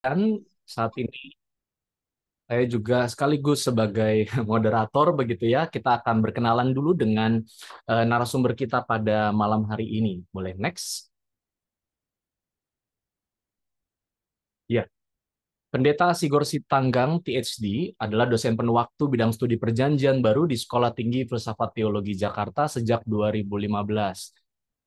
Dan saat ini saya juga sekaligus sebagai moderator begitu ya. Kita akan berkenalan dulu dengan narasumber kita pada malam hari ini. Boleh next? Ya, Pendeta Sigor Sitanggang, PhD, adalah dosen penuh waktu bidang studi perjanjian baru di Sekolah Tinggi Filsafat Teologi Jakarta sejak 2015.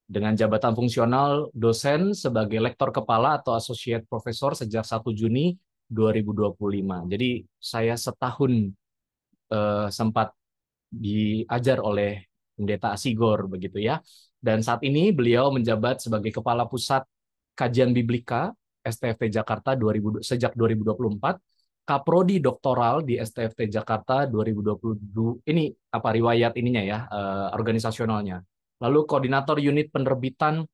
Dengan jabatan fungsional dosen sebagai lektor kepala atau associate professor sejak 1 Juni 2025. Jadi saya setahun sempat diajar oleh Pendeta Asigor begitu ya. Dan saat ini beliau menjabat sebagai Kepala Pusat Kajian Biblika STFT Jakarta sejak 2024, Kaprodi doktoral di STFT Jakarta 2022. Ini apa riwayat ininya ya, organisasionalnya. Lalu koordinator unit penerbitan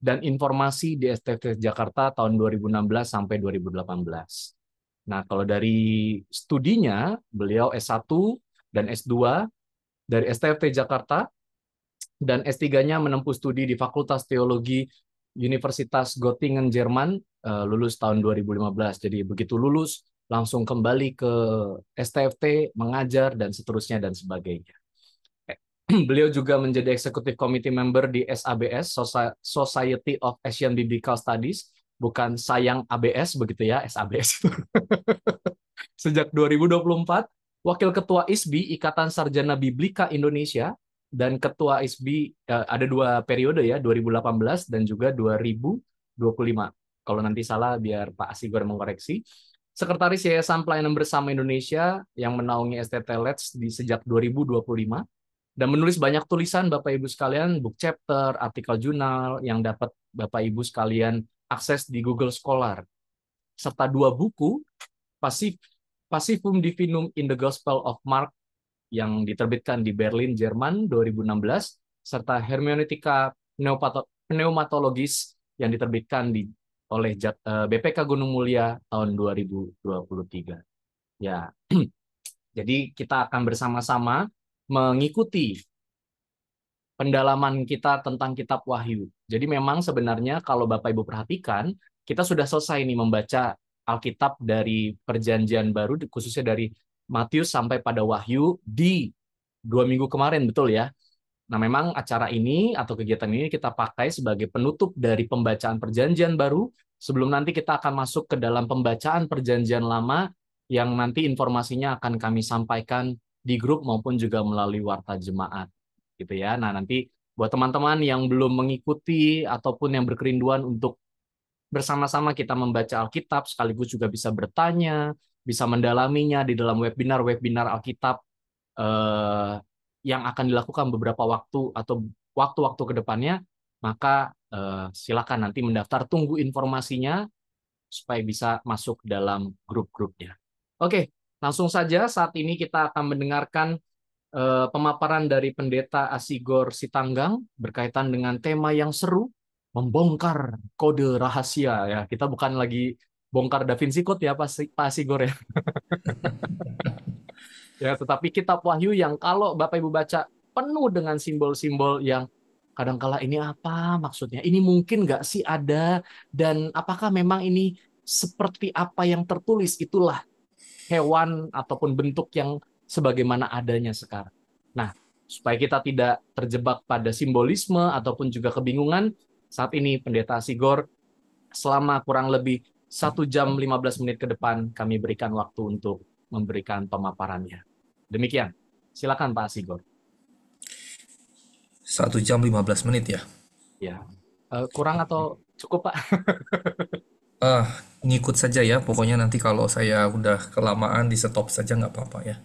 dan informasi di STFT Jakarta tahun 2016 sampai 2018. Nah, kalau dari studinya, beliau S1 dan S2 dari STFT Jakarta, dan S3-nya menempuh studi di Fakultas Teologi Universitas Göttingen, Jerman, lulus tahun 2015. Jadi begitu lulus, langsung kembali ke STFT, mengajar, dan seterusnya, dan sebagainya. Beliau juga menjadi Executive Committee Member di SABS, Society of Asian Biblical Studies, bukan sayang ABS begitu ya, SABS. Sejak 2024, Wakil Ketua ISBI, Ikatan Sarjana Biblika Indonesia, dan Ketua ISBI ada 2 periode ya, 2018 dan juga 2025. Kalau nanti salah biar Pak Asigor mengoreksi. Sekretaris Yayasan Pelayanan Bersama Indonesia yang menaungi STT Let's sejak 2025 dan menulis banyak tulisan Bapak Ibu sekalian, book chapter, artikel jurnal yang dapat Bapak Ibu sekalian akses di Google Scholar, serta 2 buku, Passivum Divinum in the Gospel of Mark yang diterbitkan di Berlin, Jerman 2016, serta Hermeneutika Pneumatologis yang diterbitkan oleh BPK Gunung Mulia tahun 2023. Ya, jadi kita akan bersama-sama mengikuti pendalaman kita tentang kitab Wahyu. Jadi memang sebenarnya kalau Bapak Ibu perhatikan, kita sudah selesai nih membaca Alkitab dari Perjanjian Baru, khususnya dari Matius sampai pada Wahyu di 2 minggu kemarin, betul ya? Nah, memang acara ini atau kegiatan ini kita pakai sebagai penutup dari pembacaan Perjanjian Baru sebelum nanti kita akan masuk ke dalam pembacaan Perjanjian Lama yang nanti informasinya akan kami sampaikan di grup maupun juga melalui warta jemaat gitu ya. Nah, nanti buat teman-teman yang belum mengikuti ataupun yang berkerinduan untuk bersama-sama kita membaca Alkitab sekaligus juga bisa bertanya, bisa mendalaminya di dalam webinar-webinar Alkitab eh, yang akan dilakukan beberapa waktu atau waktu-waktu ke depannya, maka silakan nanti mendaftar, tunggu informasinya supaya bisa masuk dalam grup-grupnya. Oke, langsung saja saat ini kita akan mendengarkan pemaparan dari Pendeta Asigor Sitanggang berkaitan dengan tema yang seru, membongkar kode rahasia ya. Kita bukan lagi bongkar Da Vinci Code ya Pak Asigor ya. Ya, tetapi kitab Wahyu yang kalau Bapak Ibu baca penuh dengan simbol-simbol yang kadangkala ini apa maksudnya? Ini mungkin nggak sih ada, dan apakah memang ini seperti apa yang tertulis itulah hewan ataupun bentuk yang sebagaimana adanya sekarang. Nah, supaya kita tidak terjebak pada simbolisme ataupun juga kebingungan, saat ini Pendeta Sigor selama kurang lebih 1 jam 15 menit ke depan kami berikan waktu untuk memberikan pemaparannya. Demikian. Silakan Pak Sigor. 1 jam 15 menit ya. Ya. Kurang atau cukup Pak? Ah, ngikut saja ya. Pokoknya nanti kalau saya udah kelamaan di stop saja nggak apa-apa ya.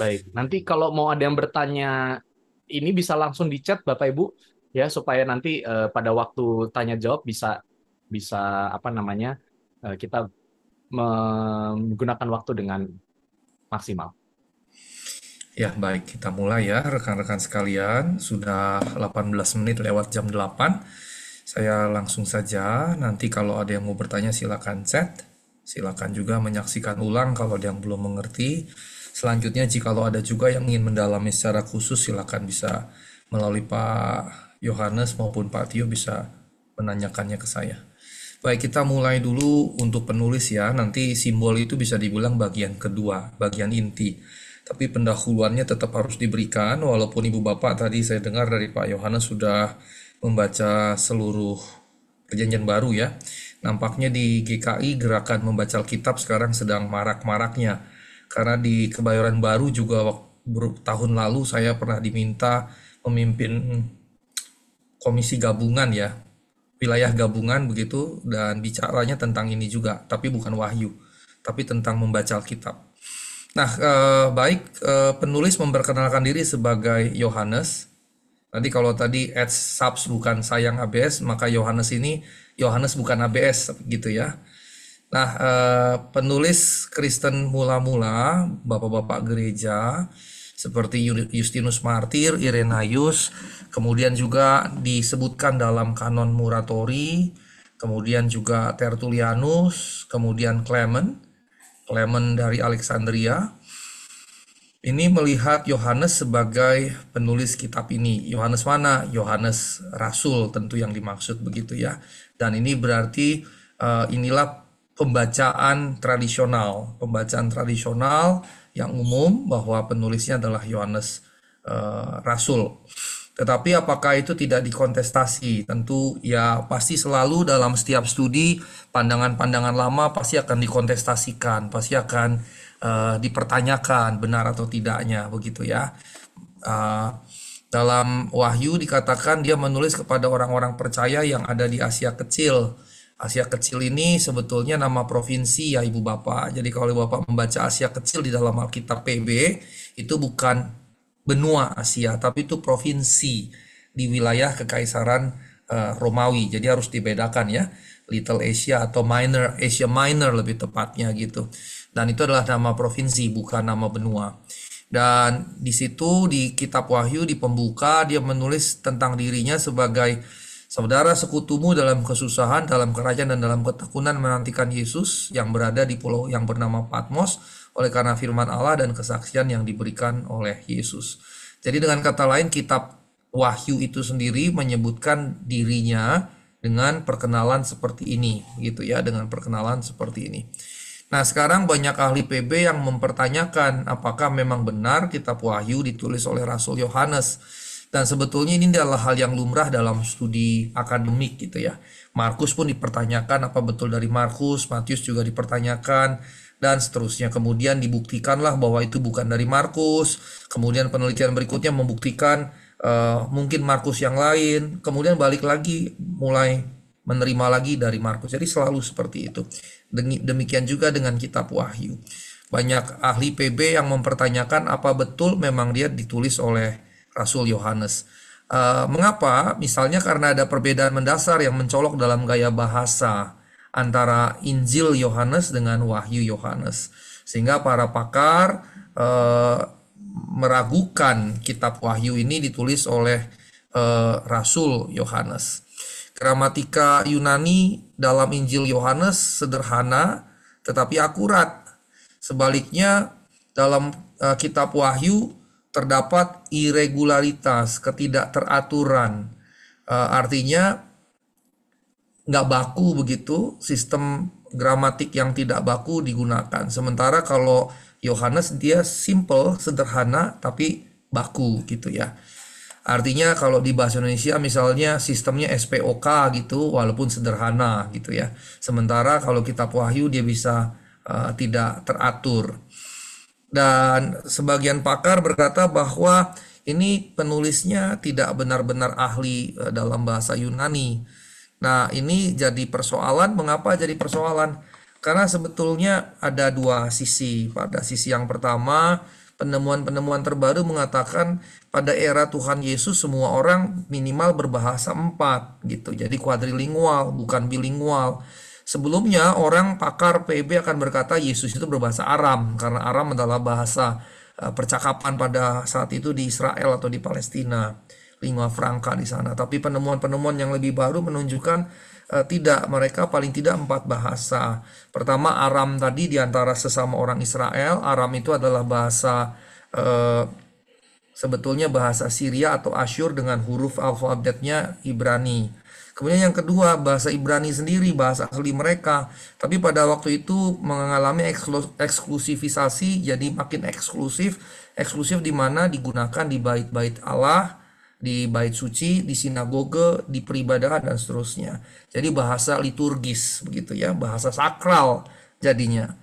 Baik. Nanti kalau mau ada yang bertanya, ini bisa langsung di chat Bapak Ibu ya supaya nanti pada waktu tanya jawab bisa bisa apa namanya kita menggunakan waktu dengan maksimal. Ya, baik, kita mulai ya rekan-rekan sekalian. Sudah 18 menit lewat jam 8. Saya langsung saja. Nanti kalau ada yang mau bertanya silakan chat. Silakan juga menyaksikan ulang kalau ada yang belum mengerti. Selanjutnya jika ada juga yang ingin mendalami secara khusus silakan bisa melalui Pak Yohanes maupun Pak Tio bisa menanyakannya ke saya. Baik, kita mulai dulu untuk penulis ya. Nanti simbol itu bisa dibilang bagian kedua, bagian inti. Tapi pendahuluannya tetap harus diberikan, walaupun Ibu Bapak tadi saya dengar dari Pak Yohanes sudah membaca seluruh Perjanjian Baru ya. Nampaknya di GKI gerakan membaca Alkitab sekarang sedang marak-maraknya. Karena di Kebayoran Baru juga tahun lalu saya pernah diminta memimpin komisi gabungan ya, wilayah gabungan begitu, dan bicaranya tentang ini juga, tapi bukan wahyu, tapi tentang membaca Alkitab. Nah, baik, penulis memperkenalkan diri sebagai Yohanes. Nanti kalau tadi Ed Subs bukan sayang ABS, maka Yohanes ini Yohanes bukan ABS gitu ya. Nah, penulis Kristen mula-mula, bapak-bapak gereja seperti Justinus Martir, Irenaeus, kemudian juga disebutkan dalam kanon Muratori, kemudian juga Tertullianus, kemudian Clement dari Alexandria. Ini melihat Yohanes sebagai penulis kitab ini. Yohanes mana? Yohanes Rasul tentu yang dimaksud begitu ya. Dan ini berarti inilah pembacaan tradisional yang umum bahwa penulisnya adalah Yohanes Rasul. Tetapi apakah itu tidak dikontestasi? Tentu ya pasti selalu dalam setiap studi pandangan-pandangan lama pasti akan dikontestasikan, pasti akan dipertanyakan benar atau tidaknya begitu ya. Dalam Wahyu dikatakan dia menulis kepada orang-orang percaya yang ada di Asia Kecil. Asia Kecil ini sebetulnya nama provinsi ya Ibu Bapak. Jadi kalau Ibu Bapak membaca Asia Kecil di dalam Alkitab PB, itu bukan benua Asia, tapi itu provinsi di wilayah Kekaisaran Romawi. Jadi harus dibedakan ya, Little Asia atau Minor Asia Minor lebih tepatnya gitu. Dan itu adalah nama provinsi, bukan nama benua. Dan di situ di Kitab Wahyu di pembuka dia menulis tentang dirinya sebagai saudara sekutumu dalam kesusahan, dalam kerajaan dan dalam ketekunan menantikan Yesus yang berada di pulau yang bernama Patmos oleh karena firman Allah dan kesaksian yang diberikan oleh Yesus. Jadi dengan kata lain Kitab Wahyu itu sendiri menyebutkan dirinya dengan perkenalan seperti ini, gitu ya, dengan perkenalan seperti ini. Nah, sekarang banyak ahli PB yang mempertanyakan apakah memang benar Kitab Wahyu ditulis oleh Rasul Yohanes. Dan sebetulnya ini adalah hal yang lumrah dalam studi akademik gitu ya. Markus pun dipertanyakan apa betul dari Markus, Matius juga dipertanyakan, dan seterusnya. Kemudian dibuktikanlah bahwa itu bukan dari Markus. Kemudian penelitian berikutnya membuktikan mungkin Markus yang lain. Kemudian balik lagi mulai menerima lagi dari Markus. Jadi selalu seperti itu. Demikian juga dengan Kitab Wahyu. Banyak ahli PB yang mempertanyakan apa betul memang dia ditulis oleh Rasul Yohanes. Mengapa? Misalnya karena ada perbedaan mendasar yang mencolok dalam gaya bahasa antara Injil Yohanes dengan Wahyu Yohanes. Sehingga para pakar meragukan Kitab Wahyu ini ditulis oleh Rasul Yohanes. Gramatika Yunani dalam Injil Yohanes sederhana tetapi akurat. Sebaliknya dalam Kitab Wahyu terdapat irregularitas, ketidakteraturan. Artinya nggak baku begitu, sistem gramatik yang tidak baku digunakan. Sementara kalau Yohanes dia simple, sederhana, tapi baku gitu ya. Artinya kalau di bahasa Indonesia misalnya sistemnya SPOK gitu, walaupun sederhana gitu ya. Sementara kalau Kitab Wahyu dia bisa tidak teratur. Dan sebagian pakar berkata bahwa ini penulisnya tidak benar-benar ahli dalam bahasa Yunani. Nah, ini jadi persoalan. Mengapa jadi persoalan? Karena sebetulnya ada dua sisi. Pada sisi yang pertama, penemuan-penemuan terbaru mengatakan pada era Tuhan Yesus semua orang minimal berbahasa 4 gitu. Jadi quadrilingual, bukan bilingual. Sebelumnya orang pakar PB akan berkata Yesus itu berbahasa Aram karena Aram adalah bahasa percakapan pada saat itu di Israel atau di Palestina, lingua franca di sana. Tapi penemuan-penemuan yang lebih baru menunjukkan tidak, mereka paling tidak 4 bahasa. Pertama Aram tadi di antara sesama orang Israel, Aram itu adalah bahasa sebetulnya bahasa Syria atau Asyur dengan huruf alfabetnya Ibrani. Kemudian yang kedua, bahasa Ibrani sendiri, bahasa asli mereka. Tapi pada waktu itu mengalami eksklusivisasi, jadi makin eksklusif. Eksklusif di mana digunakan di bait-bait Allah, di bait suci, di sinagoge, di peribadahan dan seterusnya. Jadi bahasa liturgis begitu ya, bahasa sakral jadinya.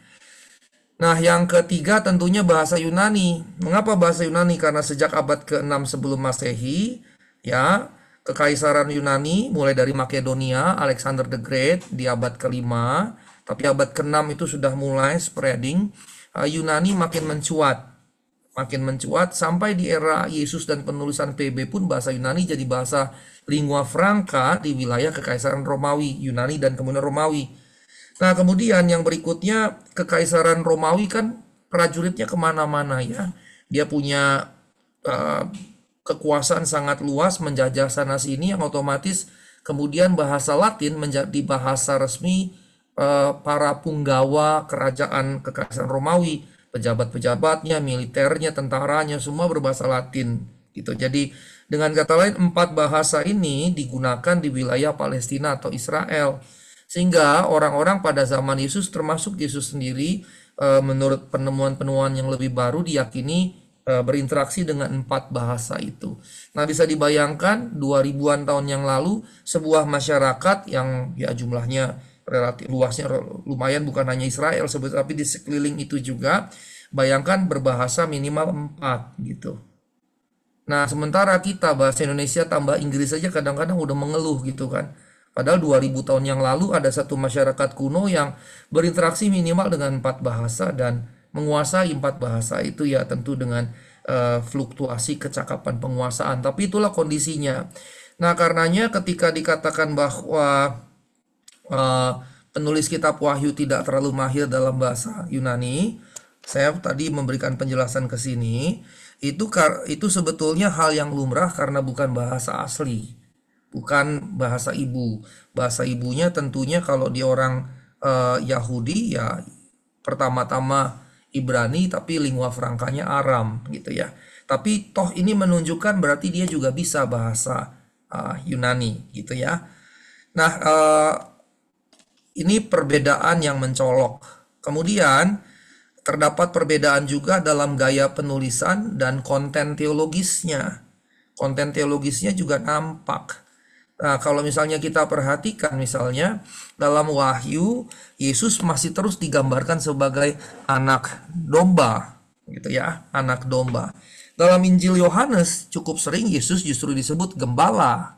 Nah, yang ketiga tentunya bahasa Yunani. Mengapa bahasa Yunani? Karena sejak abad ke-6 sebelum Masehi, ya, Kekaisaran Yunani mulai dari Makedonia, Alexander the Great di abad ke-5, tapi abad ke-6 itu sudah mulai spreading. Yunani makin mencuat sampai di era Yesus dan penulisan PB pun bahasa Yunani jadi bahasa lingua franca di wilayah Kekaisaran Romawi, Yunani dan kemudian Romawi. Nah, kemudian yang berikutnya, Kekaisaran Romawi kan prajuritnya kemana-mana ya. Dia punya uh, kekuasaan sangat luas menjajah sana sini, yang otomatis kemudian bahasa Latin menjadi bahasa resmi para punggawa kerajaan Kekaisaran Romawi. Pejabat-pejabatnya, militernya, tentaranya, semua berbahasa Latin gitu. Jadi dengan kata lain, 4 bahasa ini digunakan di wilayah Palestina atau Israel. Sehingga orang-orang pada zaman Yesus termasuk Yesus sendiri menurut penemuan-penemuan yang lebih baru diyakini berinteraksi dengan 4 bahasa itu. Nah, bisa dibayangkan 2000-an tahun yang lalu sebuah masyarakat yang ya jumlahnya relatif luasnya lumayan, bukan hanya Israel tapi di sekeliling itu juga, bayangkan berbahasa minimal 4 gitu. Nah, sementara kita bahasa Indonesia tambah Inggris saja kadang-kadang udah mengeluh gitu kan. Padahal 2000 tahun yang lalu ada satu masyarakat kuno yang berinteraksi minimal dengan 4 bahasa dan menguasai 4 bahasa itu ya tentu dengan fluktuasi kecakapan penguasaan. Tapi itulah kondisinya. Nah, karenanya ketika dikatakan bahwa penulis kitab Wahyu tidak terlalu mahir dalam bahasa Yunani, saya tadi memberikan penjelasan ke sini, itu sebetulnya hal yang lumrah karena bukan bahasa asli. Bukan bahasa ibu. Bahasa ibunya tentunya kalau dia orang Yahudi ya pertama-tama Ibrani tapi lingua frankanya Aram gitu ya. Tapi toh ini menunjukkan berarti dia juga bisa bahasa Yunani gitu ya. Nah, ini perbedaan yang mencolok. Kemudian terdapat perbedaan juga dalam gaya penulisan dan konten teologisnya. Konten teologisnya juga nampak. Nah, kalau misalnya kita perhatikan misalnya dalam Wahyu, Yesus masih terus digambarkan sebagai anak domba, gitu ya, anak domba. Dalam Injil Yohanes cukup sering Yesus justru disebut gembala,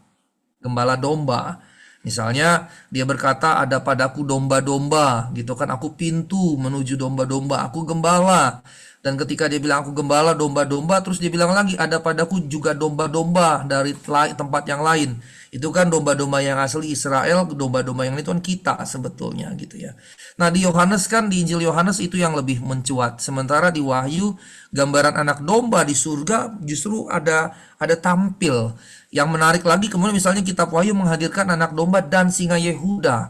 gembala domba. Misalnya dia berkata ada padaku domba-domba, gitu kan, aku pintu menuju domba-domba, aku gembala. Dan ketika dia bilang aku gembala domba-domba, terus dia bilang lagi ada padaku juga domba-domba dari tempat yang lain. Itu kan domba-domba yang asli Israel, domba-domba yang itu kan kita sebetulnya gitu ya. Nah, di Yohanes kan, di Injil Yohanes itu yang lebih mencuat. Sementara di Wahyu gambaran anak domba di surga justru ada tampil. Yang menarik lagi kemudian misalnya kitab Wahyu menghadirkan anak domba dan singa Yehuda.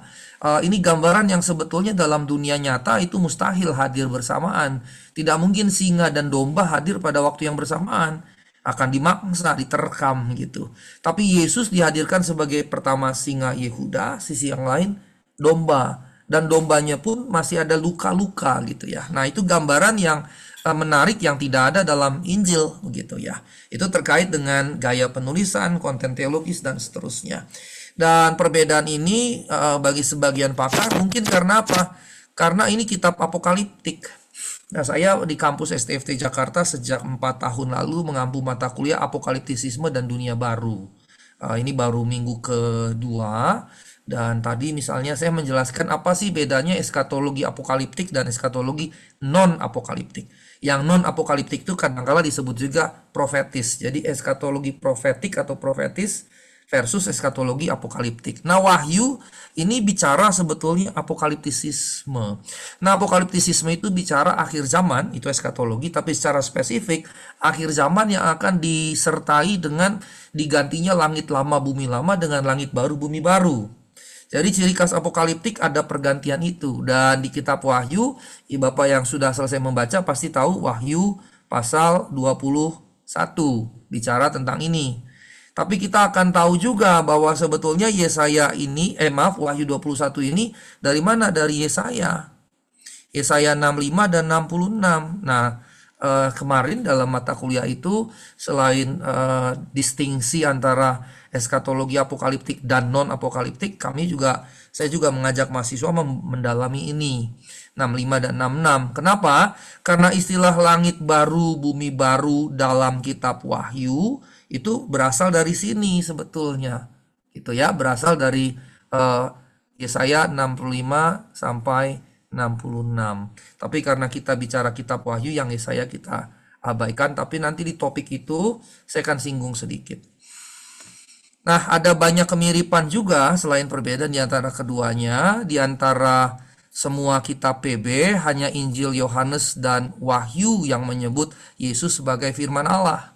Ini gambaran yang sebetulnya dalam dunia nyata itu mustahil hadir bersamaan. Tidak mungkin singa dan domba hadir pada waktu yang bersamaan. Akan dimangsa, diterkam gitu. Tapi Yesus dihadirkan sebagai pertama singa Yehuda, sisi yang lain domba. Dan dombanya pun masih ada luka-luka gitu ya. Nah, itu gambaran yang menarik yang tidak ada dalam Injil begitu ya. Itu terkait dengan gaya penulisan, konten teologis dan seterusnya. Dan perbedaan ini bagi sebagian pakar mungkin karena apa? Karena ini kitab apokaliptik. Nah, saya di kampus STFT Jakarta sejak 4 tahun lalu mengampu mata kuliah apokaliptisisme dan dunia baru. Ini baru minggu kedua. Dan tadi misalnya saya menjelaskan apa sih bedanya eskatologi apokaliptik dan eskatologi non-apokaliptik. Yang non-apokaliptik itu kadang-kala disebut juga profetis. Jadi eskatologi profetik atau profetis versus eskatologi apokaliptik. Nah, Wahyu ini bicara sebetulnya apokaliptisisme. Nah, apokaliptisisme itu bicara akhir zaman, itu eskatologi, tapi secara spesifik akhir zaman yang akan disertai dengan digantinya langit lama bumi lama dengan langit baru bumi baru. Jadi ciri khas apokaliptik ada pergantian itu. Dan di kitab Wahyu, Bapak yang sudah selesai membaca pasti tahu Wahyu pasal 21 bicara tentang ini. Tapi kita akan tahu juga bahwa sebetulnya Yesaya ini, Wahyu 21 ini dari mana? Dari Yesaya. Yesaya 65 dan 66. Nah, kemarin dalam mata kuliah itu selain distingsi antara eskatologi apokaliptik dan non apokaliptik, saya juga mengajak mahasiswa mendalami ini 65 dan 66. Kenapa? Karena istilah langit baru, bumi baru dalam kitab Wahyu itu berasal dari sini sebetulnya. Gitu ya, berasal dari Yesaya 65 sampai 66. Tapi karena kita bicara kitab Wahyu, yang Yesaya kita abaikan, tapi nanti di topik itu saya akan singgung sedikit. Nah, ada banyak kemiripan juga selain perbedaan di antara keduanya. Di antara semua kitab PB, hanya Injil Yohanes dan Wahyu yang menyebut Yesus sebagai firman Allah.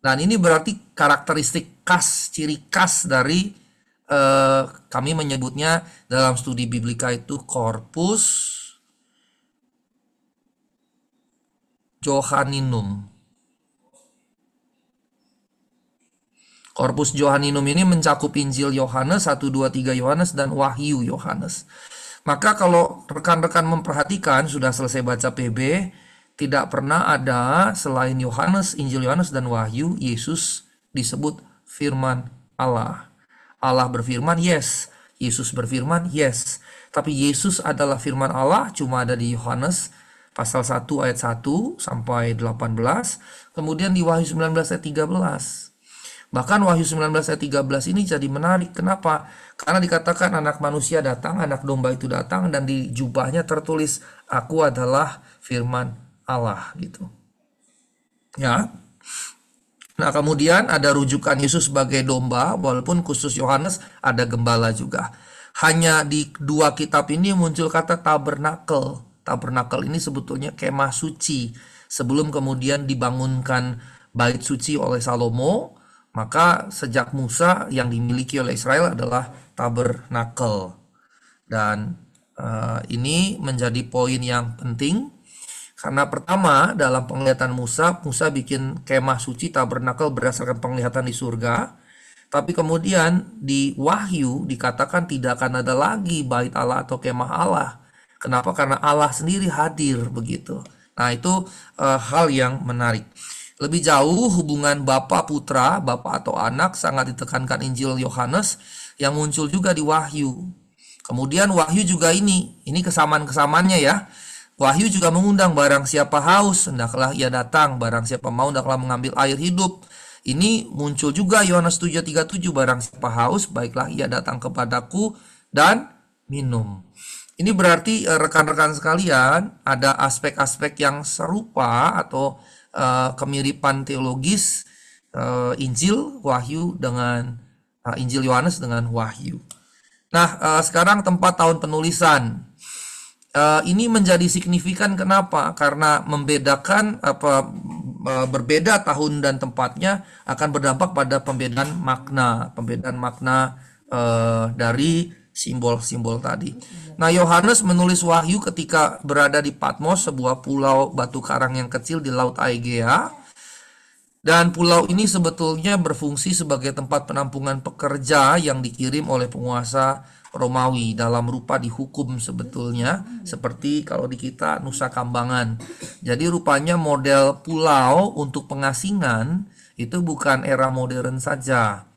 Dan ini berarti karakteristik khas, ciri khas dari kami menyebutnya dalam studi biblika itu Corpus Johanninum. Corpus Johanninum ini mencakup Injil Yohanes, 1, 2, 3 Yohanes, dan Wahyu Yohanes. Maka kalau rekan-rekan memperhatikan, sudah selesai baca PB, tidak pernah ada selain Yohanes, Injil Yohanes, dan Wahyu, Yesus disebut firman Allah. Allah berfirman, yes. Yesus berfirman, yes. Tapi Yesus adalah firman Allah cuma ada di Yohanes pasal 1 ayat 1 sampai 18. Kemudian di Wahyu 19 ayat 13. Bahkan Wahyu 19 ayat 13 ini jadi menarik. Kenapa? Karena dikatakan anak manusia datang, anak domba itu datang, dan di jubahnya tertulis, aku adalah firman Allah, gitu. Ya. Nah, kemudian ada rujukan Yesus sebagai domba, walaupun khusus Yohanes ada gembala juga. Hanya di dua kitab ini muncul kata tabernakel. Tabernakel ini sebetulnya kemah suci. Sebelum kemudian dibangunkan bait suci oleh Salomo, maka sejak Musa yang dimiliki oleh Israel adalah tabernakel. Dan ini menjadi poin yang penting. Karena pertama, dalam penglihatan Musa bikin kemah suci tabernakel berdasarkan penglihatan di surga. Tapi kemudian di Wahyu dikatakan tidak akan ada lagi bait Allah atau kemah Allah. Kenapa? Karena Allah sendiri hadir begitu. Nah, itu hal yang menarik. Lebih jauh hubungan Bapa Putra, Bapa atau anak sangat ditekankan Injil Yohanes yang muncul juga di Wahyu. Kemudian Wahyu juga ini kesamaan-kesamaannya ya. Wahyu juga mengundang barang siapa haus, hendaklah ia datang, barang siapa mau hendaklah mengambil air hidup. Ini muncul juga Yohanes 7:37, barang siapa haus, baiklah ia datang kepadaku dan minum. Ini berarti rekan-rekan sekalian ada aspek-aspek yang serupa atau kemiripan teologis Injil Wahyu dengan Injil Yohanes dengan Wahyu. Nah, sekarang tempat tahun penulisan. Ini menjadi signifikan kenapa? Karena membedakan berbeda tahun dan tempatnya akan berdampak pada pembedaan makna dari simbol-simbol tadi. Nah, Yohanes menulis Wahyu ketika berada di Patmos, sebuah pulau batu karang yang kecil di Laut Aegea. Dan pulau ini sebetulnya berfungsi sebagai tempat penampungan pekerja yang dikirim oleh penguasa Romawi dalam rupa dihukum sebetulnya, seperti kalau di kita Nusa Kambangan. Jadi rupanya model pulau untuk pengasingan itu bukan era modern saja.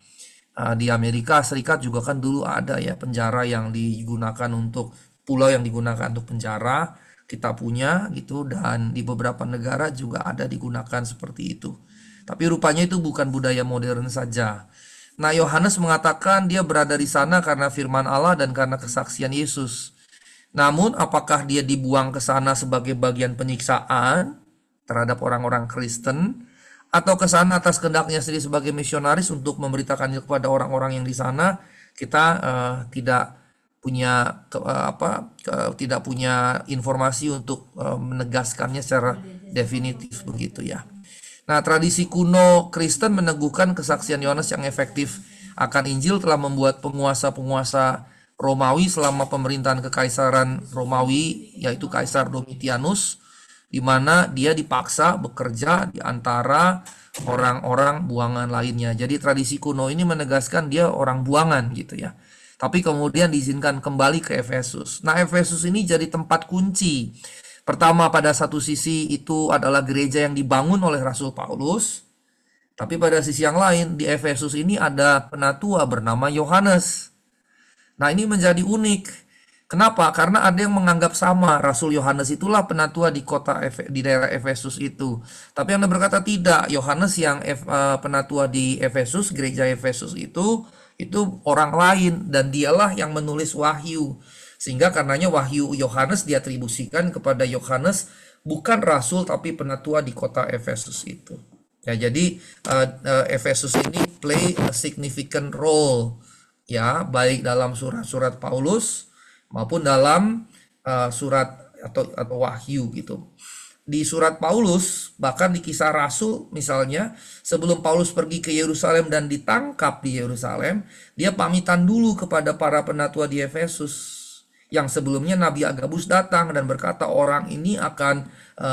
Di Amerika Serikat juga kan dulu ada ya penjara yang digunakan untuk pulau yang digunakan untuk penjara, kita punya gitu, dan di beberapa negara juga ada digunakan seperti itu. Tapi rupanya itu bukan budaya modern saja. Nah, Yohanes mengatakan dia berada di sana karena firman Allah dan karena kesaksian Yesus. Namun, apakah dia dibuang ke sana sebagai bagian penyiksaan terhadap orang-orang Kristen, atau ke sana atas kehendaknya sendiri sebagai misionaris untuk memberitakannya kepada orang-orang yang di sana? Kita tidak punya informasi untuk menegaskannya secara definitif begitu ya. Nah, tradisi kuno Kristen meneguhkan kesaksian Yohanes yang efektif akan Injil telah membuat penguasa-penguasa Romawi selama pemerintahan kekaisaran Romawi, yaitu Kaisar Domitianus, di mana dia dipaksa bekerja di antara orang-orang buangan lainnya. Jadi tradisi kuno ini menegaskan dia orang buangan gitu ya. Tapi kemudian diizinkan kembali ke Efesus. Nah, Efesus ini jadi tempat kunci. Pertama, pada satu sisi itu adalah gereja yang dibangun oleh Rasul Paulus. Tapi pada sisi yang lain, di Efesus ini ada penatua bernama Yohanes. Nah, ini menjadi unik. Kenapa? Karena ada yang menganggap sama, Rasul Yohanes itulah penatua di di daerah Efesus itu. Tapi Anda berkata tidak, Yohanes yang penatua di Efesus, gereja Efesus itu orang lain dan dialah yang menulis Wahyu. Sehingga karenanya Wahyu Yohanes diatribusikan kepada Yohanes, bukan rasul tapi penatua di kota Efesus itu. Ya, jadi Efesus ini play a significant role ya, baik dalam surat-surat Paulus maupun dalam surat atau wahyu gitu. Di surat Paulus, bahkan di Kisah Rasul misalnya, sebelum Paulus pergi ke Yerusalem dan ditangkap di Yerusalem, dia pamitan dulu kepada para penatua di Efesus. Yang sebelumnya Nabi Agabus datang dan berkata orang ini akan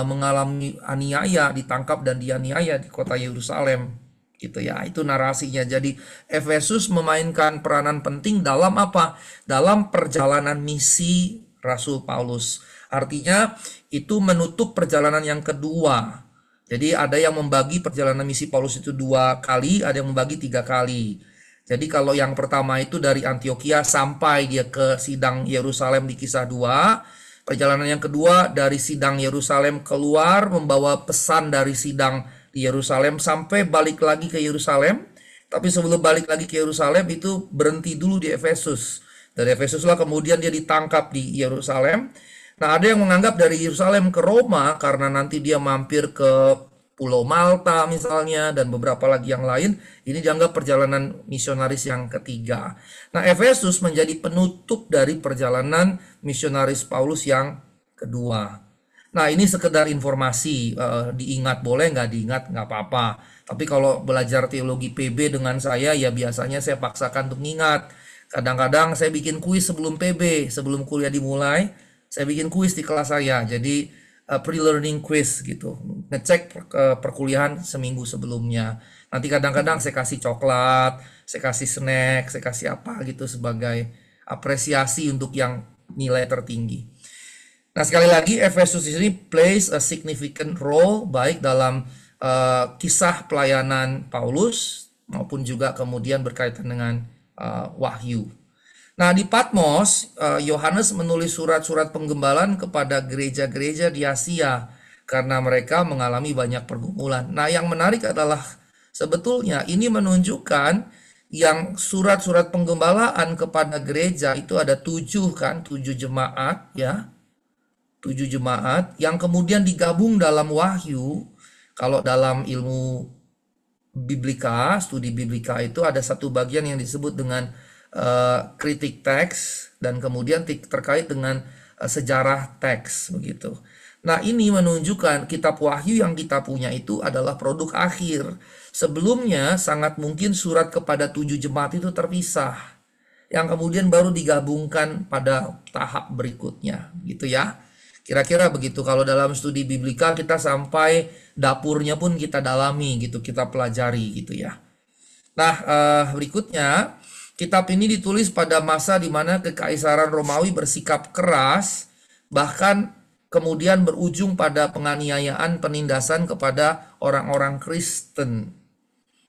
mengalami aniaya, ditangkap dan dianiaya di kota Yerusalem. Gitu ya, itu narasinya. Jadi Efesus memainkan peranan penting dalam apa? Dalam perjalanan misi Rasul Paulus. Artinya itu menutup perjalanan yang kedua. Jadi ada yang membagi perjalanan misi Paulus itu 2 kali, ada yang membagi 3 kali. Jadi kalau yang pertama itu dari Antioquia sampai dia ke sidang Yerusalem di Kisah 2. Perjalanan yang kedua dari sidang Yerusalem keluar membawa pesan dari sidang di Yerusalem sampai balik lagi ke Yerusalem. Tapi sebelum balik lagi ke Yerusalem itu berhenti dulu di Efesus. Dari Efesuslah kemudian dia ditangkap di Yerusalem. Nah, ada yang menganggap dari Yerusalem ke Roma karena nanti dia mampir ke Pulau Malta misalnya dan beberapa lagi yang lain. Ini dianggap perjalanan misionaris yang ketiga. Nah, Efesus menjadi penutup dari perjalanan misionaris Paulus yang kedua. Nah, ini sekedar informasi, diingat boleh, nggak diingat nggak apa-apa. Tapi kalau belajar teologi PB dengan saya, ya biasanya saya paksakan untuk ingat. Kadang-kadang saya bikin kuis sebelum PB, sebelum kuliah dimulai, saya bikin kuis di kelas saya. Jadi pre-learning quiz gitu, ngecek perkuliahan seminggu sebelumnya. Nanti kadang-kadang saya kasih coklat, saya kasih snack, saya kasih apa gitu sebagai apresiasi untuk yang nilai tertinggi. Nah, sekali lagi Efesus ini plays a significant role baik dalam kisah pelayanan Paulus maupun juga kemudian berkaitan dengan wahyu. Nah, di Patmos, Yohanes menulis surat-surat penggembalaan kepada gereja-gereja di Asia karena mereka mengalami banyak pergumulan. Nah, yang menarik adalah sebetulnya ini menunjukkan yang surat-surat penggembalaan kepada gereja itu ada 7 kan, 7 jemaat ya. 7 jemaat yang kemudian digabung dalam wahyu. Kalau dalam ilmu biblika, studi biblika itu ada satu bagian yang disebut dengan kritik teks dan kemudian terkait dengan sejarah teks begitu. Nah, ini menunjukkan kitab wahyu yang kita punya itu adalah produk akhir. Sebelumnya sangat mungkin surat kepada 7 jemaat itu terpisah, yang kemudian baru digabungkan pada tahap berikutnya gitu ya. Kira-kira begitu kalau dalam studi biblika kita sampai dapurnya pun kita dalami gitu, kita pelajari gitu ya. Nah, berikutnya kitab ini ditulis pada masa di mana Kekaisaran Romawi bersikap keras, bahkan kemudian berujung pada penganiayaan, penindasan kepada orang-orang Kristen.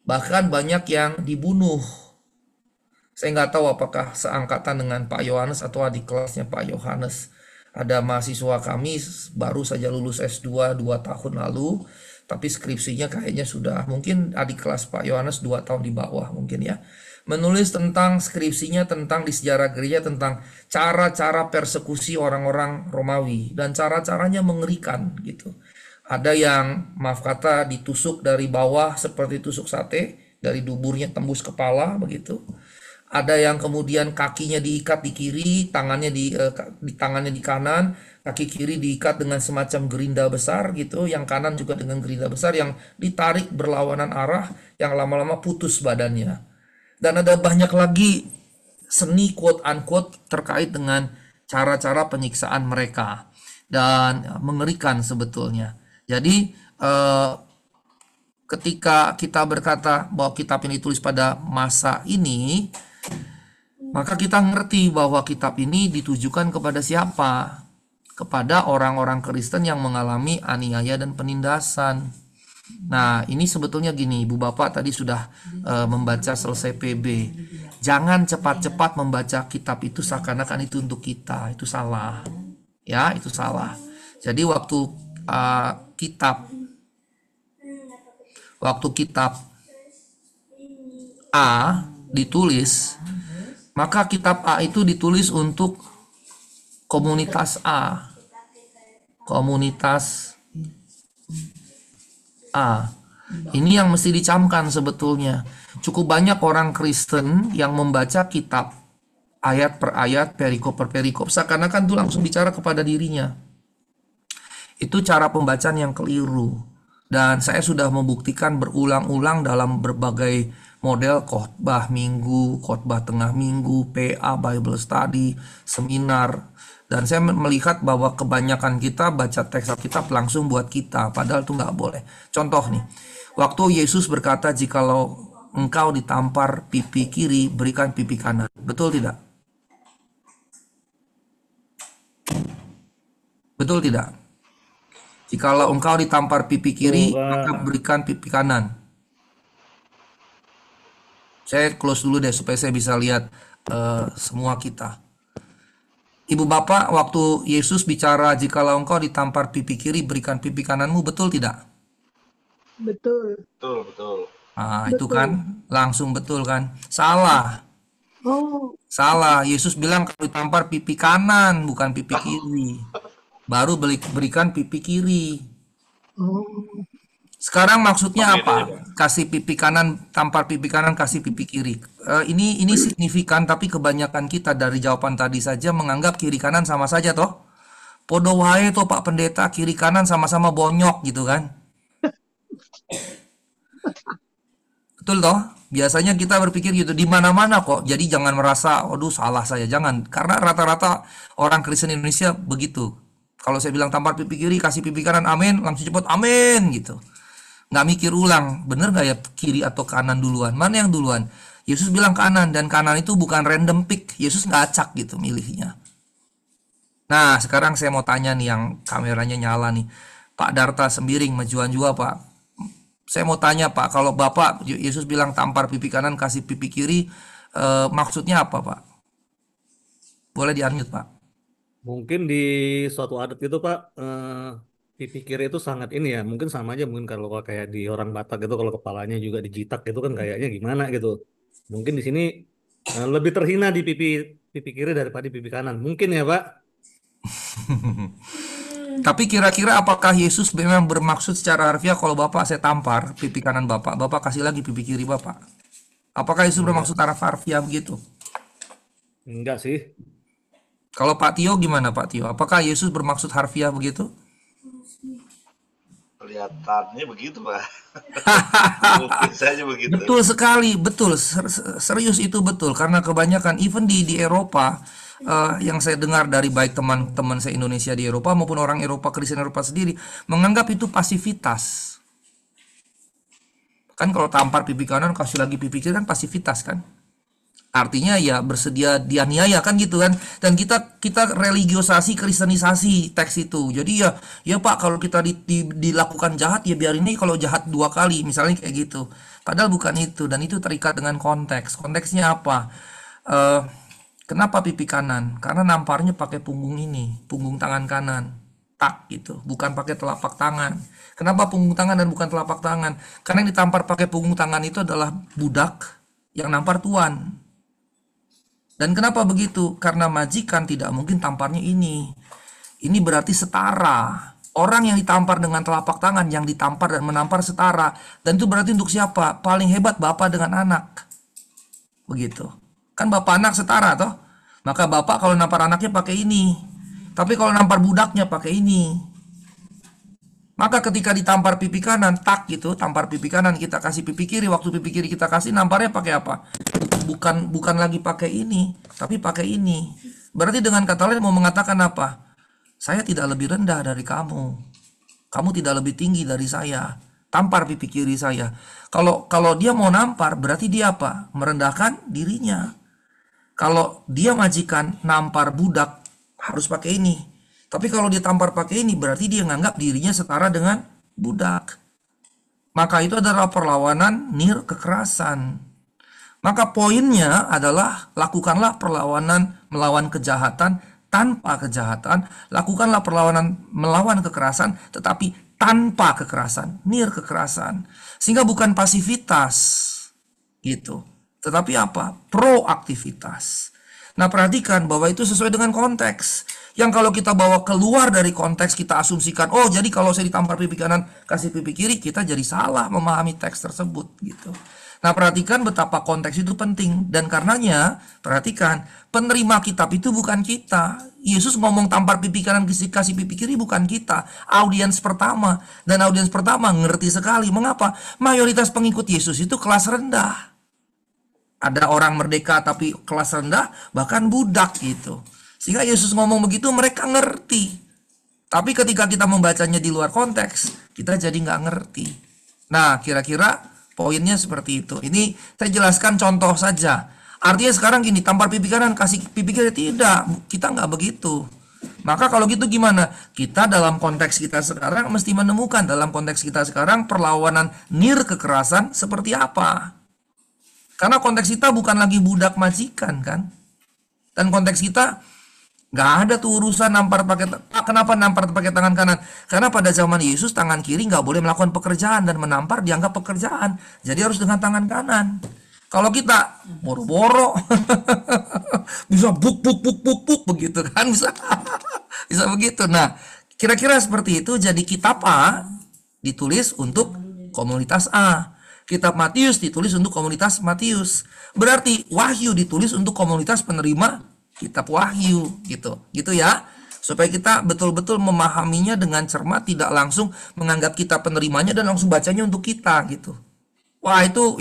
Bahkan banyak yang dibunuh. Saya nggak tahu apakah seangkatan dengan Pak Yohanes atau adik kelasnya Pak Yohanes. Ada mahasiswa kami baru saja lulus S2 2 tahun lalu, tapi skripsinya kayaknya sudah, mungkin adik kelas Pak Yohanes 2 tahun di bawah mungkin ya. Menulis tentang skripsinya tentang di sejarah gereja tentang cara-cara persekusi orang-orang Romawi dan cara-caranya mengerikan gitu. Ada yang maaf kata ditusuk dari bawah seperti tusuk sate, dari duburnya tembus kepala begitu. Ada yang kemudian kakinya diikat di kiri, tangannya tangannya di kanan, kaki kiri diikat dengan semacam gerinda besar gitu, yang kanan juga dengan gerinda besar yang ditarik berlawanan arah, yang lama-lama putus badannya. Dan ada banyak lagi seni quote unquote terkait dengan cara-cara penyiksaan mereka. dan mengerikan sebetulnya. Jadi ketika kita berkata bahwa kitab ini ditulis pada masa ini, maka kita ngerti bahwa kitab ini ditujukan kepada siapa? Kepada orang-orang Kristen yang mengalami aniaya dan penindasan. Nah, ini sebetulnya gini, Ibu Bapak tadi sudah membaca selesai PB. Jangan cepat-cepat membaca kitab itu seakan-akan itu untuk kita. Itu salah. Ya, itu salah. Jadi kitab A ditulis, maka kitab A itu ditulis untuk komunitas A. Komunitas A. Ini yang mesti dicamkan sebetulnya. Cukup banyak orang Kristen yang membaca kitab ayat per ayat, perikop per perikop, seakan-akan itu langsung bicara kepada dirinya. Itu cara pembacaan yang keliru. Dan saya sudah membuktikan berulang-ulang dalam berbagai model khotbah minggu, khotbah tengah minggu, PA, Bible Study, seminar. Dan saya melihat bahwa kebanyakan kita baca teks Alkitab langsung buat kita, padahal itu nggak boleh. Contoh nih, waktu Yesus berkata, jikalau engkau ditampar pipi kiri, berikan pipi kanan. Betul tidak? Betul tidak? Jikalau engkau ditampar pipi kiri, maka berikan pipi kanan. Saya close dulu deh supaya saya bisa lihat semua kita. Ibu Bapak, waktu Yesus bicara jikalau engkau ditampar pipi kiri, berikan pipi kananmu, betul tidak? Betul. Betul. Nah, itu kan langsung betul kan? Salah. Oh, Salah. Yesus bilang kalau ditampar pipi kanan, bukan pipi kiri. Baru berikan pipi kiri. oh. Sekarang maksudnya apa? Kasih pipi kanan, tampar pipi kanan, kasih pipi kiri. Ini signifikan, tapi kebanyakan kita dari jawaban tadi saja menganggap kiri kanan sama saja toh. Podo wae toh Pak Pendeta, kiri kanan sama-sama bonyok gitu kan. Betul toh? Biasanya kita berpikir gitu di mana-mana kok. Jadi jangan merasa, aduh salah saya. Jangan. Karena rata-rata orang Kristen Indonesia begitu. Kalau saya bilang tampar pipi kiri, kasih pipi kanan, amin, langsung cepet amin gitu. Nggak mikir ulang, bener nggak ya kiri atau kanan duluan? Mana yang duluan? Yesus bilang kanan, dan kanan itu bukan random pick. Yesus nggak acak gitu milihnya. Nah, sekarang saya mau tanya nih yang kameranya nyala nih. Pak Darta Sembiring, Majuan Jua Pak. Saya mau tanya Pak, kalau Bapak Yesus bilang tampar pipi kanan, kasih pipi kiri, maksudnya apa Pak? Boleh di-unmute Pak. Mungkin di suatu adat itu Pak, pipi kiri itu sangat ini ya, mungkin sama aja mungkin kalau kayak di orang Batak itu kalau kepalanya juga dijitak gitu kan kayaknya gimana gitu. Mungkin di sini lebih terhina di pipi kiri daripada di pipi kanan. Mungkin ya Pak. Tapi kira-kira apakah Yesus memang bermaksud secara harfiah kalau Bapak saya tampar pipi kanan Bapak, Bapak kasih lagi pipi kiri Bapak? Apakah Yesus bermaksud harfiah begitu? Enggak sih. Kalau Pak Tio gimana Pak Tio? Apakah Yesus bermaksud harfiah begitu? Kelihatannya begitu, Pak. Mungkin saja begitu. Betul sekali, betul. Serius itu betul. Karena kebanyakan, even di Eropa, yang saya dengar dari baik teman-teman saya Indonesia di Eropa maupun orang Eropa, Kristen Eropa sendiri, menganggap itu pasivitas. Kan kalau tampar pipi kanan, kasih lagi pipi kiri kan pasivitas kan? Artinya ya bersedia dianiaya kan gitu kan. Dan kita religiosasi, kristenisasi teks itu. Jadi ya Pak, kalau kita dilakukan jahat ya biarin ini kalau jahat 2 kali misalnya kayak gitu. Padahal bukan itu, dan itu terikat dengan konteks. Konteksnya apa? Kenapa pipi kanan? Karena namparnya pakai punggung ini, punggung tangan kanan. Tak gitu, bukan pakai telapak tangan. Kenapa punggung tangan dan bukan telapak tangan? Karena yang ditampar pakai punggung tangan itu adalah budak yang nampar tuan. Dan kenapa begitu? Karena majikan tidak mungkin tamparnya ini. Ini berarti setara. Orang yang ditampar dengan telapak tangan, yang ditampar dan menampar setara. Dan itu berarti untuk siapa? Paling hebat bapak dengan anak. Begitu. Kan bapak anak setara toh? Maka bapak kalau nampar anaknya pakai ini. Tapi kalau nampar budaknya pakai ini. Maka ketika ditampar pipi kanan, tak gitu, tampar pipi kanan, kita kasih pipi kiri. Waktu pipi kiri kita kasih, namparnya pakai apa? Bukan lagi pakai ini, tapi pakai ini. Berarti dengan kata lain mau mengatakan apa? saya tidak lebih rendah dari kamu. Kamu tidak lebih tinggi dari saya. Tampar pipi kiri saya. Kalau dia mau nampar, berarti dia apa? Merendahkan dirinya. Kalau dia majikan nampar budak, harus pakai ini. Tapi kalau dia tampar pakai ini, berarti dia nganggap dirinya setara dengan budak. Maka itu adalah perlawanan nir kekerasan. Maka poinnya adalah lakukanlah perlawanan melawan kejahatan tanpa kejahatan. Lakukanlah perlawanan melawan kekerasan tetapi tanpa kekerasan, nir kekerasan. Sehingga bukan pasivitas gitu. Tetapi apa? Proaktivitas. Nah, perhatikan bahwa itu sesuai dengan konteks. Yang kalau kita bawa keluar dari konteks, kita asumsikan, oh jadi kalau saya ditampar pipi kanan, kasih pipi kiri, kita jadi salah memahami teks tersebut gitu. Nah, perhatikan betapa konteks itu penting. Dan karenanya, perhatikan, penerima kitab itu bukan kita. Yesus ngomong tampar pipi kanan, kasih pipi kiri bukan kita. Audiens pertama. Dan audiens pertama ngerti sekali. Mengapa? Mayoritas pengikut Yesus itu kelas rendah. Ada orang merdeka tapi kelas rendah, bahkan budak gitu. Sehingga Yesus ngomong begitu mereka ngerti. Tapi ketika kita membacanya di luar konteks, kita jadi nggak ngerti. Nah, kira-kira poinnya seperti itu. Ini saya jelaskan contoh saja. Artinya sekarang gini, tampar pipi kanan, kasih pipi kiri. Tidak, kita nggak begitu. Maka kalau gitu gimana? Kita dalam konteks kita sekarang mesti menemukan dalam konteks kita sekarang perlawanan nir kekerasan seperti apa. Karena konteks kita bukan lagi budak majikan kan. Dan konteks kita nggak ada tuh urusan nampar pakai. Kenapa nampar pakai tangan kanan? Karena pada zaman Yesus tangan kiri nggak boleh melakukan pekerjaan dan menampar dianggap pekerjaan. Jadi harus dengan tangan kanan. Kalau kita boro-boro bisa buk begitu kan, bisa bisa begitu. Nah, kira-kira seperti itu. Jadi kitab A ditulis untuk komunitas A. Kitab Matius ditulis untuk komunitas Matius. Berarti Wahyu ditulis untuk komunitas penerima kitab Wahyu gitu. Gitu ya. Supaya kita betul-betul memahaminya dengan cermat, tidak langsung menganggap kita penerimanya dan langsung bacanya untuk kita gitu. Wah, itu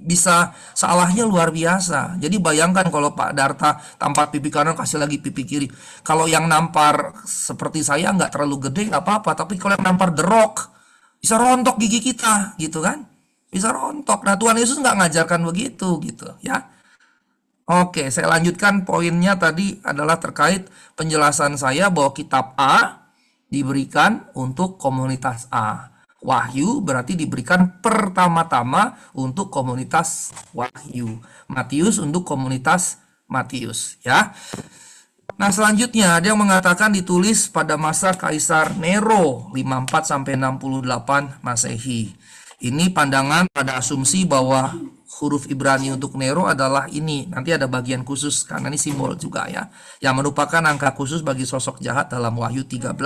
bisa salahnya luar biasa. Jadi bayangkan kalau Pak Darta tampar pipi kanan kasih lagi pipi kiri. Kalau yang nampar seperti saya nggak terlalu gede nggak apa-apa, tapi kalau yang nampar The Rock bisa rontok gigi kita gitu kan. Bisa rontok. Nah, Tuhan Yesus nggak ngajarkan begitu gitu ya. Oke, saya lanjutkan poinnya tadi adalah terkait penjelasan saya bahwa kitab A diberikan untuk komunitas A. Wahyu berarti diberikan pertama-tama untuk komunitas Wahyu. Matius untuk komunitas Matius ya. Nah, selanjutnya ada yang mengatakan ditulis pada masa Kaisar Nero 54 sampai 68 Masehi. Ini pandangan pada asumsi bahwa huruf Ibrani untuk Nero adalah ini. Nanti ada bagian khusus karena ini simbol juga ya. Yang merupakan angka khusus bagi sosok jahat dalam Wahyu 13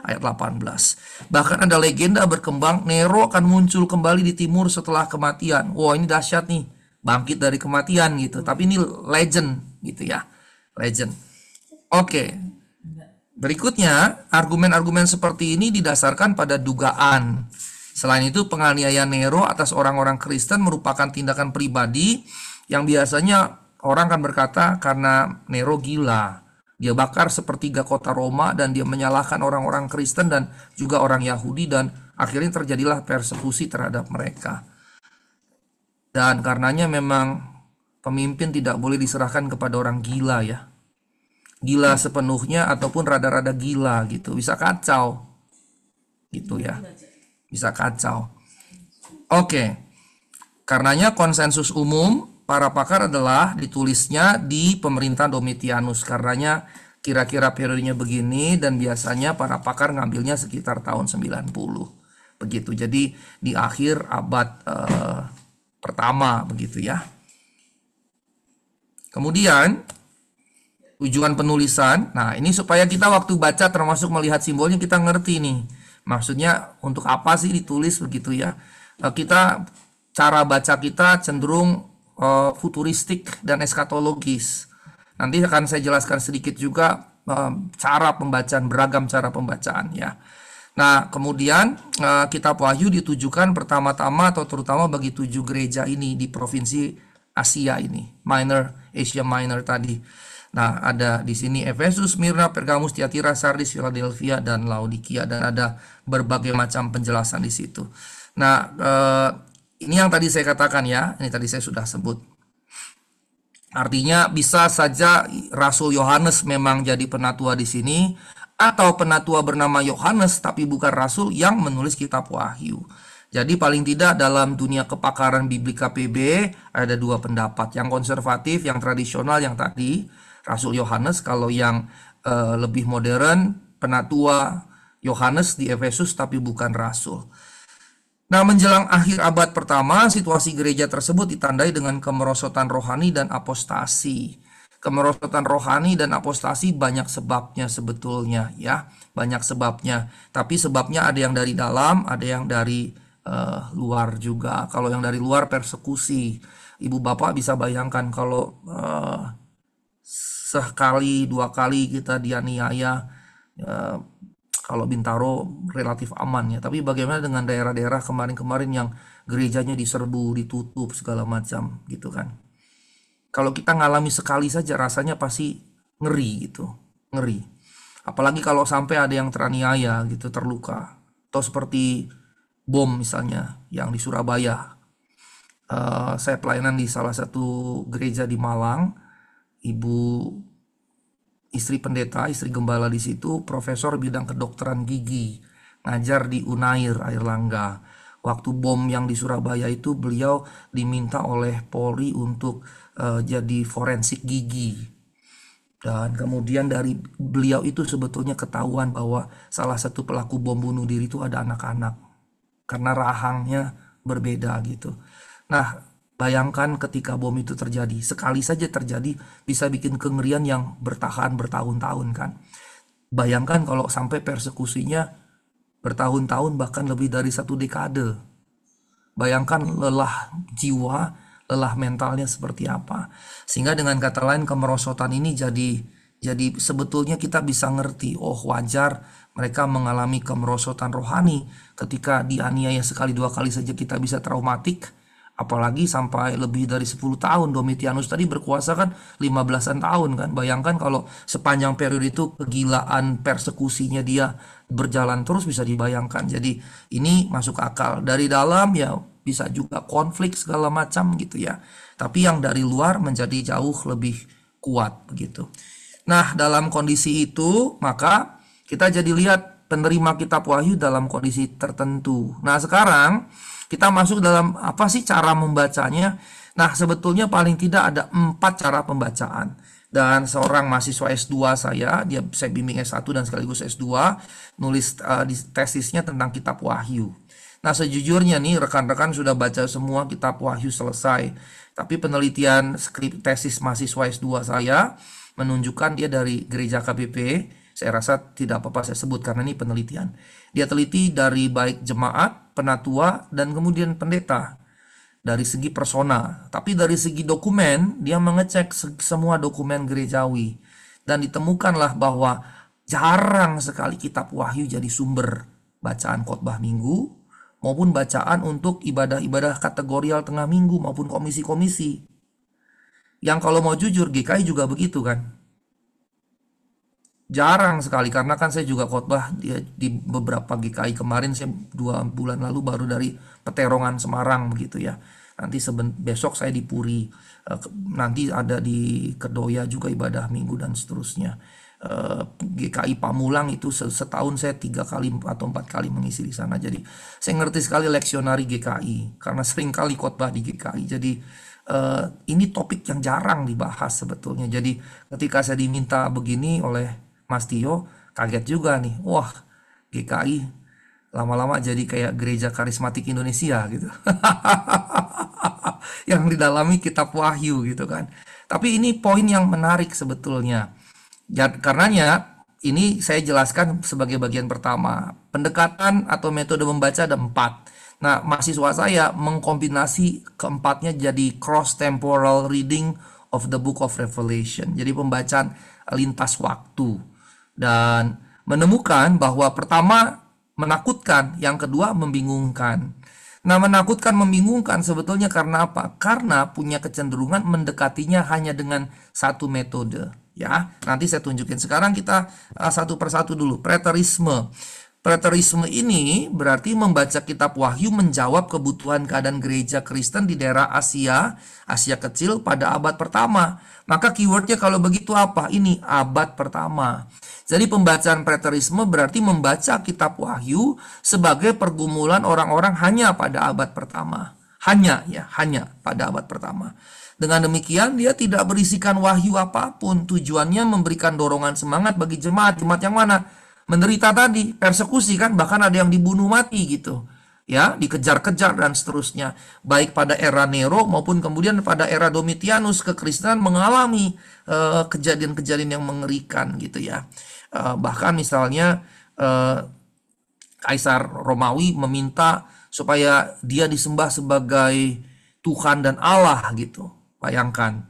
ayat 18. Bahkan ada legenda berkembang Nero akan muncul kembali di timur setelah kematian. Wah, ini dahsyat nih. Bangkit dari kematian gitu. Tapi ini legend gitu ya. Legend. Oke. Berikutnya, argumen-argumen seperti ini didasarkan pada dugaan. Selain itu, penganiayaan Nero atas orang-orang Kristen merupakan tindakan pribadi yang biasanya orang kan berkata karena Nero gila. Dia bakar sepertiga kota Roma dan dia menyalahkan orang-orang Kristen dan juga orang Yahudi dan akhirnya terjadilah persekusi terhadap mereka. Dan karenanya memang pemimpin tidak boleh diserahkan kepada orang gila ya. Gila sepenuhnya ataupun rada-rada gila gitu. Bisa kacau. Gitu ya. Bisa kacau. Oke. Karenanya konsensus umum para pakar adalah ditulisnya di pemerintahan Domitianus. Karenanya kira-kira periodenya begini dan biasanya para pakar ngambilnya sekitar tahun 90. Begitu. Jadi di akhir abad pertama begitu ya. Kemudian tujuan penulisan. Nah, ini supaya kita waktu baca termasuk melihat simbolnya kita ngerti nih. Maksudnya untuk apa sih ditulis begitu ya? Cara baca kita cenderung futuristik dan eskatologis. Nanti akan saya jelaskan sedikit juga cara pembacaan, beragam cara pembacaan ya. Nah, kemudian kitab Wahyu ditujukan pertama-tama atau terutama bagi 7 gereja ini di provinsi Asia ini, Asia Minor tadi. Nah, ada di sini Efesus, Smyrna, Pergamus, Tiatira, Sardis, Philadelphia, dan Laodikia, dan ada berbagai macam penjelasan di situ. Nah, ini yang tadi saya katakan ya, ini tadi saya sudah sebut. Artinya bisa saja Rasul Yohanes memang jadi penatua di sini, atau penatua bernama Yohanes tapi bukan rasul yang menulis kitab Wahyu. Jadi paling tidak dalam dunia kepakaran Biblik KPB ada dua pendapat, yang konservatif, yang tradisional, yang tadi Rasul Yohanes. Kalau yang lebih modern, penatua Yohanes di Efesus tapi bukan rasul. Nah, menjelang akhir abad pertama, situasi gereja tersebut ditandai dengan kemerosotan rohani dan apostasi. Kemerosotan rohani dan apostasi banyak sebabnya sebetulnya ya, banyak sebabnya. Tapi sebabnya ada yang dari dalam, ada yang dari luar juga. Kalau yang dari luar, persekusi. Ibu bapak bisa bayangkan kalau sekali dua kali kita dianiaya, kalau Bintaro relatif aman ya. Tapi bagaimana dengan daerah-daerah kemarin-kemarin yang gerejanya diserbu, ditutup segala macam gitu kan. Kalau kita ngalami sekali saja rasanya pasti ngeri gitu, ngeri. Apalagi kalau sampai ada yang teraniaya gitu, terluka. Atau seperti bom misalnya yang di Surabaya. Saya pelayanan di salah satu gereja di Malang. Ibu istri pendeta, istri gembala di situ, profesor bidang kedokteran gigi, ngajar di Unair, Airlangga. Waktu bom yang di Surabaya itu beliau diminta oleh Polri untuk jadi forensik gigi. Dan kemudian dari beliau itu sebetulnya ketahuan bahwa salah satu pelaku bom bunuh diri itu ada anak-anak. Karena rahangnya berbeda gitu. Nah, bayangkan ketika bom itu terjadi, sekali saja terjadi bisa bikin kengerian yang bertahan bertahun-tahun kan. Bayangkan kalau sampai persekusinya bertahun-tahun, bahkan lebih dari 1 dekade. Bayangkan lelah jiwa, lelah mentalnya seperti apa. Sehingga dengan kata lain, kemerosotan ini jadi sebetulnya kita bisa ngerti, oh wajar mereka mengalami kemerosotan rohani. Ketika dianiaya sekali dua kali saja kita bisa traumatik, apalagi sampai lebih dari 10 tahun. Domitianus tadi berkuasa kan 15-an tahun kan. Bayangkan kalau sepanjang periode itu kegilaan persekusinya dia berjalan terus, bisa dibayangkan. Jadi ini masuk akal. Dari dalam ya bisa juga konflik segala macam gitu ya. Tapi yang dari luar menjadi jauh lebih kuat begitu. Nah, dalam kondisi itu maka kita jadi lihat penerima kitab Wahyu dalam kondisi tertentu. Nah, sekarang kita masuk dalam apa sih cara membacanya. Nah, sebetulnya paling tidak ada 4 cara pembacaan. Dan seorang mahasiswa S2 saya bimbing S1 dan sekaligus S2, nulis di tesisnya tentang kitab Wahyu. Nah, sejujurnya nih rekan-rekan sudah baca semua kitab Wahyu selesai. Tapi penelitian skrip tesis mahasiswa S2 saya menunjukkan dia dari gereja KBP. Saya rasa tidak apa-apa saya sebut karena ini penelitian. Dia teliti dari baik jemaat, penatua, dan kemudian pendeta. Dari segi persona. Tapi dari segi dokumen, dia mengecek semua dokumen gerejawi. Dan ditemukanlah bahwa jarang sekali kitab Wahyu jadi sumber bacaan khotbah minggu, maupun bacaan untuk ibadah-ibadah kategorial tengah minggu, maupun komisi-komisi. Yang kalau mau jujur, GKI juga begitu kan. Jarang sekali, karena kan saya juga khotbah di beberapa GKI. Kemarin saya 2 bulan lalu baru dari Peterongan Semarang begitu ya. Nanti besok saya di Puri, nanti ada di Kedoya juga ibadah minggu dan seterusnya. GKI Pamulang itu setahun saya 3 kali atau 4 kali mengisi di sana. Jadi saya ngerti sekali leksionari GKI karena sering kali khotbah di GKI. Jadi ini topik yang jarang dibahas sebetulnya. Jadi ketika saya diminta begini oleh Mas Tio, kaget juga nih. Wah, GKI lama-lama jadi kayak gereja karismatik Indonesia gitu. Yang didalami kitab Wahyu gitu kan. Tapi ini poin yang menarik sebetulnya. Karenanya ini saya jelaskan sebagai bagian pertama. Pendekatan atau metode membaca ada 4. Nah, mahasiswa saya mengkombinasi keempatnya jadi cross-temporal reading of the book of Revelation. Jadi pembacaan lintas waktu. Dan menemukan bahwa pertama menakutkan, yang kedua membingungkan. Nah, menakutkan membingungkan sebetulnya karena apa? Karena punya kecenderungan mendekatinya hanya dengan satu metode. ya. Nanti saya tunjukin. Sekarang kita satu persatu dulu. Preterisme. Preterisme ini berarti membaca kitab Wahyu menjawab kebutuhan keadaan gereja Kristen di daerah Asia Kecil pada abad pertama. Maka keywordnya kalau begitu apa? Ini abad pertama. Jadi pembacaan preterisme berarti membaca kitab Wahyu sebagai pergumulan orang-orang hanya pada abad pertama. Hanya pada abad pertama. Dengan demikian dia tidak berisikan wahyu apapun. Tujuannya memberikan dorongan semangat bagi jemaat yang mana? Menderita tadi, persekusi kan, bahkan ada yang dibunuh mati gitu. Ya, dikejar-kejar dan seterusnya. Baik pada era Nero maupun kemudian pada era Domitianus, kekristenan mengalami kejadian-kejadian yang mengerikan gitu ya. Bahkan misalnya Kaisar Romawi meminta supaya dia disembah sebagai Tuhan dan Allah gitu. Bayangkan.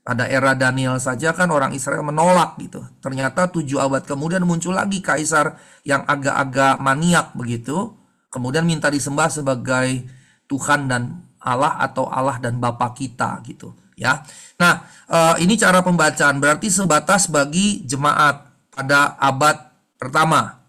Pada era Daniel saja kan orang Israel menolak gitu. Ternyata 7 abad kemudian muncul lagi kaisar yang agak-agak maniak begitu. Kemudian minta disembah sebagai Tuhan dan Allah atau Allah dan Bapa kita gitu ya. Nah, ini cara pembacaan berarti sebatas bagi jemaat pada abad pertama.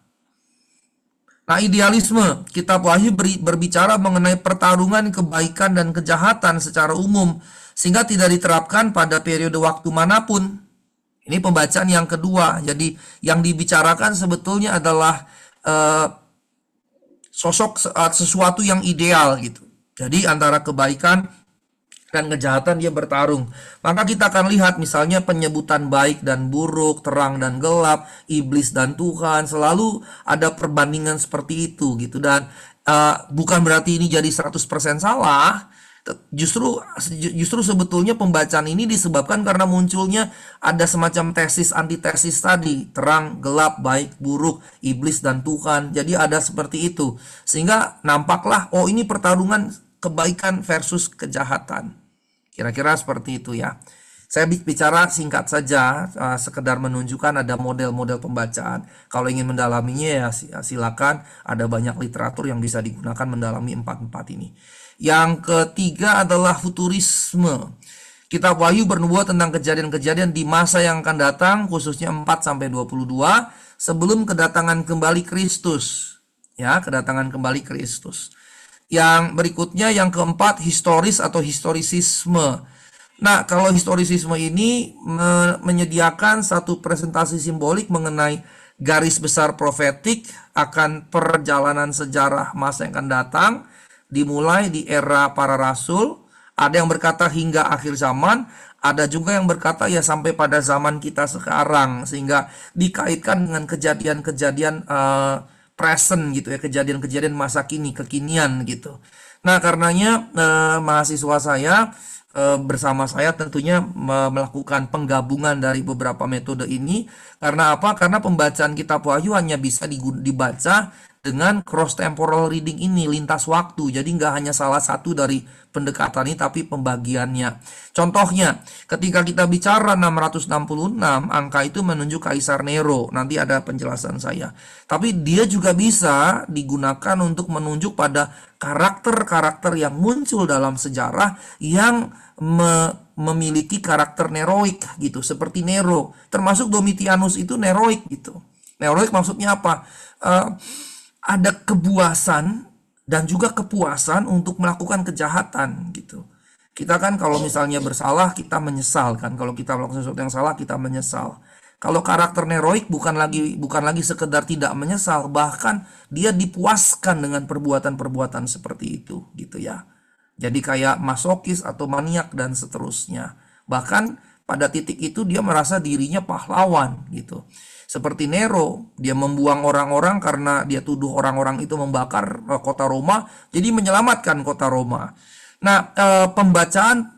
Nah, idealisme kitab Wahyu berbicara mengenai pertarungan kebaikan dan kejahatan secara umum sehingga tidak diterapkan pada periode waktu manapun. Ini pembacaan yang kedua. Jadi yang dibicarakan sebetulnya adalah sosok sesuatu yang ideal gitu. Jadi antara kebaikan dan kejahatan dia bertarung. Maka kita akan lihat misalnya penyebutan baik dan buruk, terang dan gelap, iblis dan Tuhan. Selalu ada perbandingan seperti itu gitu. Dan bukan berarti ini jadi 100% salah. Justru sebetulnya pembacaan ini disebabkan karena munculnya ada semacam tesis antitesis tadi, terang, gelap, baik, buruk, iblis dan Tuhan. Jadi ada seperti itu. Sehingga nampaklah oh ini pertarungan kebaikan versus kejahatan. Kira-kira seperti itu ya. Saya bicara singkat saja, sekedar menunjukkan ada model-model pembacaan. Kalau ingin mendalaminya ya silakan, ada banyak literatur yang bisa digunakan mendalami empat ini. Yang ketiga adalah futurisme. Kitab Wahyu bernubuat tentang kejadian-kejadian di masa yang akan datang, khususnya 4-22 sebelum kedatangan kembali Kristus. Ya, kedatangan kembali Kristus. Yang berikutnya yang keempat historis atau historisisme. Nah, kalau historisisme ini menyediakan satu presentasi simbolik mengenai garis besar profetik akan perjalanan sejarah masa yang akan datang, dimulai di era para rasul. Ada yang berkata hingga akhir zaman, ada juga yang berkata ya sampai pada zaman kita sekarang, sehingga dikaitkan dengan kejadian-kejadian present gitu ya, kejadian-kejadian masa kini, kekinian gitu. Nah, karenanya mahasiswa saya bersama saya tentunya melakukan penggabungan dari beberapa metode ini. Karena apa? Karena pembacaan kitab Wahyu hanya bisa dibaca dengan cross temporal reading ini, lintas waktu. Jadi nggak hanya salah satu dari pendekatan ini, tapi pembagiannya. Contohnya, ketika kita bicara 666, angka itu menunjuk Kaisar Nero. Nanti ada penjelasan saya. Tapi dia juga bisa digunakan untuk menunjuk pada karakter-karakter yang muncul dalam sejarah yang memiliki karakter neroik gitu, seperti Nero. Termasuk Domitianus itu neroik gitu. Neroik maksudnya apa? Ada kebuasan dan juga kepuasan untuk melakukan kejahatan gitu. Kita kan kalau misalnya bersalah kita menyesal kan, kalau kita melakukan sesuatu yang salah kita menyesal. Kalau karakter neroik bukan lagi sekedar tidak menyesal, bahkan dia dipuaskan dengan perbuatan-perbuatan seperti itu gitu ya. Jadi kayak masokis atau maniak dan seterusnya. Bahkan pada titik itu dia merasa dirinya pahlawan gitu. Seperti Nero, dia membuang orang-orang karena dia tuduh orang-orang itu membakar kota Roma, jadi menyelamatkan kota Roma. Nah, pembacaan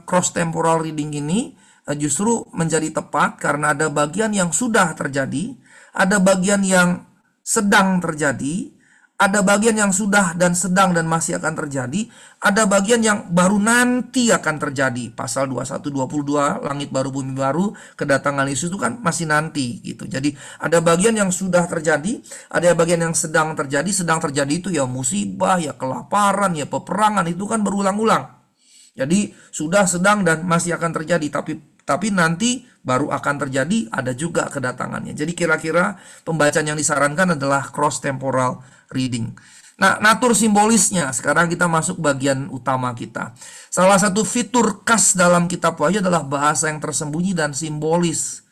cross temporal reading ini justru menjadi tepat karena ada bagian yang sudah terjadi, ada bagian yang sedang terjadi, ada bagian yang sudah dan sedang dan masih akan terjadi, ada bagian yang baru nanti akan terjadi. Pasal 21-22, langit baru bumi baru, kedatangan Yesus itu kan masih nanti gitu. Jadi ada bagian yang sudah terjadi, ada bagian yang sedang terjadi. Sedang terjadi itu ya musibah, ya kelaparan, ya peperangan, itu kan berulang-ulang. Jadi sudah, sedang dan masih akan terjadi, tapi nanti baru akan terjadi, ada juga kedatangannya. Jadi kira-kira pembacaan yang disarankan adalah cross temporal reading. Nah, natur simbolisnya, sekarang kita masuk bagian utama kita. Salah satu fitur khas dalam kitab Wahyu adalah bahasa yang tersembunyi dan simbolis.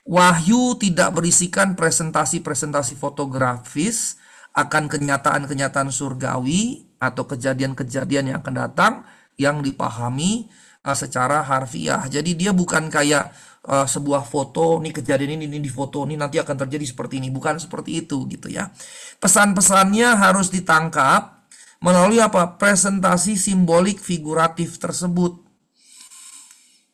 Wahyu tidak berisikan presentasi-presentasi fotografis akan kenyataan-kenyataan surgawi atau kejadian-kejadian yang akan datang yang dipahami secara harfiah. Jadi dia bukan kayak sebuah foto, nih kejadian ini di foto, ini nanti akan terjadi seperti ini. Bukan seperti itu gitu ya. Pesan-pesannya harus ditangkap melalui apa? Presentasi simbolik figuratif tersebut.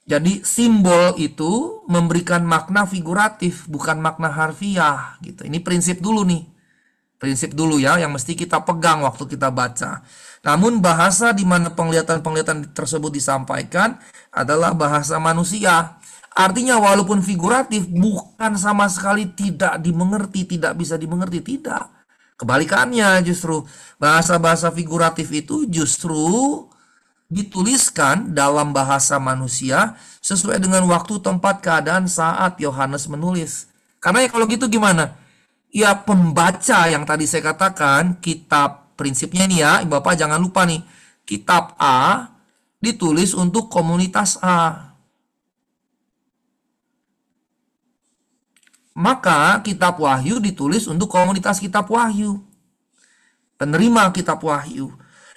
Jadi simbol itu memberikan makna figuratif, bukan makna harfiah gitu. Ini prinsip dulu nih. Prinsip dulu ya yang mesti kita pegang waktu kita baca. Namun bahasa di mana penglihatan-penglihatan tersebut disampaikan adalah bahasa manusia. Artinya walaupun figuratif bukan sama sekali tidak dimengerti, tidak bisa dimengerti, tidak. Kebalikannya justru bahasa-bahasa figuratif itu justru dituliskan dalam bahasa manusia sesuai dengan waktu, tempat, keadaan saat Yohanes menulis. Karena ya kalau gitu gimana? Ya pembaca yang tadi saya katakan, kitab prinsipnya nih ya, Bapak jangan lupa nih, kitab A ditulis untuk komunitas A. Maka kitab Wahyu ditulis untuk komunitas kitab Wahyu, penerima kitab Wahyu.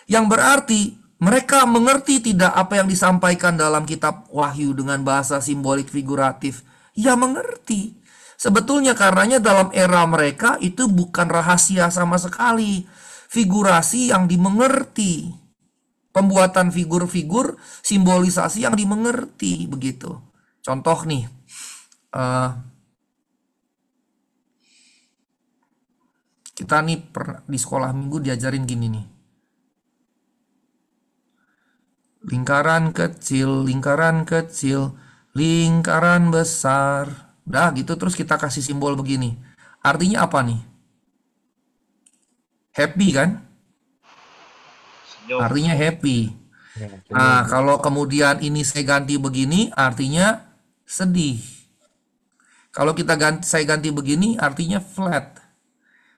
Yang berarti mereka mengerti tidak apa yang disampaikan dalam kitab Wahyu dengan bahasa simbolik figuratif? Ya mengerti. Sebetulnya karenanya dalam era mereka itu bukan rahasia sama sekali. Figurasi yang dimengerti. Pembuatan figur-figur, simbolisasi yang dimengerti begitu. Contoh nih. Kita nih di sekolah minggu diajarin gini nih. Lingkaran kecil, lingkaran besar. Udah gitu terus kita kasih simbol begini. Artinya apa nih? Happy kan? Senyum. Artinya happy. Nah, kalau kemudian ini saya ganti begini, artinya sedih. Kalau saya ganti begini, artinya flat.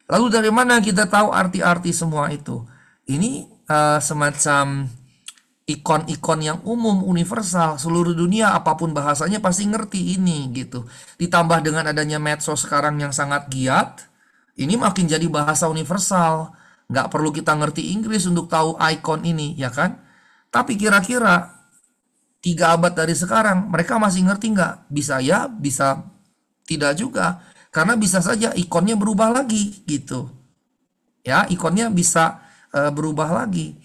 Lalu dari mana kita tahu arti-arti semua itu? Ini semacam ikon-ikon yang umum, universal, seluruh dunia apapun bahasanya pasti ngerti ini gitu. Ditambah dengan adanya medsos sekarang yang sangat giat, ini makin jadi bahasa universal. Nggak perlu kita ngerti Inggris untuk tahu ikon ini, ya kan? Tapi kira-kira 3 abad dari sekarang, mereka masih ngerti nggak? Bisa ya, bisa tidak juga. Karena bisa saja ikonnya berubah lagi gitu. Ya, ikonnya bisa berubah lagi.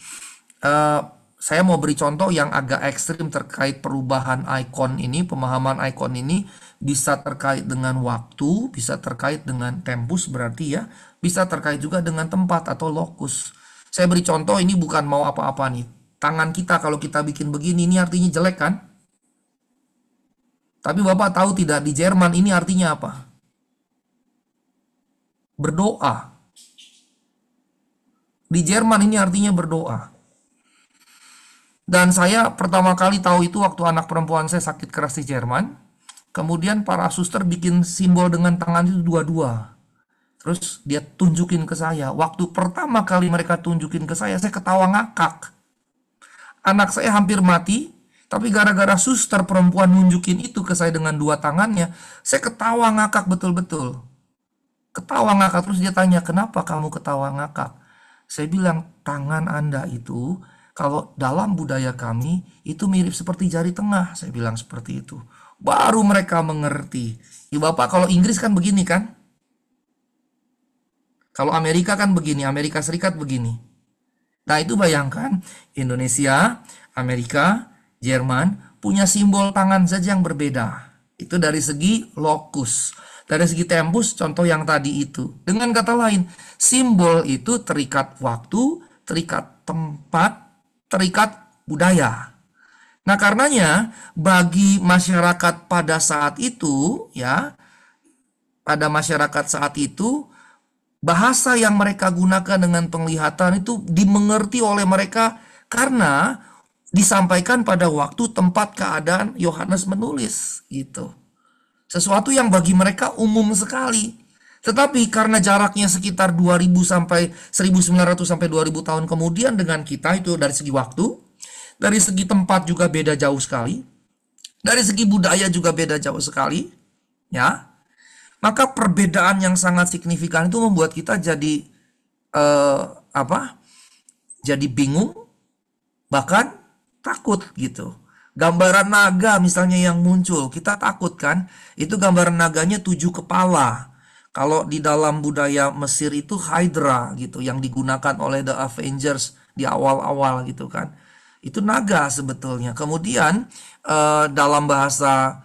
Saya mau beri contoh yang agak ekstrim terkait perubahan ikon ini, pemahaman ikon ini bisa terkait dengan waktu, bisa terkait dengan tempus berarti ya, bisa terkait juga dengan tempat atau lokus. Saya beri contoh, ini bukan mau apa-apa nih. Tangan kita kalau kita bikin begini, ini artinya jelek kan? Tapi Bapak tahu tidak di Jerman ini artinya apa? Berdoa. Di Jerman ini artinya berdoa. Dan saya pertama kali tahu itu waktu anak perempuan saya sakit keras di Jerman. Kemudian para suster bikin simbol dengan tangan itu dua-dua. Terus dia tunjukin ke saya. Waktu pertama kali mereka tunjukin ke saya ketawa ngakak. Anak saya hampir mati, tapi gara-gara suster perempuan nunjukin itu ke saya dengan 2 tangannya, saya ketawa ngakak betul-betul. Ketawa ngakak, terus dia tanya, kenapa kamu ketawa ngakak? Saya bilang, tangan Anda itu, kalau dalam budaya kami, itu mirip seperti jari tengah. Saya bilang seperti itu. Baru mereka mengerti. Ya Bapak, kalau Inggris kan begini kan? Kalau Amerika kan begini, Amerika Serikat begini. Nah itu bayangkan, Indonesia, Amerika, Jerman, punya simbol tangan saja yang berbeda. Itu dari segi lokus. Dari segi tempus, contoh yang tadi itu. Dengan kata lain, simbol itu terikat waktu, terikat tempat, terikat budaya. Nah, karenanya bagi masyarakat pada saat itu, ya, pada masyarakat saat itu, bahasa yang mereka gunakan dengan penglihatan itu dimengerti oleh mereka karena disampaikan pada waktu, tempat, keadaan Yohanes menulis gitu. Sesuatu yang bagi mereka umum sekali. Tetapi karena jaraknya sekitar 2000 sampai 1900 sampai 2000 tahun kemudian dengan kita, itu dari segi waktu, dari segi tempat juga beda jauh sekali, dari segi budaya juga beda jauh sekali, ya. Maka perbedaan yang sangat signifikan itu membuat kita jadi jadi bingung, bahkan takut gitu. Gambaran naga misalnya yang muncul, kita takut kan? Itu gambaran naganya 7 kepala. Kalau di dalam budaya Mesir itu Hydra gitu, yang digunakan oleh The Avengers di awal-awal gitu kan. Itu naga sebetulnya. Kemudian dalam bahasa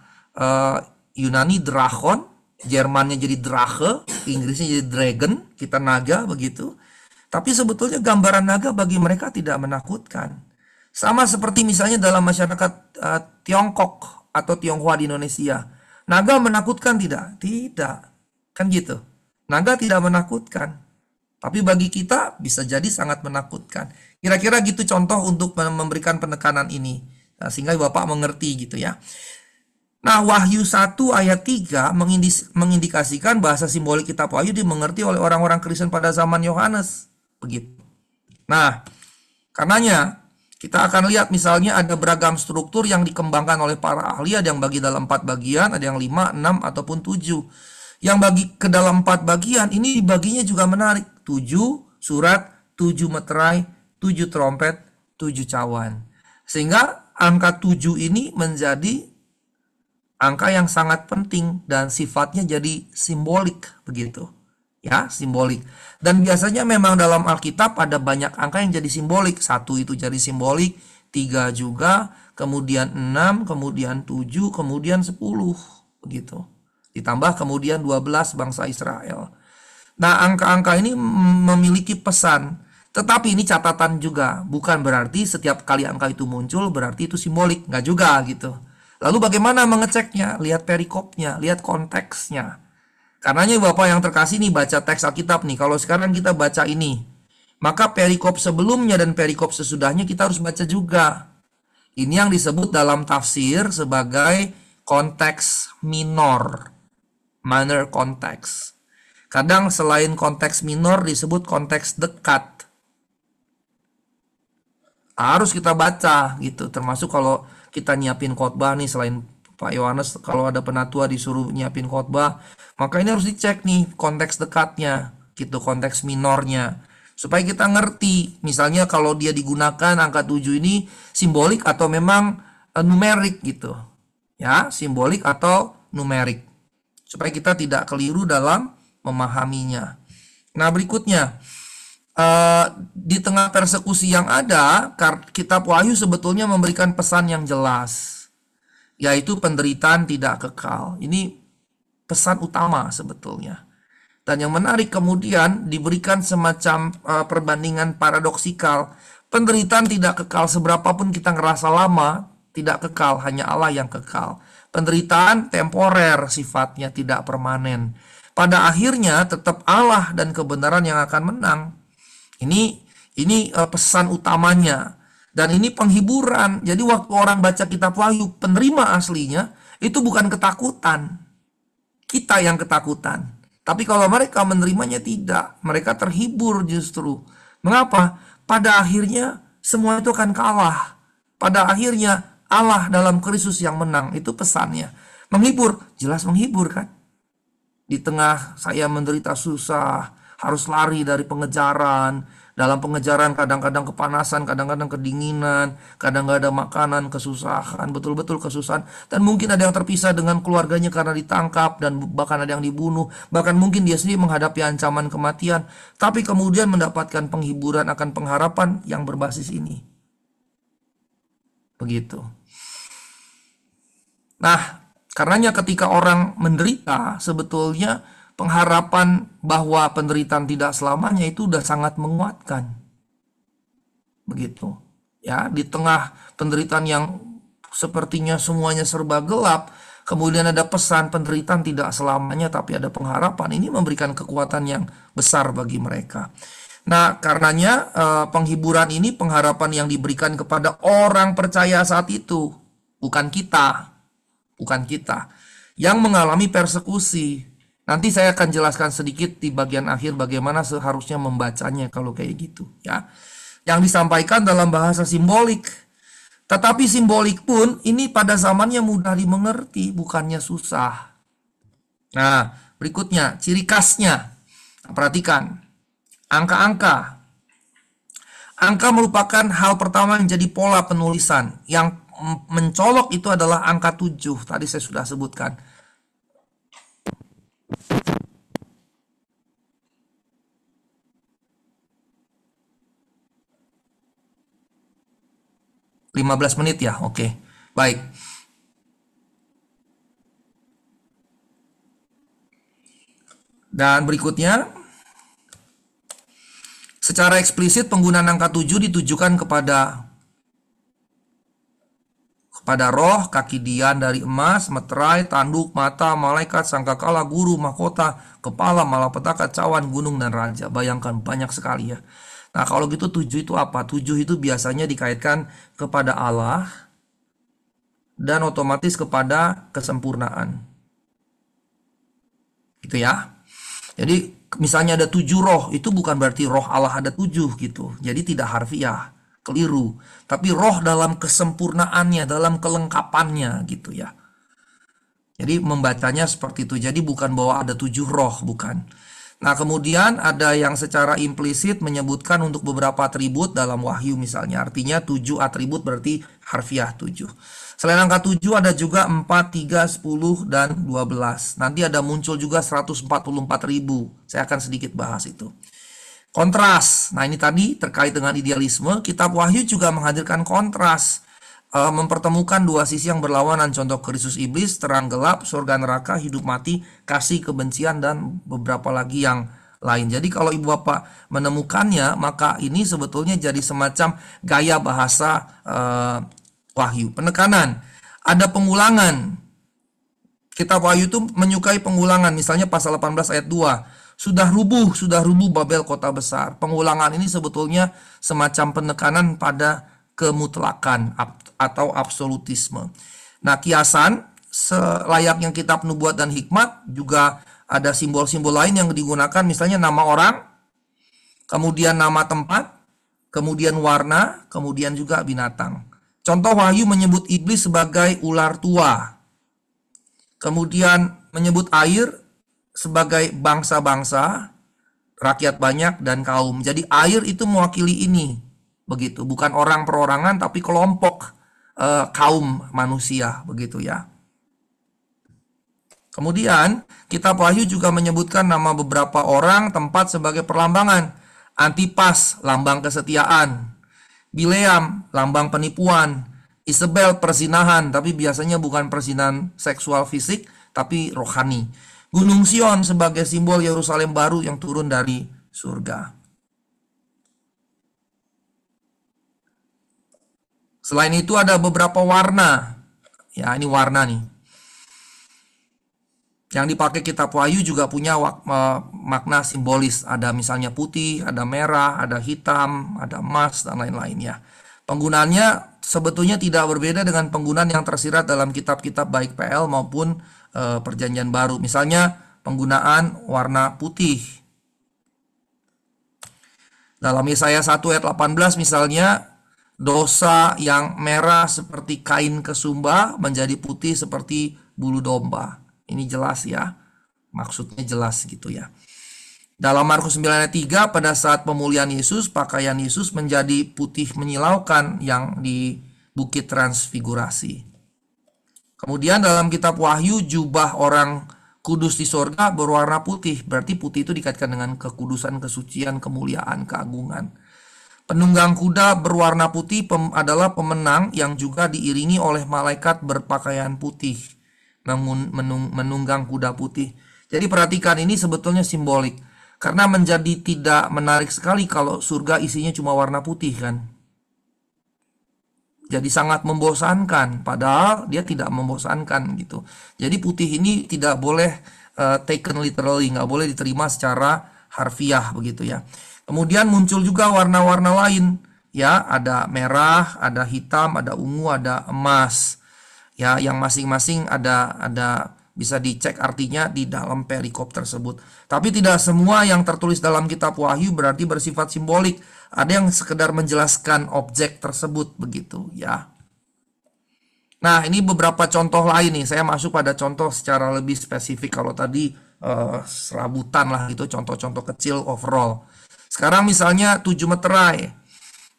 Yunani drakon, Jermannya jadi Drache, Inggrisnya jadi dragon, kita naga begitu. Tapi sebetulnya gambaran naga bagi mereka tidak menakutkan. Sama seperti misalnya dalam masyarakat Tiongkok atau Tionghoa di Indonesia. Naga menakutkan tidak? Tidak. Kan gitu. Naga tidak menakutkan. Tapi bagi kita bisa jadi sangat menakutkan. Kira-kira gitu contoh untuk memberikan penekanan ini. Nah, sehingga Bapak mengerti gitu ya. Nah, Wahyu 1 ayat 3 mengindikasikan bahasa simbolik kitab Wahyu dimengerti oleh orang-orang Kristen pada zaman Yohanes. Begitu. Nah, karenanya kita akan lihat misalnya ada beragam struktur yang dikembangkan oleh para ahli. Ada yang bagi dalam 4 bagian, ada yang 5, 6, ataupun 7. Yang bagi ke dalam 4 bagian, ini dibaginya juga menarik. 7 surat, 7 meterai, 7 trompet, 7 cawan. Sehingga angka 7 ini menjadi angka yang sangat penting dan sifatnya jadi simbolik begitu. Ya, simbolik. Dan biasanya memang dalam Alkitab ada banyak angka yang jadi simbolik. 1 itu jadi simbolik, 3 juga, kemudian 6, kemudian 7, kemudian 10 begitu. Ditambah kemudian 12 bangsa Israel. Nah, angka-angka ini memiliki pesan. Tetapi ini catatan juga, bukan berarti setiap kali angka itu muncul berarti itu simbolik, nggak juga gitu. Lalu bagaimana mengeceknya? Lihat perikopnya, lihat konteksnya. Karenanya Bapak yang terkasih nih, baca teks Alkitab nih. Kalau sekarang kita baca ini, maka perikop sebelumnya dan perikop sesudahnya kita harus baca juga. Ini yang disebut dalam tafsir sebagai konteks minor, minor context. Kadang selain konteks minor disebut konteks dekat. Harus kita baca gitu, termasuk kalau kita nyiapin khotbah nih, selain Pak Yohanes kalau ada penatua disuruh nyiapin khotbah, maka ini harus dicek nih konteks dekatnya gitu, konteks minornya, supaya kita ngerti misalnya kalau dia digunakan angka 7 ini simbolik atau memang numerik gitu ya, simbolik atau numerik, supaya kita tidak keliru dalam memahaminya. Nah, berikutnya di tengah persekusi yang ada, kitab Wahyu sebetulnya memberikan pesan yang jelas, yaitu penderitaan tidak kekal. Ini pesan utama sebetulnya. Dan yang menarik kemudian diberikan semacam perbandingan paradoksikal. Penderitaan tidak kekal, seberapapun kita ngerasa lama, tidak kekal, hanya Allah yang kekal. Penderitaan temporer sifatnya, tidak permanen. Pada akhirnya tetap Allah dan kebenaran yang akan menang. Ini pesan utamanya. Dan ini penghiburan. Jadi waktu orang baca kitab Wahyu, penerima aslinya itu bukan ketakutan. Kita yang ketakutan. Tapi kalau mereka menerimanya tidak. Mereka terhibur justru. Mengapa? Pada akhirnya semua itu akan kalah. Pada akhirnya Allah dalam Kristus yang menang. Itu pesannya. Menghibur. Jelas menghibur kan? Di tengah saya menderita susah, harus lari dari pengejaran. Dalam pengejaran kadang-kadang kepanasan, kadang-kadang kedinginan, kadang gak ada makanan, kesusahan, betul-betul kesusahan. Dan mungkin ada yang terpisah dengan keluarganya karena ditangkap, dan bahkan ada yang dibunuh. Bahkan mungkin dia sendiri menghadapi ancaman kematian. Tapi kemudian mendapatkan penghiburan akan pengharapan yang berbasis ini. Begitu. Nah, karenanya ketika orang menderita, sebetulnya pengharapan bahwa penderitaan tidak selamanya itu udah sangat menguatkan. Begitu. Ya, di tengah penderitaan yang sepertinya semuanya serba gelap, kemudian ada pesan penderitaan tidak selamanya tapi ada pengharapan. Ini memberikan kekuatan yang besar bagi mereka. Nah, karenanya penghiburan ini pengharapan yang diberikan kepada orang percaya saat itu, bukan kita, yang mengalami persekusi. Nanti saya akan jelaskan sedikit di bagian akhir bagaimana seharusnya membacanya kalau kayak gitu, ya. Yang disampaikan dalam bahasa simbolik. Tetapi simbolik pun ini pada zamannya mudah dimengerti, bukannya susah. Nah, berikutnya ciri khasnya. Perhatikan, angka-angka. Angka merupakan hal pertama yang jadi pola penulisan. Yang mencolok itu adalah angka 7. Tadi saya sudah sebutkan. (15 menit ya? Oke. Baik. Dan berikutnya, secara eksplisit penggunaan angka 7 ditujukan kepada roh, kaki dian dari emas, meterai, tanduk, mata, malaikat, sangkakala, guru, mahkota, kepala, malapetaka, cawan, gunung, dan raja. Bayangkan, banyak sekali ya. Nah, kalau gitu 7 itu apa? 7 itu biasanya dikaitkan kepada Allah dan otomatis kepada kesempurnaan. Gitu ya. Jadi misalnya ada 7 roh, itu bukan berarti roh Allah ada 7 gitu. Jadi tidak harfiah, keliru. Tapi roh dalam kesempurnaannya, dalam kelengkapannya gitu ya. Jadi membacanya seperti itu. Jadi bukan bahwa ada 7 roh, bukan. Nah, kemudian ada yang secara implisit menyebutkan untuk beberapa atribut dalam Wahyu misalnya. Artinya 7 atribut berarti harfiah 7. Selain angka 7 ada juga 4, 3, 10, dan 12. Nanti ada muncul juga 144.000. Saya akan sedikit bahas itu. Kontras. Nah, ini tadi terkait dengan idealisme. Kitab Wahyu juga menghadirkan kontras. Mempertemukan dua sisi yang berlawanan. Contoh Kristus iblis, terang gelap, surga neraka, hidup mati, kasih kebencian, dan beberapa lagi yang lain. Jadi kalau ibu bapak menemukannya, maka ini sebetulnya jadi semacam gaya bahasa Wahyu. Penekanan, ada pengulangan. Kitab Wahyu itu menyukai pengulangan. Misalnya pasal 18 ayat 2. Sudah rubuh Babel kota besar. Pengulangan ini sebetulnya semacam penekanan pada kemutlakan atau absolutisme. Nah, kiasan selayaknya kitab nubuat dan hikmat juga ada simbol-simbol lain yang digunakan, misalnya nama orang, kemudian nama tempat, kemudian warna, kemudian juga binatang. Contoh Wahyu menyebut iblis sebagai ular tua. Kemudian menyebut air sebagai bangsa-bangsa, rakyat banyak, dan kaum. Jadi air itu mewakili ini. Begitu, bukan orang perorangan tapi kelompok kaum manusia, begitu ya. Kemudian kitab Wahyu juga menyebutkan nama beberapa orang, tempat sebagai perlambangan. Antipas, lambang kesetiaan. Bileam, lambang penipuan. Isabel, perzinahan, tapi biasanya bukan perzinahan seksual fisik tapi rohani. Gunung Sion sebagai simbol Yerusalem baru yang turun dari surga. Selain itu ada beberapa warna. Ya, ini warna nih. Yang dipakai kitab Wahyu juga punya makna simbolis. Ada misalnya putih, ada merah, ada hitam, ada emas, dan lain-lain ya. Penggunaannya sebetulnya tidak berbeda dengan penggunaan yang tersirat dalam kitab-kitab baik PL maupun Perjanjian Baru. Misalnya penggunaan warna putih. Dalam Yesaya 1 ayat 18 misalnya, dosa yang merah seperti kain kesumba menjadi putih seperti bulu domba. Ini jelas ya. Maksudnya jelas gitu ya. Dalam Markus 9 ayat 3, pada saat pemulihan Yesus, pakaian Yesus menjadi putih menyilaukan yang di Bukit Transfigurasi. Kemudian dalam kitab Wahyu, jubah orang kudus di sorga berwarna putih. Berarti putih itu dikaitkan dengan kekudusan, kesucian, kemuliaan, keagungan. Penunggang kuda berwarna putih adalah pemenang yang juga diiringi oleh malaikat berpakaian putih menunggang kuda putih. Jadi perhatikan, ini sebetulnya simbolik. Karena menjadi tidak menarik sekali kalau surga isinya cuma warna putih kan. Jadi sangat membosankan, padahal dia tidak membosankan gitu. Jadi putih ini tidak boleh taken literally, nggak boleh diterima secara harfiah begitu ya. Kemudian muncul juga warna-warna lain, ya, ada merah, ada hitam, ada ungu, ada emas. Ya, yang masing-masing ada bisa dicek artinya di dalam perikop tersebut. Tapi tidak semua yang tertulis dalam kitab Wahyu berarti bersifat simbolik. Ada yang sekedar menjelaskan objek tersebut begitu, ya. Nah, ini beberapa contoh lain nih. Saya masuk pada contoh secara lebih spesifik. Kalau tadi serabutan lah gitu, contoh-contoh kecil overall. Sekarang misalnya 7 meterai.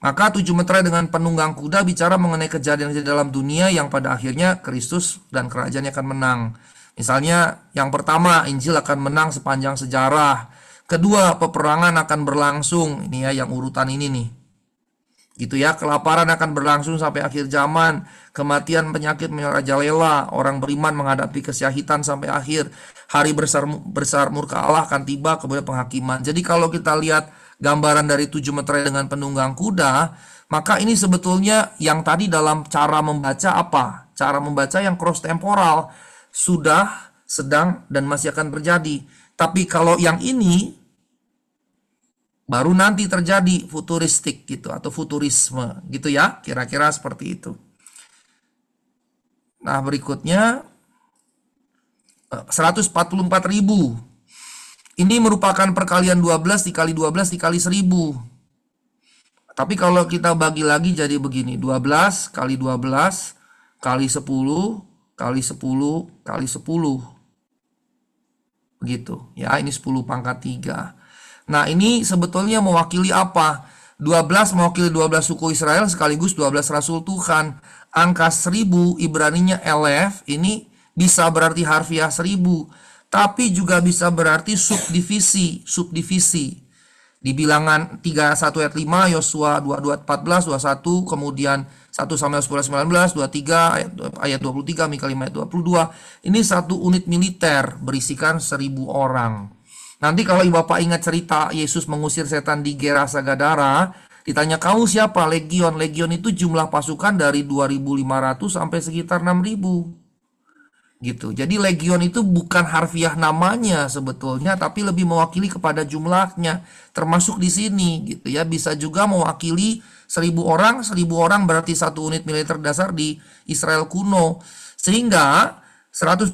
Maka 7 meterai dengan penunggang kuda bicara mengenai kejadian di dalam dunia yang pada akhirnya Kristus dan kerajaannya akan menang. Misalnya yang pertama, Injil akan menang sepanjang sejarah. Kedua, peperangan akan berlangsung. Ini ya yang urutan ini nih. Gitu ya, kelaparan akan berlangsung sampai akhir zaman, kematian penyakit merajalela, orang beriman menghadapi kesyahitan sampai akhir, hari besar murka Allah akan tiba, kemudian penghakiman. Jadi kalau kita lihat gambaran dari 7 meterai dengan penunggang kuda, maka ini sebetulnya yang tadi dalam cara membaca apa? Cara membaca yang cross temporal, sudah, sedang, dan masih akan terjadi. Tapi kalau yang ini baru nanti terjadi futuristik gitu atau futurisme gitu ya, kira-kira seperti itu. Nah, berikutnya 144.000. Ini merupakan perkalian 12 dikali 12 dikali 1000. Tapi kalau kita bagi lagi jadi begini, 12 kali 12 kali 10 kali 10 kali 10. Begitu ya, ini 10 pangkat 3. Nah, ini sebetulnya mewakili apa? 12 mewakili 12 suku Israel sekaligus 12 rasul Tuhan. Angka 1000 Ibraninya elef ini bisa berarti harfiah 1000, tapi juga bisa berarti subdivisi. Di bilangan 31 ayat 5, Yosua 22 ayat 14, 21, kemudian 1 Samuel 10 ayat 19, 23 ayat 23, Mika 5 ayat 22. Ini satu unit militer berisikan 1000 orang. Nanti kalau Bapak ingat cerita Yesus mengusir setan di Gerasa Gadara, ditanya kamu siapa? Legion. Legion itu jumlah pasukan dari 2.500 sampai sekitar 6.000. Gitu. Jadi legion itu bukan harfiah namanya sebetulnya, tapi lebih mewakili kepada jumlahnya, termasuk di sini gitu ya. Bisa juga mewakili 1000 orang. 1000 orang berarti satu unit militer dasar di Israel kuno. Sehingga 144.000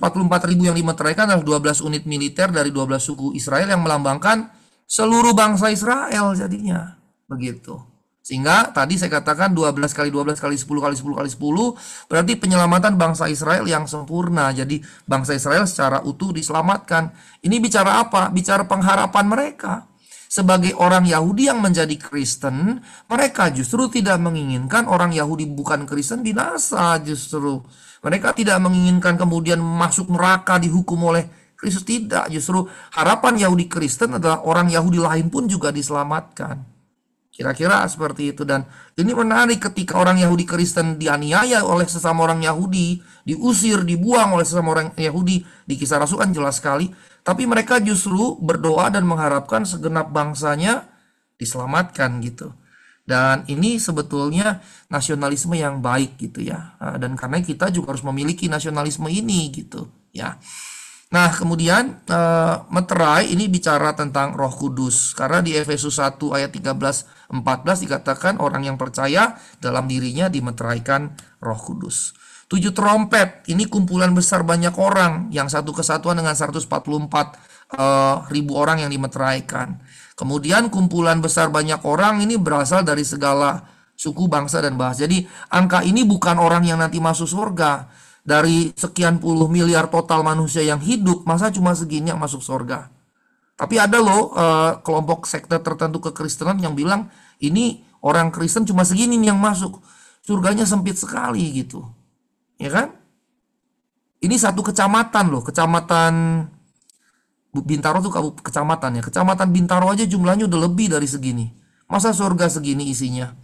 yang dimeteraikan adalah 12 unit militer dari 12 suku Israel yang melambangkan seluruh bangsa Israel jadinya. Begitu. Sehingga tadi saya katakan 12 kali 12 kali 10 kali 10 kali 10 berarti penyelamatan bangsa Israel yang sempurna. Jadi bangsa Israel secara utuh diselamatkan. Ini bicara apa? Bicara pengharapan mereka. Sebagai orang Yahudi yang menjadi Kristen, mereka justru tidak menginginkan orang Yahudi bukan Kristen binasa justru. Mereka tidak menginginkan kemudian masuk neraka dihukum oleh Kristus, tidak. Justru harapan Yahudi Kristen adalah orang Yahudi lain pun juga diselamatkan. Kira-kira seperti itu. Dan ini menarik ketika orang Yahudi Kristen dianiaya oleh sesama orang Yahudi, diusir, dibuang oleh sesama orang Yahudi. Di Kisah Rasul kan jelas sekali. Tapi mereka justru berdoa dan mengharapkan segenap bangsanya diselamatkan gitu. Dan ini sebetulnya nasionalisme yang baik gitu ya. Dan karena kita juga harus memiliki nasionalisme ini gitu ya. Nah, kemudian meterai ini bicara tentang Roh Kudus. Karena di Efesus 1 ayat 13-14 dikatakan orang yang percaya dalam dirinya dimeteraikan Roh Kudus. 7 trompet ini kumpulan besar banyak orang yang satu kesatuan dengan 144.000 orang yang dimeteraikan. Kemudian kumpulan besar banyak orang ini berasal dari segala suku, bangsa, dan bahasa. Jadi angka ini bukan orang yang nanti masuk surga. Dari sekian puluh miliar total manusia yang hidup, masa cuma segini yang masuk surga? Tapi ada loh kelompok sekte tertentu kekristenan yang bilang ini orang Kristen cuma segini nih yang masuk. Surganya sempit sekali gitu. Ya kan? Ini satu kecamatan loh, kecamatan Bintaro tuh kecamatan ya. Kecamatan Bintaro aja jumlahnya udah lebih dari segini. Masa surga segini isinya?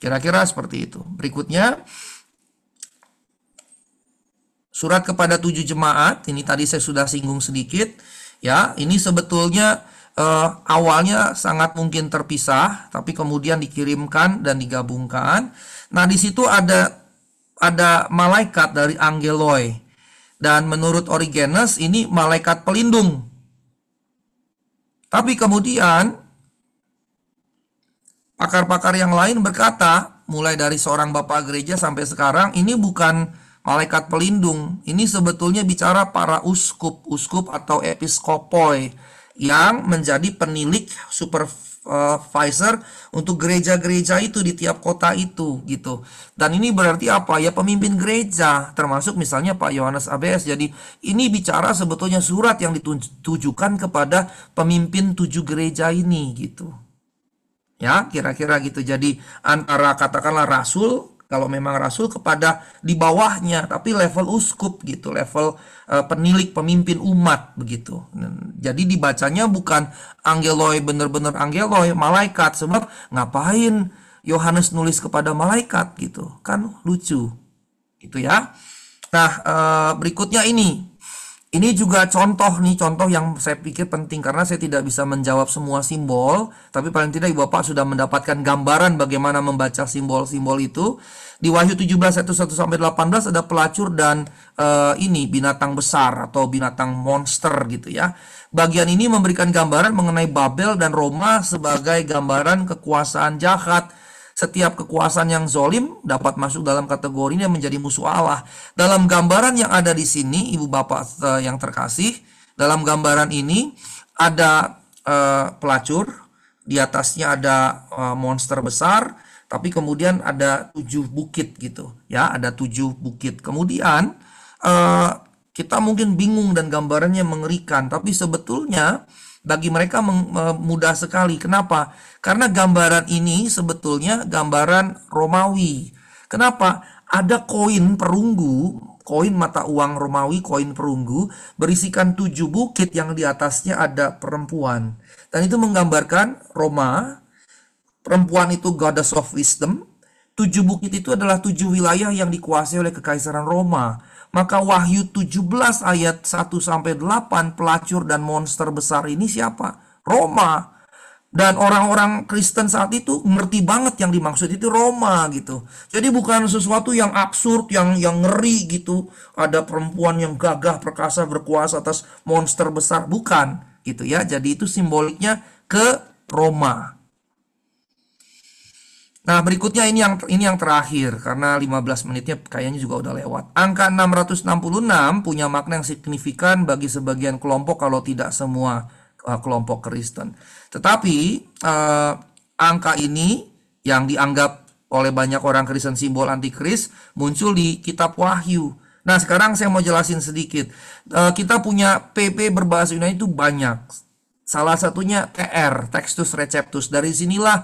Kira-kira seperti itu. Berikutnya, surat kepada 7 jemaat. Ini tadi saya sudah singgung sedikit. Ya, ini sebetulnya awalnya sangat mungkin terpisah, tapi kemudian dikirimkan dan digabungkan. Nah, di situ ada malaikat dari angeloi. Dan menurut Origenes ini malaikat pelindung. Tapi kemudian pakar-pakar yang lain berkata, mulai dari seorang bapak gereja sampai sekarang, ini bukan malaikat pelindung. Ini sebetulnya bicara para uskup atau episkopoi yang menjadi penilik supervisor untuk gereja-gereja itu di tiap kota itu gitu. Dan ini berarti apa ya, pemimpin gereja, termasuk misalnya Pak Yohanes ABS. Jadi ini bicara sebetulnya surat yang ditujukan kepada pemimpin 7 gereja ini gitu. Ya, kira-kira gitu. Jadi antara katakanlah rasul, kalau memang rasul, kepada di bawahnya, tapi level uskup gitu, level penilik, pemimpin umat begitu. Jadi dibacanya bukan angeloi, bener-bener angeloi, malaikat. Sebab ngapain Yohanes nulis kepada malaikat gitu, kan lucu gitu ya. Nah, berikutnya ini juga contoh yang saya pikir penting, karena saya tidak bisa menjawab semua simbol, tapi paling tidak Ibu Bapak sudah mendapatkan gambaran bagaimana membaca simbol-simbol itu. Di Wahyu 17 ayat 1-18 ada pelacur dan binatang besar atau binatang monster gitu ya. Bagian ini memberikan gambaran mengenai Babel dan Roma sebagai gambaran kekuasaan jahat. Setiap kekuasaan yang zolim dapat masuk dalam kategori ini menjadi musuh Allah. Dalam gambaran yang ada di sini, Ibu Bapak yang terkasih, dalam gambaran ini ada pelacur, di atasnya ada monster besar, tapi kemudian ada 7 bukit gitu, ya, ada 7 bukit. Kemudian kita mungkin bingung dan gambarannya mengerikan, tapi sebetulnya bagi mereka mudah sekali. Kenapa? Karena gambaran ini sebetulnya gambaran Romawi. Kenapa? Ada koin perunggu, koin mata uang Romawi, koin perunggu, berisikan 7 bukit yang di atasnya ada perempuan. Dan itu menggambarkan Roma. Perempuan itu goddess of wisdom. 7 bukit itu adalah 7 wilayah yang dikuasai oleh Kekaisaran Roma. Maka Wahyu 17 ayat 1-8, pelacur dan monster besar ini siapa? Roma. Dan orang-orang Kristen saat itu ngerti banget yang dimaksud itu Roma gitu. Jadi bukan sesuatu yang absurd, yang ngeri gitu. Ada perempuan yang gagah, perkasa, berkuasa atas monster besar. Bukan gitu ya. Jadi itu simboliknya ke Roma. Nah, berikutnya ini yang terakhir, karena 15 menitnya kayaknya juga udah lewat. Angka 666 punya makna yang signifikan bagi sebagian kelompok, kalau tidak semua kelompok Kristen. Tetapi angka ini yang dianggap oleh banyak orang Kristen simbol antikris muncul di kitab Wahyu. Nah, sekarang saya mau jelasin sedikit. Kita punya PP berbahasa Yunani itu banyak. Salah satunya TR, Textus Receptus. Dari sinilah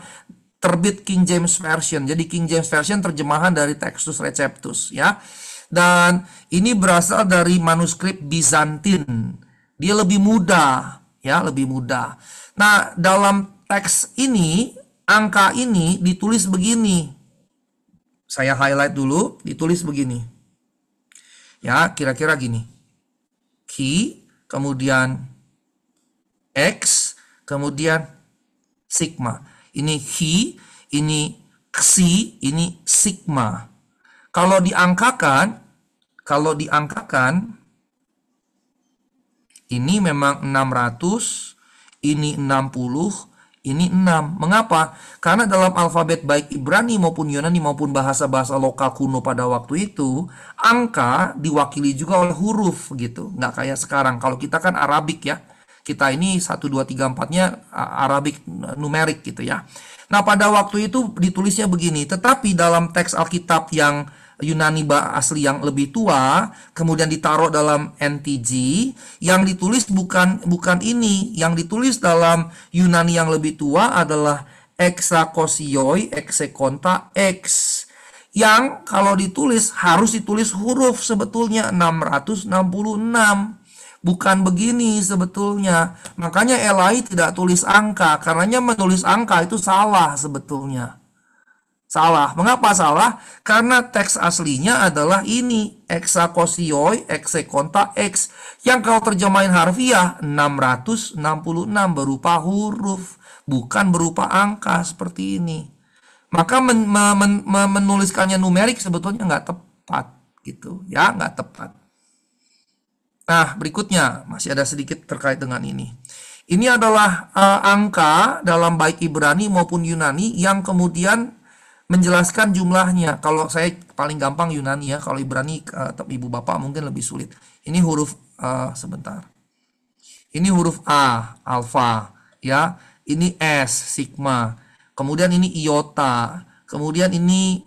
terbit King James Version. Jadi King James Version terjemahan dari Textus Receptus ya. Dan ini berasal dari manuskrip Bizantin. Dia lebih mudah ya, lebih mudah. Nah, dalam teks ini angka ini ditulis begini. Saya highlight dulu, ditulis begini. Ya, kira-kira gini. Chi, kemudian X, kemudian sigma. Ini Chi, ini Xi, ini sigma. Kalau diangkakan ini memang 600, ini 60, ini 6. Mengapa? Karena dalam alfabet baik Ibrani maupun Yunani maupun bahasa-bahasa lokal kuno pada waktu itu, angka diwakili juga oleh huruf gitu. Nggak kayak sekarang. Kalau kita kan Arabik ya. Kita ini 1, 2, 3, 4-nya Arabik numerik gitu ya. Nah, pada waktu itu ditulisnya begini. Tetapi dalam teks Alkitab yang Yunani asli yang lebih tua, kemudian ditaruh dalam NTG, yang ditulis bukan ini. Yang ditulis dalam Yunani yang lebih tua adalah Exakosioi, Exekonta, X. Yang kalau ditulis harus ditulis huruf sebetulnya 666. Bukan begini sebetulnya. Makanya Elai tidak tulis angka. Karenanya menulis angka itu salah sebetulnya. Salah. Mengapa salah? Karena teks aslinya adalah ini. Exakosioi, Exekonta, X. Yang kalau terjemahin harfiah 666 berupa huruf. Bukan berupa angka seperti ini. Maka menuliskannya numerik sebetulnya nggak tepat. Gitu ya, nggak tepat. Nah, berikutnya masih ada sedikit terkait dengan ini. Ini adalah angka dalam baik Ibrani maupun Yunani yang kemudian menjelaskan jumlahnya. Kalau saya paling gampang Yunani ya, kalau Ibrani ibu bapak mungkin lebih sulit. Ini huruf sebentar. Ini huruf A, alfa, ya. Ini S, sigma. Kemudian ini iota. Kemudian ini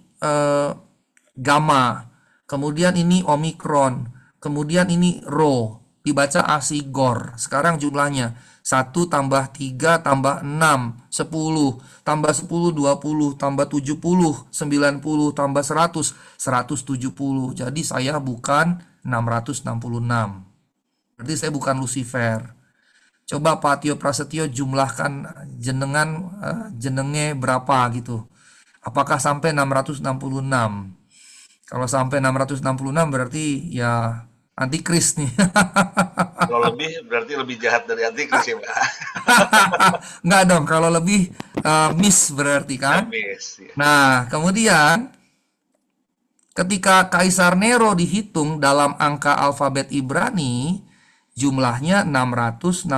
gamma. Kemudian ini omikron. Kemudian ini rho. Dibaca asigor. Sekarang jumlahnya 1 tambah 3 tambah 6, 10, tambah 10, 20, tambah 70, 90, tambah 100, 170. Jadi saya bukan 666. Berarti saya bukan Lucifer. Coba Pak Tio Prasetyo jumlahkan jenenge berapa gitu. Apakah sampai 666? Kalau sampai 666 berarti ya antikris nih. Kalau lebih berarti lebih jahat dari antikris ya, Pak. Enggak dong, kalau lebih miss berarti kan. Habis, ya. Nah, kemudian ketika Kaisar Nero dihitung dalam angka alfabet Ibrani, jumlahnya 666.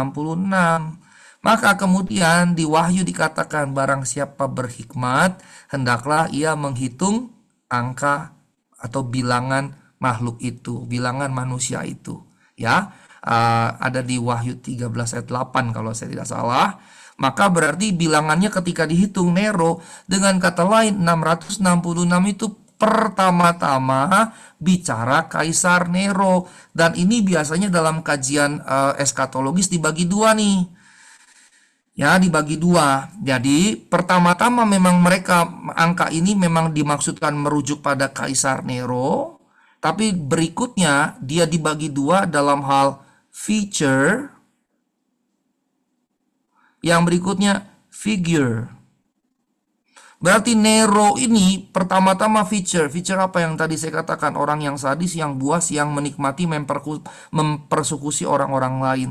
Maka kemudian di Wahyu dikatakan barang siapa berhikmat, hendaklah ia menghitung angka atau bilangan makhluk itu, bilangan manusia itu. Ya, ada di Wahyu 13 ayat 8 kalau saya tidak salah. Maka berarti bilangannya ketika dihitung Nero, dengan kata lain 666 itu pertama-tama bicara Kaisar Nero. Dan ini biasanya dalam kajian eskatologis dibagi dua nih. Ya, dibagi dua. Jadi pertama-tama memang mereka angka ini memang dimaksudkan merujuk pada Kaisar Nero. Tapi berikutnya dia dibagi dua dalam hal feature. Yang berikutnya figure. Berarti Nero ini pertama-tama feature. Feature apa yang tadi saya katakan? Orang yang sadis, yang buas, yang menikmati mempersekusi orang-orang lain.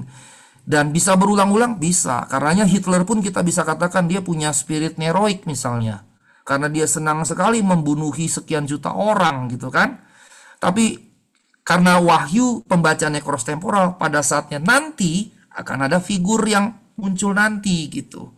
Dan bisa berulang-ulang? Bisa. Karenanya Hitler pun kita bisa katakan dia punya spirit neroik misalnya. Karena dia senang sekali membunuhi sekian juta orang gitu kan. Tapi karena wahyu pembacaan cross temporal pada saatnya nanti akan ada figur yang muncul nanti gitu.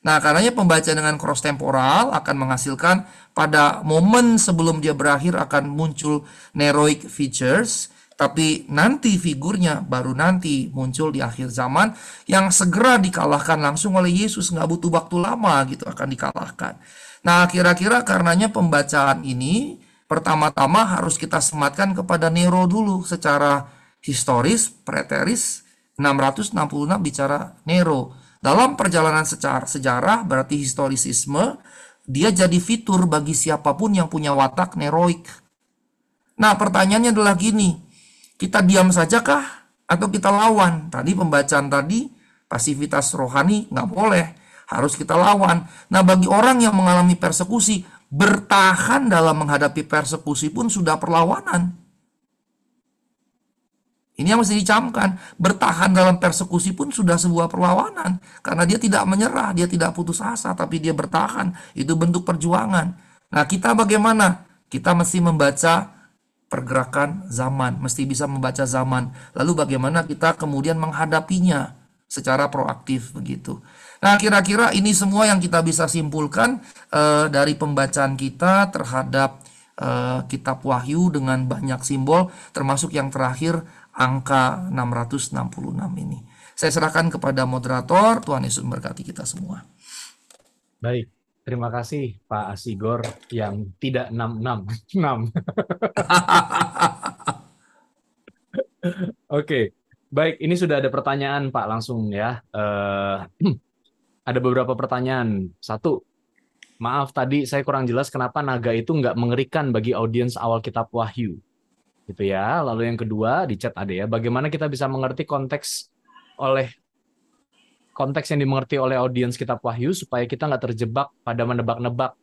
Nah, karenanya pembacaan dengan cross temporal akan menghasilkan pada momen sebelum dia berakhir akan muncul neroic features, tapi nanti figurnya baru nanti muncul di akhir zaman yang segera dikalahkan langsung oleh Yesus, nggak butuh waktu lama gitu akan dikalahkan. Nah, kira-kira karenanya pembacaan ini pertama-tama harus kita sematkan kepada Nero dulu secara historis, preteris. 666 bicara Nero. Dalam perjalanan sejarah berarti historisisme, dia jadi fitur bagi siapapun yang punya watak neroik. Nah, pertanyaannya adalah gini, kita diam saja kah atau kita lawan? Tadi pembacaan tadi, pasivitas rohani nggak boleh, harus kita lawan. Nah, bagi orang yang mengalami persekusi, bertahan dalam menghadapi persekusi pun sudah perlawanan. Ini yang mesti dicamkan. Bertahan dalam persekusi pun sudah sebuah perlawanan. Karena dia tidak menyerah, dia tidak putus asa, tapi dia bertahan. Itu bentuk perjuangan. Nah, kita bagaimana? Kita mesti membaca pergerakan zaman, mesti bisa membaca zaman. Lalu bagaimana kita kemudian menghadapinya secara proaktif begitu. Nah, kira-kira ini semua yang kita bisa simpulkan dari pembacaan kita terhadap kitab Wahyu dengan banyak simbol, termasuk yang terakhir angka 666 ini. Saya serahkan kepada moderator. Tuhan Yesus memberkati kita semua. Baik, terima kasih Pak Asigor yang tidak 666. Oke, baik. Ini sudah ada pertanyaan Pak langsung ya. Ada beberapa pertanyaan. Satu, maaf tadi saya kurang jelas kenapa naga itu nggak mengerikan bagi audiens awal kitab Wahyu. Gitu ya. Lalu yang kedua di chat ada ya, bagaimana kita bisa mengerti konteks yang dimengerti oleh audiens kitab Wahyu supaya kita nggak terjebak pada menebak-nebak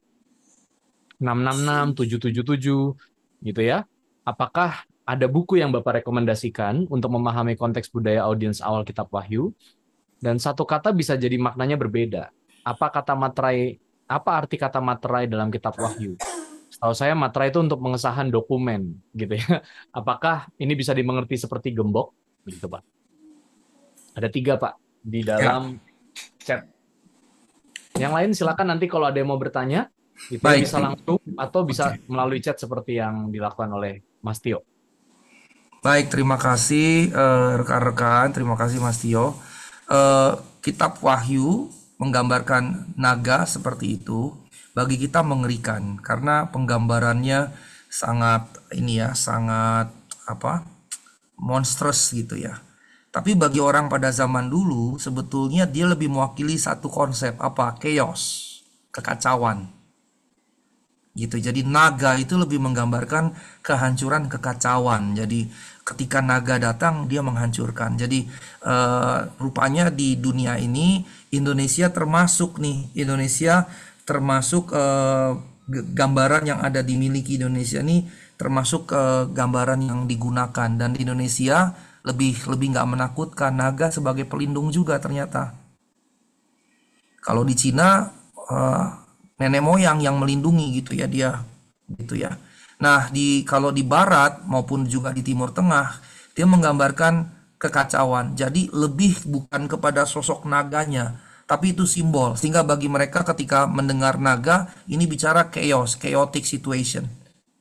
666, 777 gitu ya. Apakah ada buku yang Bapak rekomendasikan untuk memahami konteks budaya audiens awal kitab Wahyu? Dan satu kata bisa jadi maknanya berbeda. Apa arti kata materai dalam kitab Wahyu? Setahu saya materai itu untuk pengesahan dokumen, gitu ya. Apakah ini bisa dimengerti seperti gembok, gitu Pak? Ada 3 Pak. di Ya, dalam chat. Yang lain silakan nanti kalau ada yang mau bertanya, itu ya baik. bisa langsung atau bisa Oke. melalui chat seperti yang dilakukan oleh Mas Tio. Baik, terima kasih rekan-rekan, terima kasih Mas Tio. Kitab Wahyu menggambarkan naga seperti itu bagi kita mengerikan karena penggambarannya sangat ini ya, sangat apa? Monstrous gitu ya. Tapi bagi orang pada zaman dulu sebetulnya dia lebih mewakili satu konsep apa? Chaos, kekacauan gitu. Jadi naga itu lebih menggambarkan kehancuran, kekacauan. Jadi ketika naga datang dia menghancurkan. Jadi rupanya di dunia ini Indonesia termasuk nih, Indonesia termasuk gambaran yang ada dimiliki Indonesia ini termasuk gambaran yang digunakan, dan di Indonesia lebih nggak menakutkan, naga sebagai pelindung juga ternyata. Kalau di Cina eh, nenek moyang yang melindungi gitu ya dia gitu ya. Nah, kalau di barat maupun juga di Timur Tengah dia menggambarkan kekacauan. Jadi lebih bukan kepada sosok naganya, tapi itu simbol. Sehingga bagi mereka ketika mendengar naga ini bicara chaos, chaotic situation.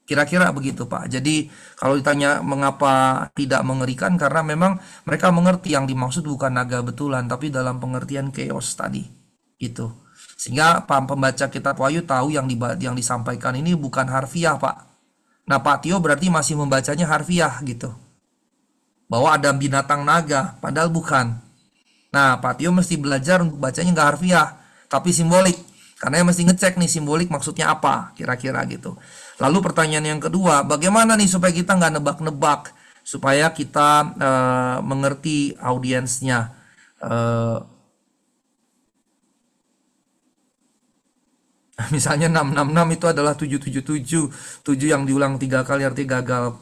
Kira-kira begitu, Pak. Jadi kalau ditanya mengapa tidak mengerikan, karena memang mereka mengerti yang dimaksud bukan naga betulan, tapi dalam pengertian chaos tadi. Itu. Sehingga pembaca kitab Wahyu tahu yang disampaikan ini bukan harfiah, Pak. Nah, Pak Tio berarti masih membacanya harfiah gitu. Bahwa ada binatang naga, padahal bukan. Nah, Pak Tio mesti belajar untuk bacanya nggak harfiah, tapi simbolik. Karena mesti ngecek nih simbolik maksudnya apa, kira-kira gitu. Lalu pertanyaan yang kedua, bagaimana nih supaya kita nggak nebak-nebak, supaya kita mengerti audiensnya. Misalnya 666 itu adalah 777, 7 yang diulang 3 kali artinya gagal.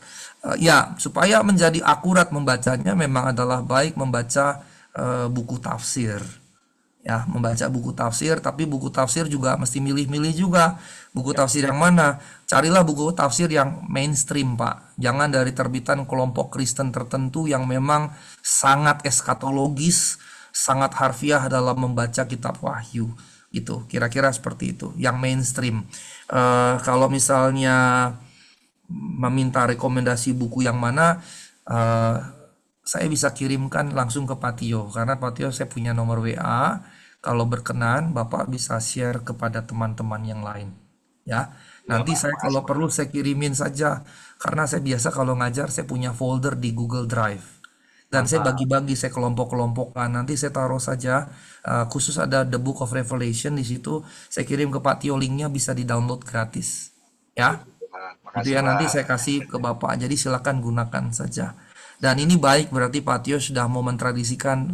Ya, supaya menjadi akurat membacanya memang adalah baik membaca buku tafsir. Ya, membaca buku tafsir, tapi buku tafsir juga mesti milih-milih juga. Buku tafsir yang mana? Carilah buku tafsir yang mainstream, Pak. Jangan dari terbitan kelompok Kristen tertentu yang memang sangat eskatologis, sangat harfiah dalam membaca kitab Wahyu. Itu kira-kira seperti itu yang mainstream. Kalau misalnya meminta rekomendasi buku yang mana, saya bisa kirimkan langsung ke Patio, karena Patio saya punya nomor WA. Kalau berkenan Bapak bisa share kepada teman-teman yang lain ya. Nanti saya kalau perlu saya kirimin saja, karena saya biasa kalau ngajar saya punya folder di Google Drive. Dan saya bagi-bagi, saya kelompok-kelompokkan. Nanti saya taruh saja khusus ada The Book of Revelation di situ. Saya kirim ke Pak Tio, linknya bisa di-download gratis. Ya, itu ya, nanti saya kasih ke Bapak. Jadi silakan gunakan saja. Dan ini baik, berarti Pak Tio sudah mau mentradisikan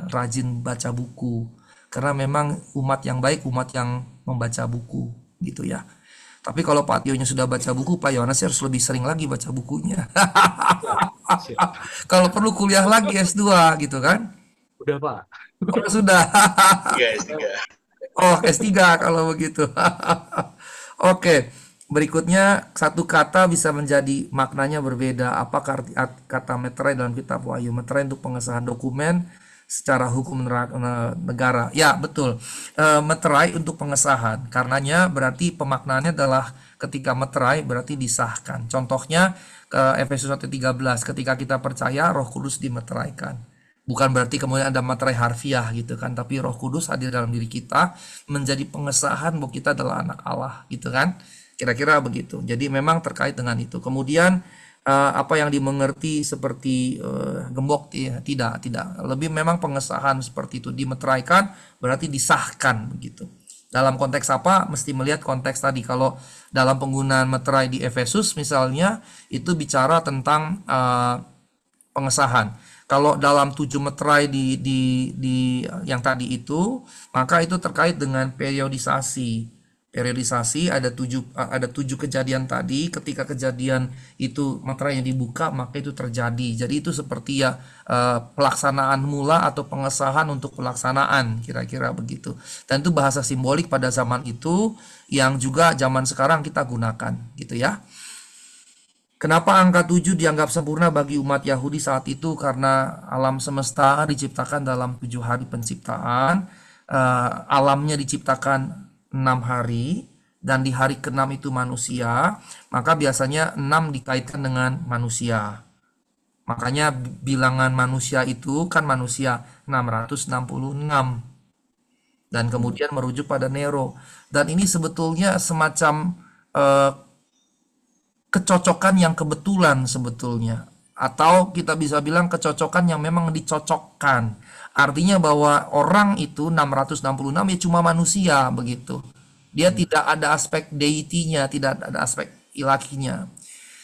rajin baca buku. Karena memang umat yang baik, umat yang membaca buku, gitu ya. Tapi kalau Pak Tio-nya sudah baca buku, Pak Yohanes harus lebih sering lagi baca bukunya. Kalau perlu kuliah lagi S2 gitu kan? Udah, Pak. Oh, sudah. Iya, S3. Oh, S3 kalau begitu. Oke, berikutnya satu kata bisa menjadi maknanya berbeda. Apa kata meterai dalam kitab Wahyu? Meterai untuk pengesahan dokumen secara hukum negara. Ya, betul. Meterai untuk pengesahan. Karenanya berarti pemaknaannya adalah ketika meterai berarti disahkan. Contohnya Efesus 1:13, ketika kita percaya Roh Kudus dimeteraikan. Bukan berarti kemudian ada materai harfiah gitu kan, tapi Roh Kudus hadir dalam diri kita menjadi pengesahan bahwa kita adalah anak Allah gitu kan. Kira-kira begitu. Jadi memang terkait dengan itu. Kemudian apa yang dimengerti seperti gembok tidak, lebih memang pengesahan seperti itu, dimeteraikan berarti disahkan begitu. Dalam konteks apa? Mesti melihat konteks tadi. Kalau dalam penggunaan meterai di Efesus misalnya itu bicara tentang pengesahan. Kalau dalam 7 meterai di yang tadi itu, maka itu terkait dengan periodisasi. Periodisasi ada 7 kejadian tadi. Ketika kejadian itu meterainya dibuka, maka itu terjadi. Jadi itu seperti ya pelaksanaan mula atau pengesahan untuk pelaksanaan, kira-kira begitu. Dan itu bahasa simbolik pada zaman itu yang juga zaman sekarang kita gunakan, gitu ya. Kenapa angka 7 dianggap sempurna bagi umat Yahudi saat itu? Karena alam semesta diciptakan dalam 7 hari penciptaan. Alamnya diciptakan 6 hari, dan di hari ke-6 itu manusia. Maka biasanya 6 dikaitkan dengan manusia. Makanya bilangan manusia itu kan manusia 666. Dan kemudian merujuk pada Nero. Dan ini sebetulnya semacam eh, kecocokan yang kebetulan sebetulnya, atau kita bisa bilang kecocokan yang memang dicocokkan. Artinya bahwa orang itu 666 ya cuma manusia begitu. Dia tidak ada aspek deity-nya, tidak ada aspek ilahinya.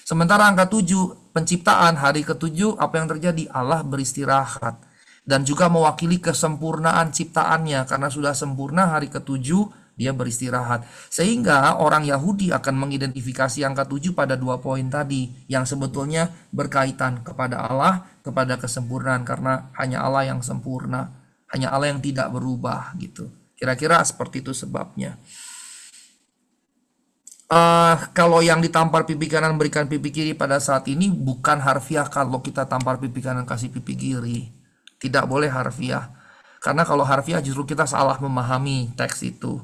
Sementara angka 7 penciptaan, hari ke-7 apa yang terjadi? Allah beristirahat dan juga mewakili kesempurnaan ciptaannya, karena sudah sempurna hari ke-7 dia beristirahat. Sehingga orang Yahudi akan mengidentifikasi angka 7 pada 2 poin tadi yang sebetulnya berkaitan kepada Allah, kepada kesempurnaan, karena hanya Allah yang sempurna, hanya Allah yang tidak berubah gitu. Kira-kira seperti itu sebabnya. Kalau yang ditampar pipi kanan berikan pipi kiri pada saat ini bukan harfiah. Kalau kita tampar pipi kanan kasih pipi kiri, tidak boleh harfiah. Karena kalau harfiah justru kita salah memahami teks itu.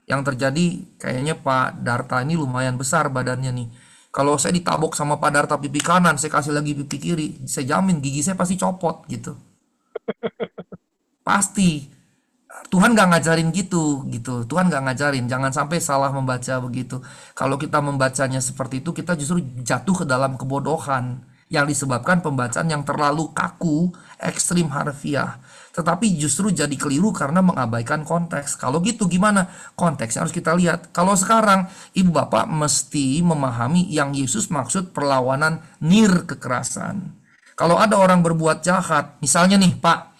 Yang terjadi kayaknya Pak Darta ini lumayan besar badannya nih. Kalau saya ditabok sama Pak Darta pipi kanan, saya kasih lagi pipi kiri, saya jamin gigi saya pasti copot gitu. Pasti. Tuhan nggak ngajarin gitu. Tuhan nggak ngajarin. Jangan sampai salah membaca begitu. Kalau kita membacanya seperti itu, kita justru jatuh ke dalam kebodohan yang disebabkan pembacaan yang terlalu kaku, ekstrim harfiah. Tetapi justru jadi keliru karena mengabaikan konteks. Kalau gitu gimana? Konteksnya harus kita lihat. Kalau sekarang ibu bapak mesti memahami yang Yesus maksud perlawanan kekerasan. Kalau ada orang berbuat jahat, misalnya nih Pak,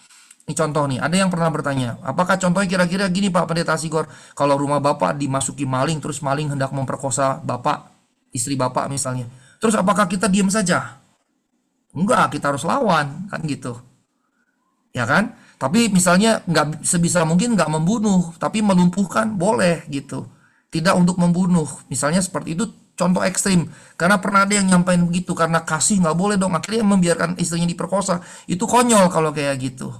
ini contoh nih, ada yang pernah bertanya, apakah contohnya kira-kira gini Pak Pendeta Sigor, kalau rumah bapak dimasuki maling, terus maling hendak memperkosa bapak, istri bapak misalnya, terus apakah kita diam saja? Enggak, kita harus lawan, kan gitu. Ya kan? Tapi misalnya nggak, sebisa mungkin nggak membunuh, tapi melumpuhkan boleh gitu. Tidak untuk membunuh, misalnya seperti itu. Contoh ekstrim, karena pernah ada yang nyampain begitu, karena kasih nggak boleh dong, akhirnya membiarkan istrinya diperkosa. Itu konyol kalau kayak gitu.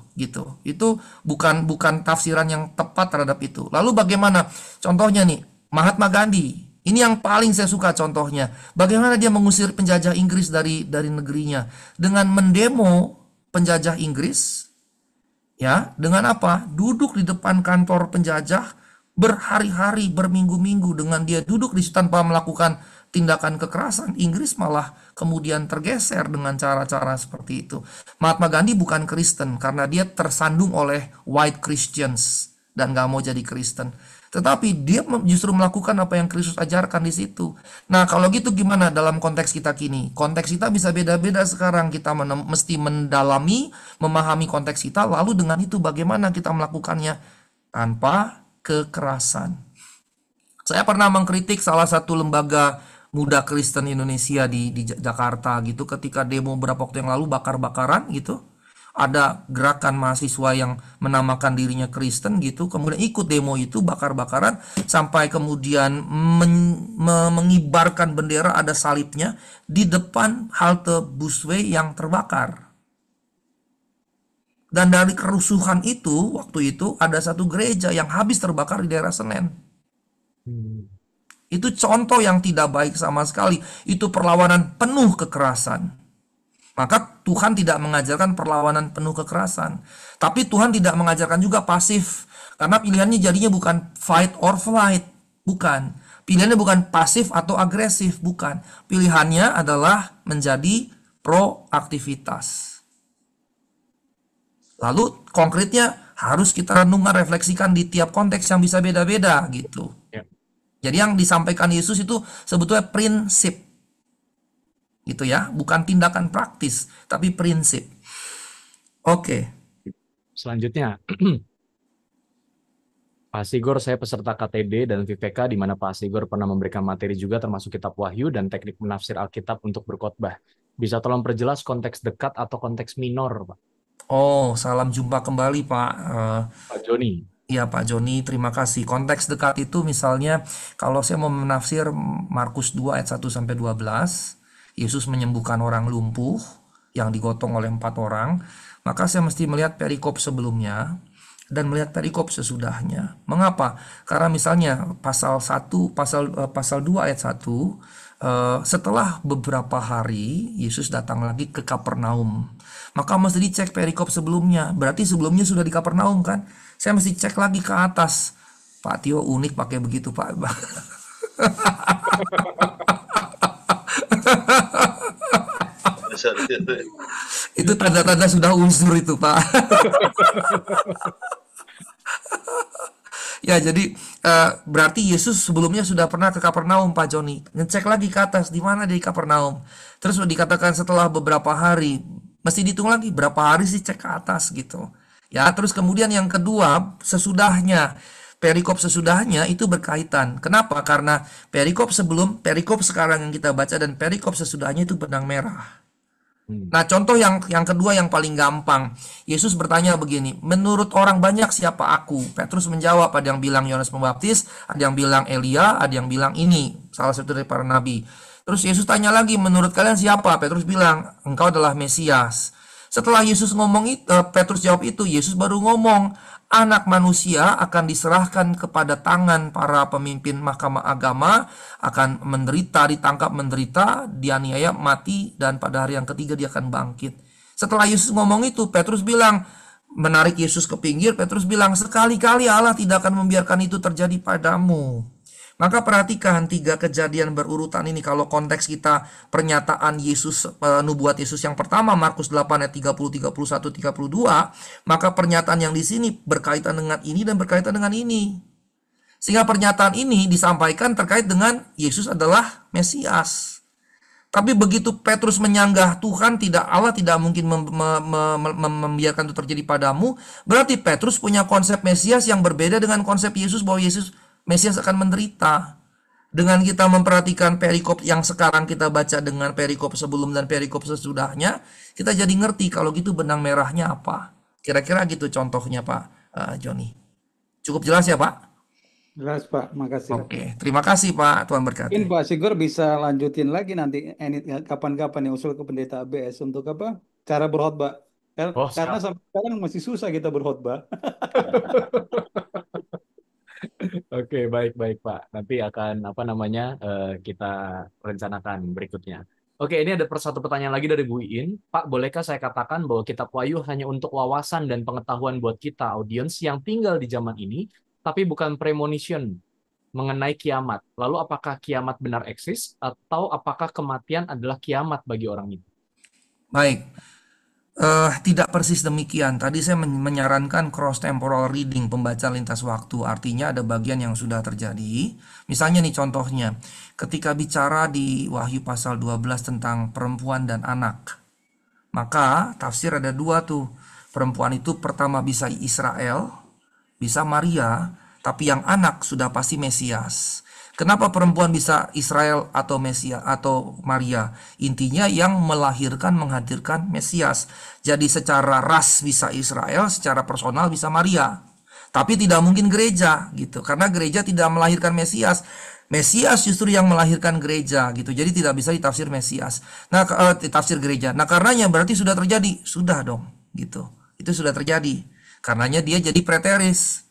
Itu bukan tafsiran yang tepat terhadap itu. Lalu bagaimana? Contohnya nih, Mahatma Gandhi. Ini yang paling saya suka contohnya. Bagaimana dia mengusir penjajah Inggris dari negerinya dengan mendemo penjajah Inggris. Ya, dengan apa? Duduk di depan kantor penjajah berhari-hari, berminggu-minggu, dengan dia duduk di situ tanpa melakukan tindakan kekerasan. Inggris malah kemudian tergeser dengan cara-cara seperti itu. Mahatma Gandhi bukan Kristen karena dia tersandung oleh white Christians dan gak mau jadi Kristen. Tetapi dia justru melakukan apa yang Kristus ajarkan di situ. Nah, kalau gitu gimana dalam konteks kita kini? Konteks kita bisa beda-beda sekarang. Kita mesti mendalami, memahami konteks kita, lalu dengan itu bagaimana kita melakukannya tanpa kekerasan. Saya pernah mengkritik salah satu lembaga muda Kristen Indonesia di Jakarta gitu, ketika demo beberapa waktu yang lalu bakar-bakaran gitu. Ada gerakan mahasiswa yang menamakan dirinya Kristen gitu, kemudian ikut demo itu bakar-bakaran sampai kemudian mengibarkan bendera, ada salibnya di depan halte busway yang terbakar. Dan dari kerusuhan itu, waktu itu ada satu gereja yang habis terbakar di daerah Senen. Itu contoh yang tidak baik sama sekali. Itu perlawanan penuh kekerasan. Maka Tuhan tidak mengajarkan perlawanan penuh kekerasan. Tapi Tuhan tidak mengajarkan juga pasif. Karena pilihannya jadinya bukan fight or flight. Bukan. Pilihannya bukan pasif atau agresif. Bukan. Pilihannya adalah menjadi proaktivitas. Lalu konkretnya harus kita renungkan, refleksikan di tiap konteks yang bisa beda-beda gitu. Jadi yang disampaikan Yesus itu sebetulnya prinsip. Gitu ya, bukan tindakan praktis, tapi prinsip. Oke. Selanjutnya, Pak Sigor, saya peserta KTD dan VPK di mana Pak Sigor pernah memberikan materi juga termasuk kitab Wahyu dan teknik menafsir Alkitab untuk berkhotbah. Bisa tolong perjelas konteks dekat atau konteks minor, Pak? Oh, salam jumpa kembali Pak Pak Joni. Iya Pak Joni, terima kasih. Konteks dekat itu misalnya kalau saya mau menafsir Markus 2 ayat 1 sampai 12, Yesus menyembuhkan orang lumpuh yang digotong oleh 4 orang, maka saya mesti melihat perikop sebelumnya dan melihat perikop sesudahnya. Mengapa? Karena misalnya pasal 2 ayat 1, setelah beberapa hari Yesus datang lagi ke Kapernaum. Maka mesti dicek perikop sebelumnya. Berarti sebelumnya sudah di Kapernaum kan? Saya mesti cek lagi ke atas. Pak Tio unik pakai begitu, Pak. Itu tanda-tanda sudah uzur itu, Pak. Ya, jadi berarti Yesus sebelumnya sudah pernah ke Kapernaum, Pak Joni. Ngecek lagi ke atas, di mana di Kapernaum. Terus dikatakan setelah beberapa hari, mesti dihitung lagi berapa hari sih cek ke atas gitu. Ya, terus kemudian yang kedua, sesudahnya. Perikop sesudahnya itu berkaitan. Kenapa? Karena perikop sebelum, perikop sekarang yang kita baca dan perikop sesudahnya itu benang merah. Nah, contoh yang kedua yang paling gampang. Yesus bertanya begini, menurut orang banyak siapa aku? Petrus menjawab, ada yang bilang Yohanes Pembaptis, ada yang bilang Elia, ada yang bilang ini, salah satu dari para nabi. Terus Yesus tanya lagi, menurut kalian siapa? Petrus bilang, engkau adalah Mesias. Setelah Yesus ngomong itu, Petrus jawab itu, Yesus baru ngomong, Anak manusia akan diserahkan kepada tangan para pemimpin mahkamah agama, akan menderita, ditangkap menderita, dianiaya, mati, dan pada hari yang ketiga dia akan bangkit. Setelah Yesus ngomong itu, Petrus bilang, menarik Yesus ke pinggir, Petrus bilang, sekali-kali Allah tidak akan membiarkan itu terjadi padamu. Maka perhatikan 3 kejadian berurutan ini. Kalau konteks kita pernyataan Yesus, nubuat Yesus yang pertama Markus 8 ayat 30, 31, 32, maka pernyataan yang di sini berkaitan dengan ini dan berkaitan dengan ini. Sehingga pernyataan ini disampaikan terkait dengan Yesus adalah Mesias. Tapi begitu Petrus menyanggah Tuhan, Allah tidak mungkin membiarkan itu terjadi padamu, berarti Petrus punya konsep Mesias yang berbeda dengan konsep Yesus, bahwa Mesias akan menderita. Dengan kita memperhatikan perikop yang sekarang kita baca dengan perikop sebelum dan perikop sesudahnya, kita jadi ngerti kalau gitu benang merahnya apa. Kira-kira gitu contohnya, Pak Joni. Cukup jelas ya, Pak? Jelas, Pak. Makasih. Oke, terima kasih, Pak. Tuhan berkati. Mungkin Pak Sigor bisa lanjutin lagi nanti kapan-kapan yang usul ke pendeta ABS untuk apa? Cara berkhotbah. Karena sampai sekarang masih susah kita berkhotbah. Oke, baik Pak. Nanti akan kita rencanakan berikutnya. Oke, ini ada satu pertanyaan lagi dari Bu Iin. Pak, bolehkah saya katakan bahwa kitab Wahyu hanya untuk wawasan dan pengetahuan buat kita audiens yang tinggal di zaman ini, tapi bukan premonition mengenai kiamat. Lalu apakah kiamat benar eksis atau apakah kematian adalah kiamat bagi orang itu? Baik. Tidak persis demikian. Tadi saya menyarankan cross temporal reading, pembaca lintas waktu. Artinya ada bagian yang sudah terjadi. Misalnya nih contohnya, ketika bicara di Wahyu pasal 12 tentang perempuan dan anak, maka tafsir ada 2 tuh. Perempuan itu pertama bisa Israel, bisa Maria, tapi yang anak sudah pasti Mesias. Kenapa perempuan bisa Israel atau Mesias atau Maria? Intinya yang melahirkan, menghadirkan Mesias. Jadi secara ras bisa Israel, secara personal bisa Maria. Tapi tidak mungkin gereja gitu, karena gereja tidak melahirkan Mesias. Mesias justru yang melahirkan gereja gitu. Jadi tidak bisa ditafsir Mesias. Nah, tafsir gereja. Nah, karenanya berarti sudah terjadi. Sudah dong gitu. Itu sudah terjadi. Karenanya dia jadi preteris.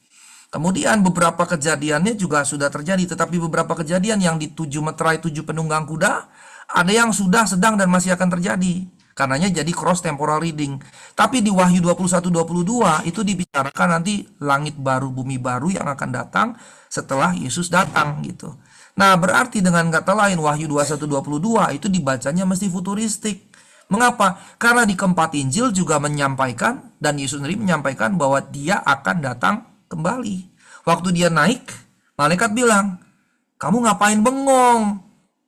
Kemudian beberapa kejadiannya juga sudah terjadi, tetapi beberapa kejadian yang di 7 meterai 7 penunggang kuda, ada yang sudah, sedang, dan masih akan terjadi. Karenanya jadi cross temporal reading. Tapi di Wahyu 21-22 itu dibicarakan nanti langit baru, bumi baru yang akan datang setelah Yesus datang gitu. Nah, berarti dengan kata lain Wahyu 21-22 itu dibacanya mesti futuristik. Mengapa? Karena di keempat Injil juga menyampaikan, dan Yesus sendiri menyampaikan bahwa dia akan datang kembali. Waktu dia naik, malaikat bilang, kamu ngapain bengong?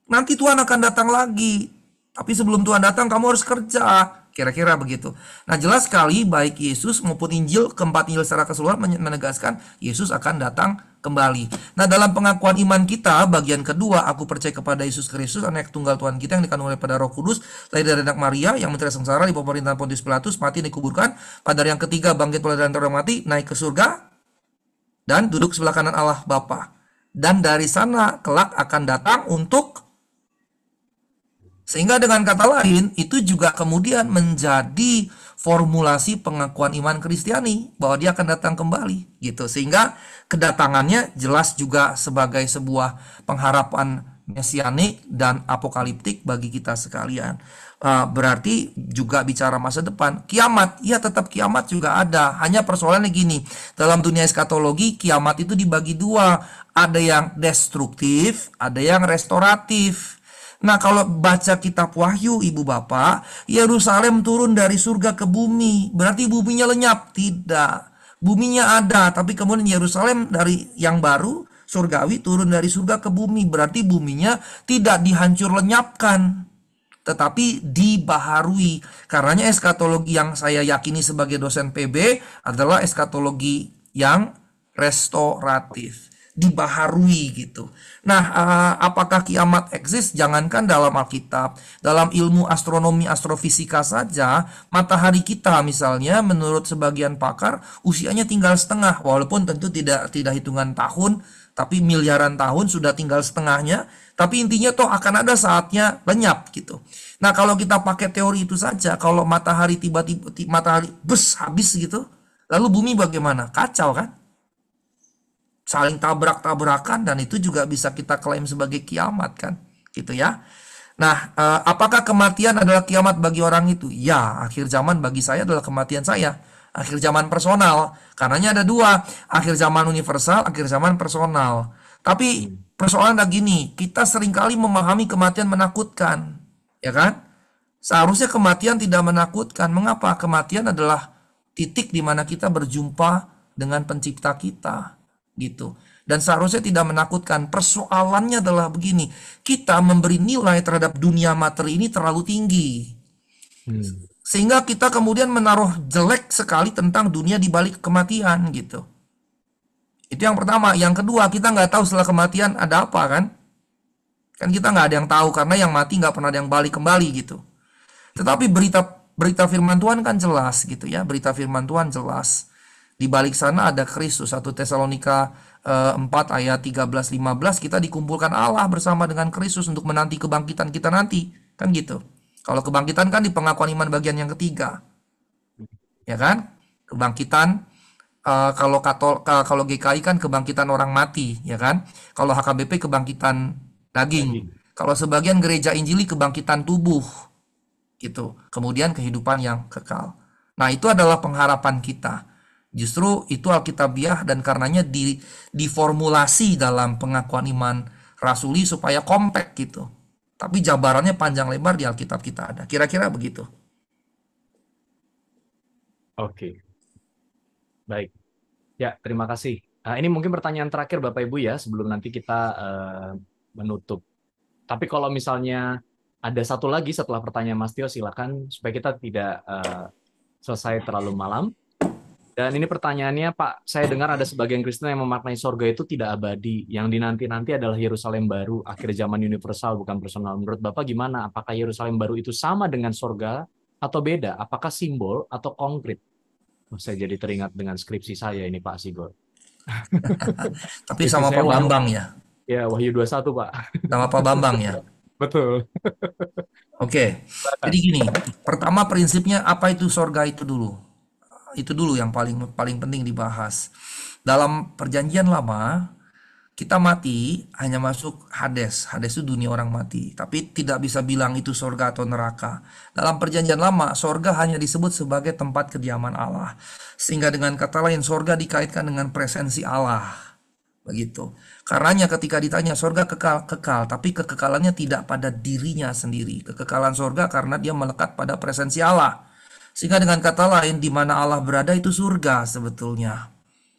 Nanti Tuhan akan datang lagi. Tapi sebelum Tuhan datang, kamu harus kerja. Kira-kira begitu. Nah, jelas sekali baik Yesus maupun Injil, keempat Injil secara keseluruhan menegaskan Yesus akan datang kembali. Nah, dalam pengakuan iman kita, bagian kedua, aku percaya kepada Yesus Kristus, anak tunggal Tuhan kita yang dikandung oleh pada Roh Kudus, lahir dari anak Maria, yang menderita sengsara di bawah pemerintahan Pontius Pilatus, mati dan dikuburkan, pada hari yang ketiga bangkit dari antara orang mati, naik ke surga, dan duduk sebelah kanan Allah Bapa. Dan dari sana kelak akan datang untuk Sehingga dengan kata lain, itu juga kemudian menjadi formulasi pengakuan iman Kristiani bahwa dia akan datang kembali gitu. Sehingga kedatangannya jelas juga sebagai sebuah pengharapan mesianik dan apokaliptik bagi kita sekalian. Berarti juga bicara masa depan. Kiamat, ya tetap kiamat juga ada. Hanya persoalannya gini, dalam dunia eskatologi kiamat itu dibagi dua. Ada yang destruktif, ada yang restoratif. Nah, kalau baca kitab Wahyu, Ibu Bapak, Yerusalem turun dari surga ke bumi. Berarti buminya lenyap? Tidak. Buminya ada, tapi kemudian Yerusalem dari yang baru, surgawi, turun dari surga ke bumi. Berarti buminya tidak dihancur lenyapkan, tetapi dibaharui. Karenanya eskatologi yang saya yakini sebagai dosen PB adalah eskatologi yang restoratif, dibaharui gitu. Nah, apakah kiamat eksis? Jangankan dalam Alkitab, dalam ilmu astronomi, astrofisika saja, matahari kita misalnya menurut sebagian pakar usianya tinggal setengah, walaupun tentu tidak hitungan tahun, tapi miliaran tahun sudah tinggal setengahnya. Tapi intinya toh akan ada saatnya lenyap gitu. Nah, kalau kita pakai teori itu saja, kalau matahari tiba-tiba matahari habis gitu, lalu bumi bagaimana? Kacau kan? Saling tabrak-tabrakan, dan itu juga bisa kita klaim sebagai kiamat kan, gitu ya. Nah, apakah kematian adalah kiamat bagi orang itu? Ya, akhir zaman bagi saya adalah kematian saya. Akhir zaman personal, karenanya ada dua, akhir zaman universal, akhir zaman personal. Tapi persoalan adalah gini, kita seringkali memahami kematian menakutkan, ya kan? Seharusnya kematian tidak menakutkan. Mengapa? Kematian adalah titik di mana kita berjumpa dengan pencipta kita. Gitu. Dan seharusnya tidak menakutkan. Persoalannya adalah begini, kita memberi nilai terhadap dunia materi ini terlalu tinggi, sehingga kita kemudian menaruh jelek sekali tentang dunia di balik kematian gitu. Itu yang pertama. Yang kedua, kita nggak tahu setelah kematian ada apa kan kita nggak ada yang tahu, karena yang mati nggak pernah ada yang balik kembali gitu. Tetapi berita firman Tuhan kan jelas gitu ya. Berita firman Tuhan jelas. Di balik sana ada Kristus. 1 Tesalonika 4 ayat 13-15, kita dikumpulkan Allah bersama dengan Kristus untuk menanti kebangkitan kita nanti. Kan gitu. Kalau kebangkitan kan di pengakuan iman bagian yang ketiga. Ya kan? Kebangkitan, kalau GKI kan kebangkitan orang mati, ya kan? Kalau HKBP kebangkitan daging. Kalau sebagian gereja Injili kebangkitan tubuh. Gitu. Kemudian kehidupan yang kekal. Nah, itu adalah pengharapan kita. Justru itu Alkitabiah, dan karenanya diformulasi dalam pengakuan iman rasuli supaya kompak gitu. Tapi jabarannya panjang lebar di Alkitab kita ada. Kira-kira begitu. Oke. Baik. Ya, terima kasih. Ini mungkin pertanyaan terakhir Bapak Ibu ya, sebelum nanti kita menutup. Tapi kalau misalnya ada satu lagi setelah pertanyaan Mas Tio, silakan, supaya kita tidak selesai terlalu malam. Dan ini pertanyaannya, Pak, saya dengar ada sebagian Kristen yang memaknai sorga itu tidak abadi. Yang dinanti-nanti adalah Yerusalem baru, akhir zaman universal, bukan personal. Menurut Bapak gimana? Apakah Yerusalem baru itu sama dengan sorga atau beda? Apakah simbol atau konkret? Saya jadi teringat dengan skripsi saya ini, Pak Sigor. Tapi sama Pak Bambang ya? Ya, Wahyu 21, Pak. Sama Pak Bambang ya? Betul. Oke. Jadi gini, pertama prinsipnya apa itu sorga itu dulu. Itu dulu yang paling penting dibahas. Dalam perjanjian lama, kita mati hanya masuk Hades. Hades itu dunia orang mati. Tapi tidak bisa bilang itu sorga atau neraka. Dalam perjanjian lama, sorga hanya disebut sebagai tempat kediaman Allah. Sehingga dengan kata lain, sorga dikaitkan dengan presensi Allah. Begitu. Karenanya ketika ditanya sorga kekal, tapi kekekalannya tidak pada dirinya sendiri. Kekekalan sorga karena dia melekat pada presensi Allah. Sehingga dengan kata lain, di mana Allah berada itu surga sebetulnya.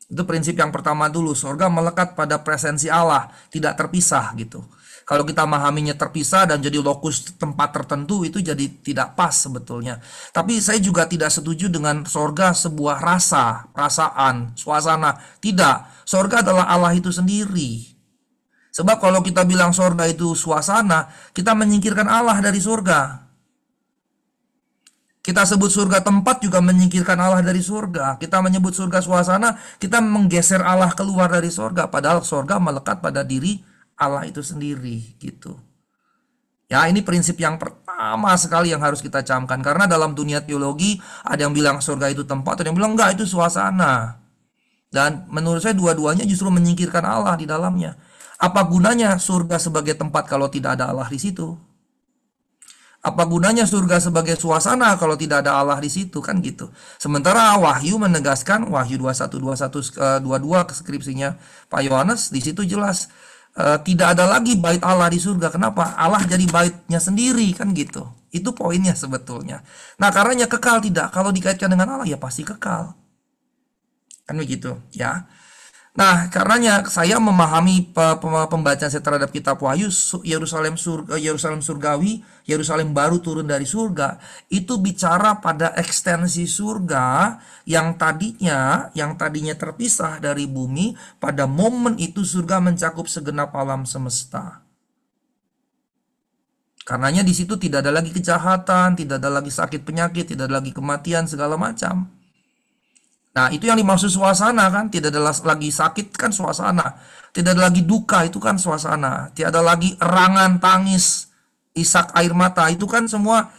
Itu prinsip yang pertama dulu. Surga melekat pada presensi Allah, tidak terpisah gitu. Kalau kita memahaminya terpisah dan jadi lokus tempat tertentu, itu jadi tidak pas sebetulnya. Tapi saya juga tidak setuju dengan surga sebuah rasa, perasaan, suasana. Tidak, surga adalah Allah itu sendiri. Sebab kalau kita bilang surga itu suasana, kita menyingkirkan Allah dari surga. Kita sebut surga tempat juga menyingkirkan Allah dari surga. Kita menyebut surga suasana, kita menggeser Allah keluar dari surga. Padahal surga melekat pada diri Allah itu sendiri gitu. Ya, ini prinsip yang utama sekali yang harus kita camkan. Karena dalam dunia teologi ada yang bilang surga itu tempat, ada yang bilang enggak, itu suasana. Dan menurut saya dua-duanya justru menyingkirkan Allah di dalamnya. Apa gunanya surga sebagai tempat kalau tidak ada Allah di situ? Apa gunanya surga sebagai suasana kalau tidak ada Allah di situ, kan gitu. Sementara Wahyu menegaskan, Wahyu 22 skripsinya Pak Yohanes, di situ jelas tidak ada lagi bait Allah di surga. Kenapa? Allah jadi baitnya sendiri, kan gitu. Itu poinnya sebetulnya. Nah, karenanya kekal tidak. Kalau dikaitkan dengan Allah ya pasti kekal. Kan begitu, ya. Nah, karenanya saya memahami pembacaan saya terhadap kitab Wahyu, Yerusalem surgawi, Yerusalem baru turun dari surga, itu bicara pada ekstensi surga yang tadinya terpisah dari bumi. Pada momen itu surga mencakup segenap alam semesta. Karenanya di situ tidak ada lagi kejahatan, tidak ada lagi sakit penyakit, tidak ada lagi kematian segala macam. Nah, itu yang dimaksud suasana, kan? Tidak ada lagi sakit, kan suasana. Tidak ada lagi duka, itu kan suasana. Tidak ada lagi erangan, tangis, isak air mata, itu kan semua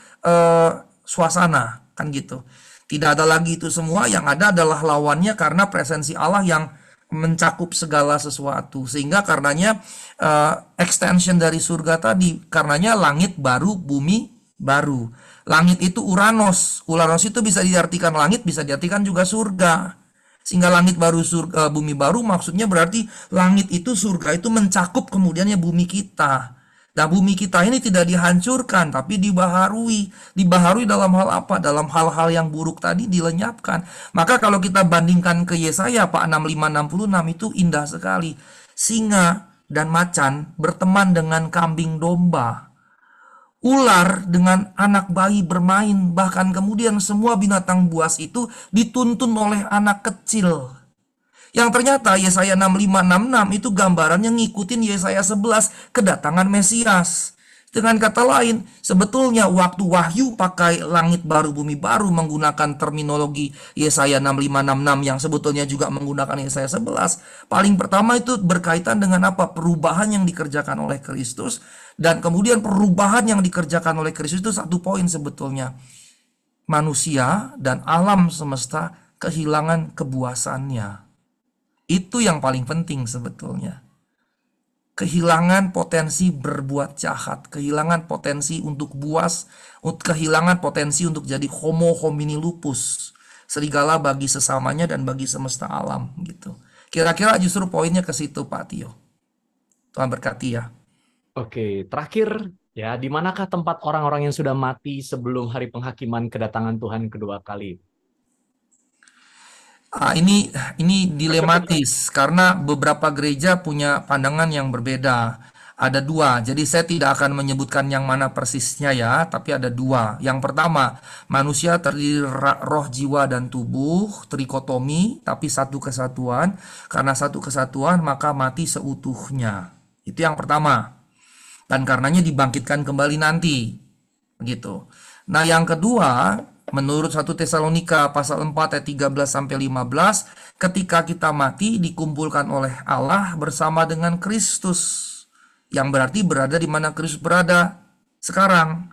suasana, kan gitu. Tidak ada lagi itu semua, yang ada adalah lawannya karena presensi Allah yang mencakup segala sesuatu. Sehingga karenanya extension dari surga tadi, karenanya langit baru, bumi baru. Langit itu Uranus. Uranus itu bisa diartikan langit, bisa diartikan juga surga. Sehingga langit baru, surga, bumi baru, maksudnya berarti langit itu, surga itu mencakup kemudiannya bumi kita. Nah, bumi kita ini tidak dihancurkan, tapi dibaharui. Dibaharui dalam hal apa? Dalam hal-hal yang buruk tadi dilenyapkan. Maka kalau kita bandingkan ke Yesaya, Pak, 65-66 itu indah sekali. Singa dan macan berteman dengan kambing domba. Ular dengan anak bayi bermain, bahkan kemudian semua binatang buas itu dituntun oleh anak kecil. Yang ternyata Yesaya 65-66 itu gambarannya ngikutin Yesaya 11, kedatangan Mesias. Dengan kata lain, sebetulnya waktu Wahyu pakai langit baru, bumi baru menggunakan terminologi Yesaya 65-66 yang sebetulnya juga menggunakan Yesaya 11. Paling pertama itu berkaitan dengan apa? Perubahan yang dikerjakan oleh Kristus. Dan kemudian perubahan yang dikerjakan oleh Kristus itu satu poin sebetulnya. Manusia dan alam semesta kehilangan kebuasannya. Itu yang paling penting sebetulnya. Kehilangan potensi berbuat jahat, kehilangan potensi untuk buas, kehilangan potensi untuk jadi homo homini lupus, serigala bagi sesamanya dan bagi semesta alam gitu. Kira-kira justru poinnya ke situ, Pak Tio. Tuhan berkati ya. Oke, terakhir ya, di manakah tempat orang-orang yang sudah mati sebelum hari penghakiman kedatangan Tuhan kedua kali? Ini dilematis karena beberapa gereja punya pandangan yang berbeda. Ada dua, jadi saya tidak akan menyebutkan yang mana persisnya ya, tapi ada dua. Yang pertama, manusia terdiri roh, jiwa, dan tubuh, trikotomi, tapi satu kesatuan. Karena satu kesatuan, maka mati seutuhnya. Itu yang pertama. Dan karenanya dibangkitkan kembali nanti. Begitu. Nah, yang kedua, menurut 1 Tesalonika pasal 4 ayat 13-15, ketika kita mati dikumpulkan oleh Allah bersama dengan Kristus. Yang berarti berada di mana Kristus berada sekarang.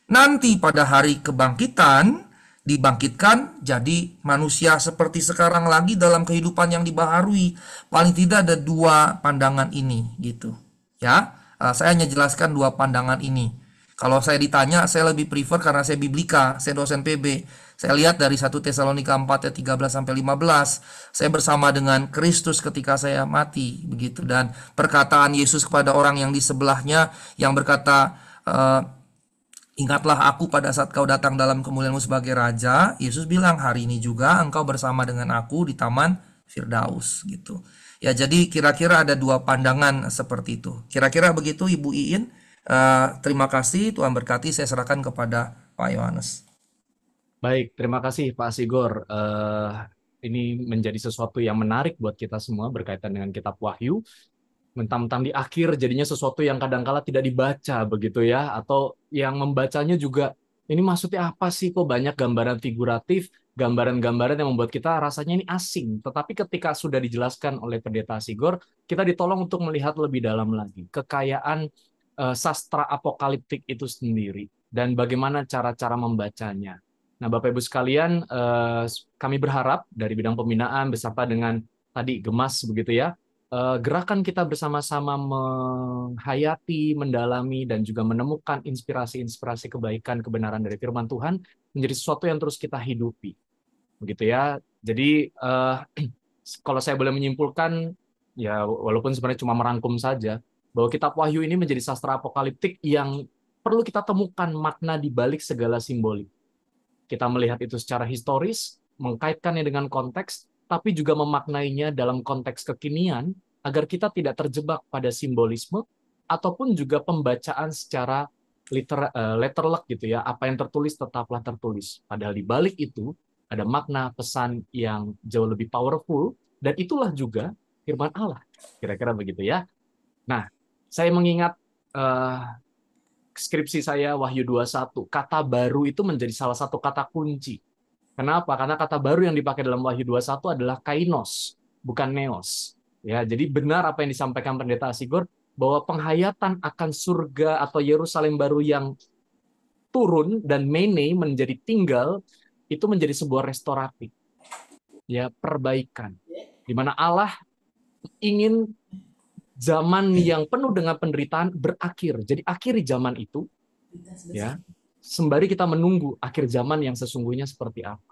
Nanti pada hari kebangkitan dibangkitkan jadi manusia seperti sekarang lagi dalam kehidupan yang dibaharui. Paling tidak ada dua pandangan ini gitu. Ya, saya hanya jelaskan dua pandangan ini. Kalau saya ditanya, saya lebih prefer karena saya biblika, saya dosen PB. Saya lihat dari 1 Tesalonika 4 ayat 13-15. Saya bersama dengan Kristus ketika saya mati, begitu. Dan perkataan Yesus kepada orang yang di sebelahnya yang berkata, ingatlah aku pada saat kau datang dalam kemuliaanmu sebagai raja. Yesus bilang, hari ini juga engkau bersama dengan aku di taman Firdaus, gitu. Ya, jadi kira-kira ada dua pandangan seperti itu. Kira-kira begitu Ibu Iin. Terima kasih, Tuhan berkati. Saya serahkan kepada Pak Yohanes. Baik, terima kasih Pak Sigor. Ini menjadi sesuatu yang menarik buat kita semua berkaitan dengan kitab Wahyu. Mentang-mentang di akhir jadinya sesuatu yang kadangkala tidak dibaca begitu ya, atau yang membacanya juga ini maksudnya apa sih, kok banyak gambaran figuratif, gambaran-gambaran yang membuat kita rasanya ini asing. Tetapi ketika sudah dijelaskan oleh Pendeta Sigor, kita ditolong untuk melihat lebih dalam lagi kekayaan sastra apokaliptik itu sendiri. dan bagaimana cara-cara membacanya. Nah, Bapak Ibu sekalian, kami berharap dari bidang pembinaan beserta dengan tadi Gemas begitu ya, gerakan kita bersama-sama menghayati, mendalami, dan juga menemukan inspirasi-inspirasi kebaikan, kebenaran dari firman Tuhan menjadi sesuatu yang terus kita hidupi. Begitu ya. Jadi, kalau saya boleh menyimpulkan, ya walaupun sebenarnya cuma merangkum saja, bahwa kitab Wahyu ini menjadi sastra apokaliptik yang perlu kita temukan makna di balik segala simbolik. Kita melihat itu secara historis, mengkaitkannya dengan konteks, tapi juga memaknainya dalam konteks kekinian, agar kita tidak terjebak pada simbolisme, ataupun juga pembacaan secara letterlek gitu ya, apa yang tertulis tetaplah tertulis. Padahal di balik itu, ada makna pesan yang jauh lebih powerful, dan itulah juga firman Allah. Kira-kira begitu ya. Nah, saya mengingat skripsi saya Wahyu 21, kata baru itu menjadi salah satu kata kunci. Kenapa? Karena kata baru yang dipakai dalam Wahyu 21 adalah kainos, bukan neos. Ya, jadi benar apa yang disampaikan Pendeta Asigor bahwa penghayatan akan surga atau Yerusalem baru yang turun dan mene menjadi tinggal itu menjadi sebuah restoratif. Ya, perbaikan. Di mana Allah ingin zaman yang penuh dengan penderitaan berakhir. Jadi akhiri zaman itu, ya, sembari kita menunggu akhir zaman yang sesungguhnya seperti apa.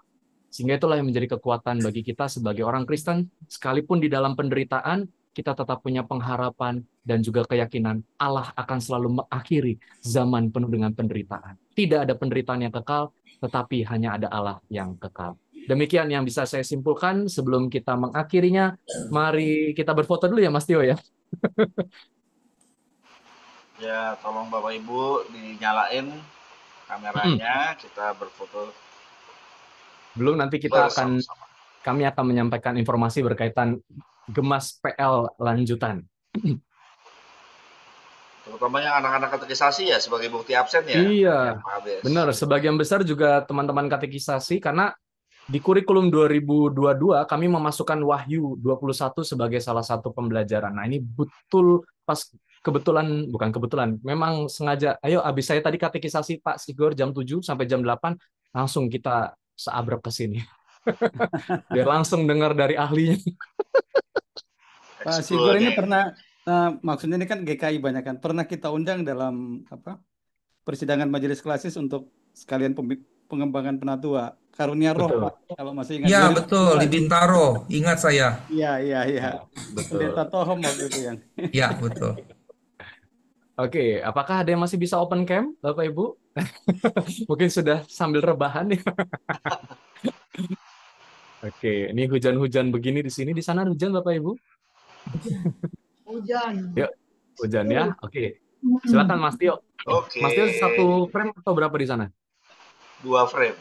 Sehingga itulah yang menjadi kekuatan bagi kita sebagai orang Kristen, sekalipun di dalam penderitaan, kita tetap punya pengharapan dan juga keyakinan Allah akan selalu mengakhiri zaman penuh dengan penderitaan. Tidak ada penderitaan yang kekal, tetapi hanya ada Allah yang kekal. Demikian yang bisa saya simpulkan. Sebelum kita mengakhirinya, mari kita berfoto dulu ya Mas Tio ya. Ya, tolong Bapak Ibu dinyalain kameranya, kita berfoto Belum nanti bersama-sama. kami akan menyampaikan informasi berkaitan Gemas PL lanjutan. Terutama yang anak-anak katekisasi ya sebagai bukti absen ya. Iya, Yang HBS. benar. Sebagian besar juga teman-teman katekisasi, karena di kurikulum 2022 kami memasukkan Wahyu 21 sebagai salah satu pembelajaran. Nah, ini betul pas kebetulan, bukan kebetulan, memang sengaja. Ayo, abis saya tadi katekisasi Pak Sigor jam 7 sampai jam 8, langsung kita seabrek ke sini. Biar langsung dengar dari ahlinya. Pak Sigor ini pernah, maksudnya ini kan GKI banyak kan, pernah kita undang dalam persidangan majelis klasis untuk sekalian pengembangan penatua. Karunia Roh, Betul. Pak, kalau masih ingat. Iya, betul, di Bintaro. Ingat saya. Iya. Betul. Pendeta Tohom waktu itu yang. Iya, betul. Oke, apakah ada yang masih bisa open cam, Bapak Ibu? Mungkin sudah sambil rebahan ya. Oke, ini hujan-hujan begini di sini. Di sana hujan, Bapak Ibu? Hujan. Yuk, hujan ya. Oke, silakan Mas Tio. Oke. Mas Tio 1 frame atau berapa di sana? 2 frame.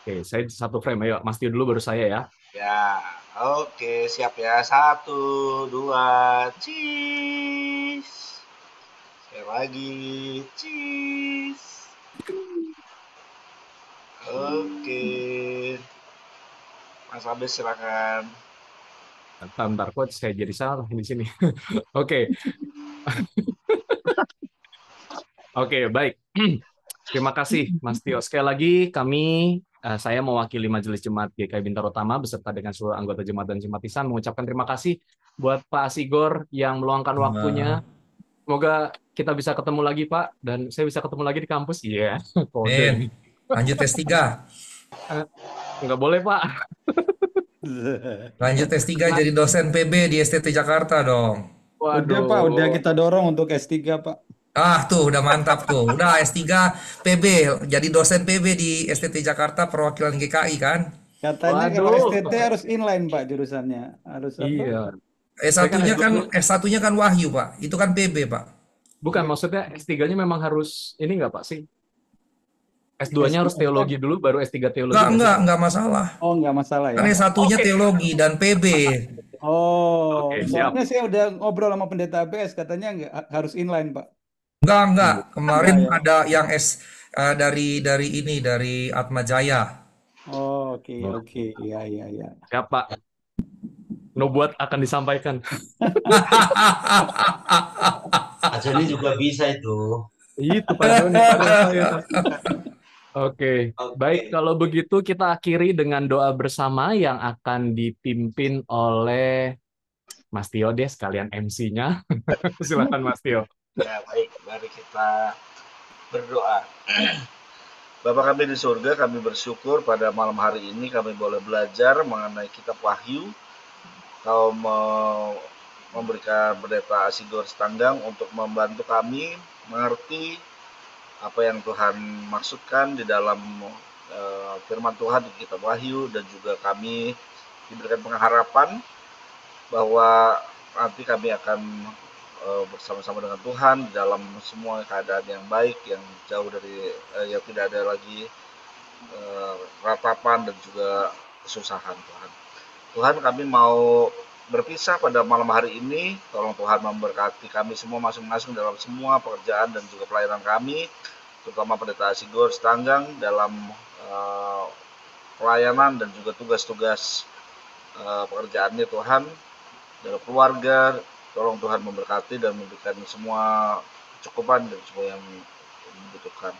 Oke, saya 1 frame. Ayo, Mas Tio dulu baru saya ya. Ya, oke, siap ya. 1, 2, cheese. Sekali lagi, cheese. Oke. Mas Abes silakan. Bentar, coach, saya jadi salah di sini. Oke. Oke, baik. Terima kasih, Mas Tio. Sekali lagi, saya mewakili Majelis Jemaat GKI Bintaro Tama beserta dengan seluruh anggota jemaat dan simpatisan mengucapkan terima kasih buat Pak Asigor yang meluangkan waktunya. Semoga kita bisa ketemu lagi, Pak, dan saya bisa ketemu lagi di kampus. Iya, kode. Lanjut S3. Nggak boleh, Pak. Lanjut S3 jadi dosen PB di STT Jakarta dong. Udah, Pak, udah kita dorong untuk S3, Pak. Ah, tuh udah mantap tuh. Udah S3 PB, jadi dosen PB di STT Jakarta perwakilan GKI kan? Katanya kalau STT harus inline, Pak, jurusannya. Harus apa? Iya. S1-nya kan Wahyu, Pak. Itu kan PB, Pak. Bukan, maksudnya S3-nya memang harus ini nggak, Pak, sih? S2-nya harus teologi dulu, baru S3 teologi. Enggak masalah. Oh, enggak masalah ya. Kan S1-nya teologi dan PB. Oh, Oke, siap. soalnya saya udah ngobrol sama pendeta ABS, katanya enggak harus inline, Pak. Enggak. Kemarin ada yang dari Atma Jaya. Oh, oke. Iya. Siapa? Nubuat akan disampaikan. Jadi juga bisa itu. Itu Pak Joni, karya saya. Oke, baik Oke. kalau begitu kita akhiri dengan doa bersama yang akan dipimpin oleh Mas Tio deh sekalian MC-nya. Silakan Mas Tio. Ya, baik. Mari kita berdoa. Bapa kami di surga, kami bersyukur pada malam hari ini kami boleh belajar mengenai kitab Wahyu. Kau memberikan pendeta Asigor Setanggang untuk membantu kami mengerti apa yang Tuhan maksudkan di dalam firman Tuhan di kitab Wahyu, dan juga kami diberikan pengharapan bahwa nanti kami akan bersama-sama dengan Tuhan di dalam semua keadaan yang baik, yang jauh dari yang tidak ada lagi ratapan dan juga kesusahan. Tuhan, kami mau berpisah pada malam hari ini. Tolong Tuhan memberkati kami semua masing-masing dalam semua pekerjaan dan juga pelayanan kami, terutama pendeta Asigor Setanggang dalam pelayanan dan juga tugas-tugas pekerjaannya Tuhan, dalam keluarga. Tolong Tuhan memberkati dan memberikan semua kecukupan dan semua yang dibutuhkan.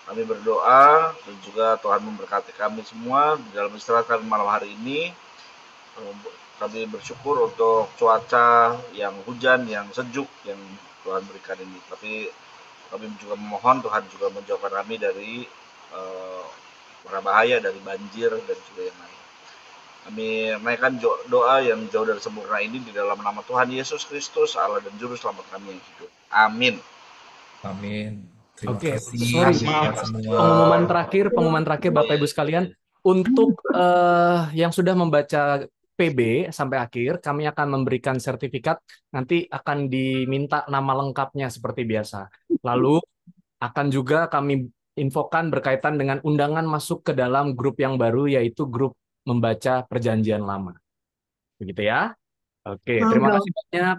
Kami berdoa dan juga Tuhan memberkati kami semua di dalam istirahat kami malam hari ini. Kami bersyukur untuk cuaca yang hujan, yang sejuk yang Tuhan berikan ini. Tapi kami juga memohon Tuhan juga menjauhkan kami dari bahaya, dari banjir dan juga yang lain. Kami menaikkan doa yang jauh dari sempurna ini di dalam nama Tuhan Yesus Kristus, Allah dan Juru Selamat kami yang hidup. Amin. Amin. Terima Oke, kasih sorry, buat maaf. semua. Pengumuman terakhir Bapak Ibu sekalian, untuk yang sudah membaca PB sampai akhir, kami akan memberikan sertifikat, nanti akan diminta nama lengkapnya seperti biasa. Lalu akan juga kami infokan berkaitan dengan undangan masuk ke dalam grup yang baru, yaitu grup membaca Perjanjian Lama. Begitu ya? Oke, terima Monggo. kasih banyak.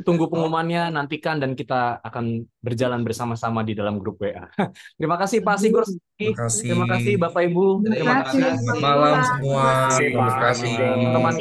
Tunggu pengumumannya, nantikan, dan kita akan berjalan bersama-sama di dalam grup WA. Terima kasih Pak Sigur. Terima kasih. Terima kasih Bapak Ibu. Terima Terima kasih. kasih Selamat malam semua. Terima kasih, Terima Pak. kasih. teman-teman.